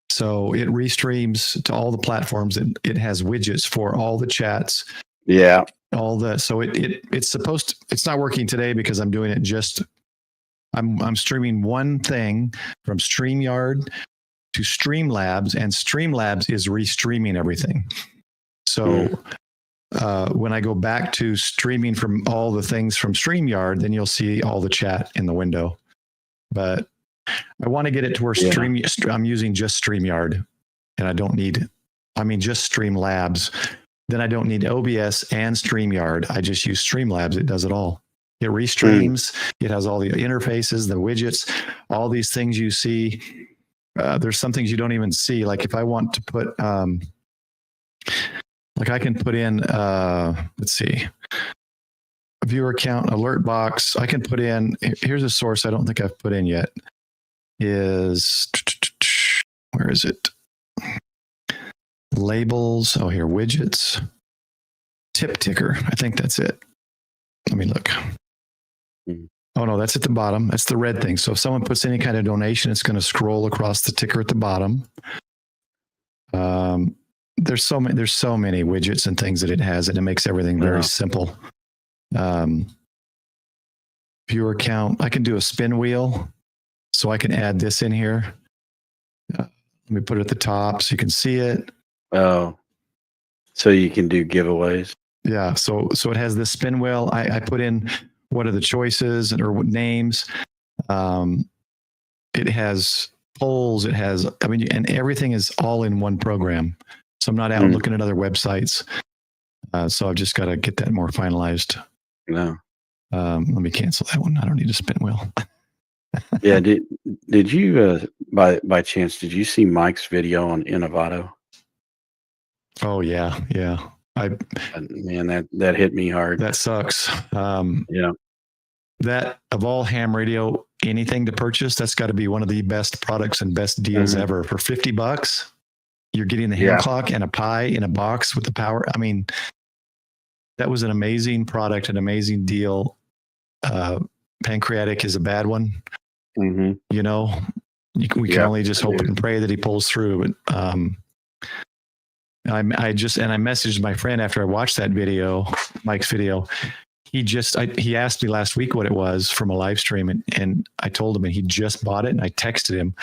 So it restreams to all the platforms. It has widgets for all the chats. Yeah. So it's not working today because I'm doing it I'm streaming one thing from StreamYard to Streamlabs, and Streamlabs is restreaming everything. So when I go back to streaming from all the things from StreamYard, then you'll see all the chat in the window. But I want to get it to where I'm using just StreamYard, and I don't need, just Streamlabs. Then I don't need OBS and StreamYard. I just use Streamlabs. It does it all. It restreams. It has all the interfaces, the widgets, all these things you see. There's some things you don't even see. Like if I want to put, I can put in, let's see, a viewer count, alert box. I can put in, here's a source I don't think I've put in yet. Where is it? Labels. Oh, here, widgets. Tip ticker. I think that's it. Let me look. Oh, no, that's at the bottom. That's the red thing. So if someone puts any kind of donation, it's going to scroll across the ticker at the bottom. There's so many widgets and things that it has, and it makes everything very simple. Viewer count. I can do a spin wheel. So I can add this in here. Let me put it at the top so you can see it. Oh, so you can do giveaways. Yeah. So it has this spin wheel. I put in what are the choices or what names. It has polls. It has, and everything is all in one program. So I'm not out looking at other websites. So I've just got to get that more finalized. No. Let me cancel that one. I don't need a spin wheel. Yeah. Did you by chance did you see Mike's video on Innovato? Oh yeah. Man, that hit me hard. That sucks. Yeah. That of all ham radio, anything to purchase, that's got to be one of the best products and best deals ever. For $50, you're getting the ham clock and a Pi in a box with the power. That was an amazing product, an amazing deal. Pancreatic is a bad one. We can only just hope and pray that he pulls through. But I messaged my friend after I watched that video, Mike's video. He asked me last week what it was from a live stream, and I told him, and he just bought it. And I texted him.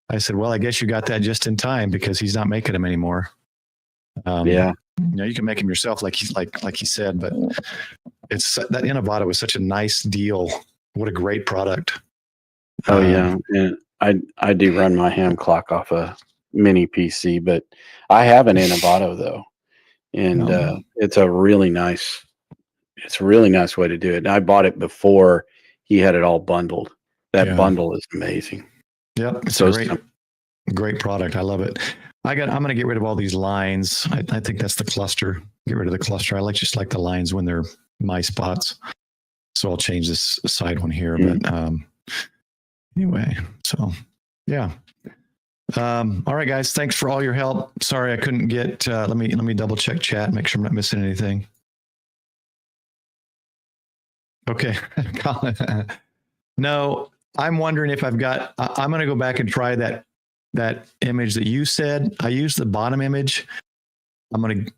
I said, "Well, I guess you got that just in time because he's not making them anymore." You can make them yourself, like he said, but it's that Innovato was such a nice deal. What a great product. Oh yeah, and I do run my ham clock off a mini PC, but I have an Innovato though, and it's a really nice It's a really nice way to do it. And I bought it before he had it all bundled. That bundle is amazing. Yep, it's So a great product. I love it. I'm going to get rid of all these lines. I think that's the cluster. Get rid of the cluster. I just like the lines when they're my spots. So I'll change this side one here. But anyway, so yeah. All right, guys. Thanks for all your help. Sorry I couldn't get. Let me double check chat. Make sure I'm not missing anything. Okay, Colin. No, I'm wondering if I've got. I'm going to go back and try that image that you said. I used the bottom image. I'm going to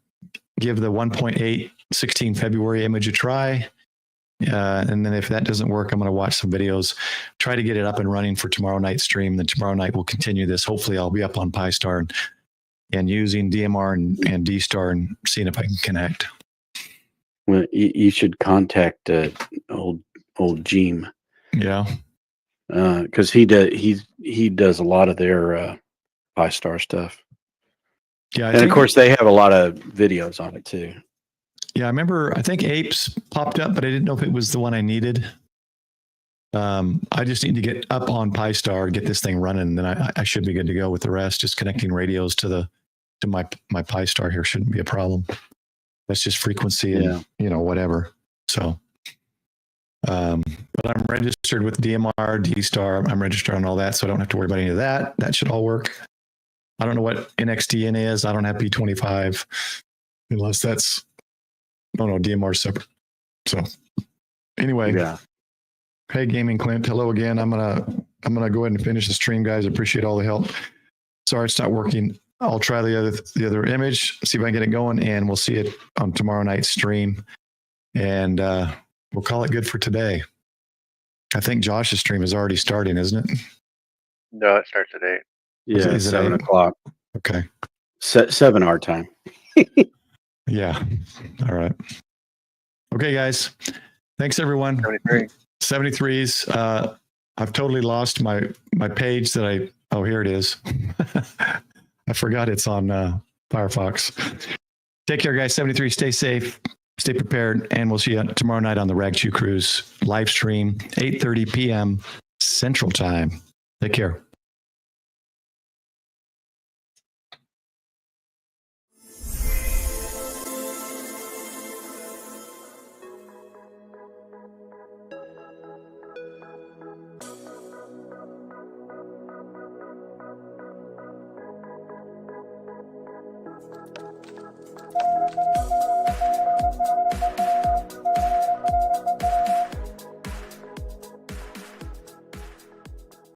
give the 1.8 16 February image a try. And then if that doesn't work, I'm going to watch some videos, try to get it up and running for tomorrow night's stream. Then tomorrow night we'll continue this. Hopefully I'll be up on PiStar and using DMR and D-Star and seeing if I can connect. Well, you should contact old Jeem. Yeah. Because he does a lot of their PiStar stuff. Yeah, and of course they have a lot of videos on it too. Yeah, I remember. I think Apes popped up, but I didn't know if it was the one I needed. I just need to get up on PiStar, get this thing running, and then I should be good to go with the rest. Just connecting radios to my PiStar here shouldn't be a problem. That's just frequency and whatever. So. But I'm registered with DMR, D-Star. I'm registered on all that, so I don't have to worry about any of that. That should all work. I don't know what NXDN is. I don't have P25 unless that's, DMR separate. So anyway, Hey, Gaming Clint. Hello again. I'm gonna go ahead and finish the stream, guys. Appreciate all the help. Sorry it's not working. I'll try the other image, see if I can get it going, and we'll see it on tomorrow night's stream. And we'll call it good for today. I think Josh's stream is already starting, isn't it? No, it starts at 8. Yeah, is it 7 o'clock. Okay. 7 our time. Yeah. All right. Okay, guys. Thanks, everyone. 73s. I've totally lost my page that here it is. I forgot it's on Firefox. Take care, guys. 73. Stay safe. Stay prepared. And we'll see you tomorrow night on the Rag Chew Cruise live stream, 8:30 p.m. Central Time. Take care.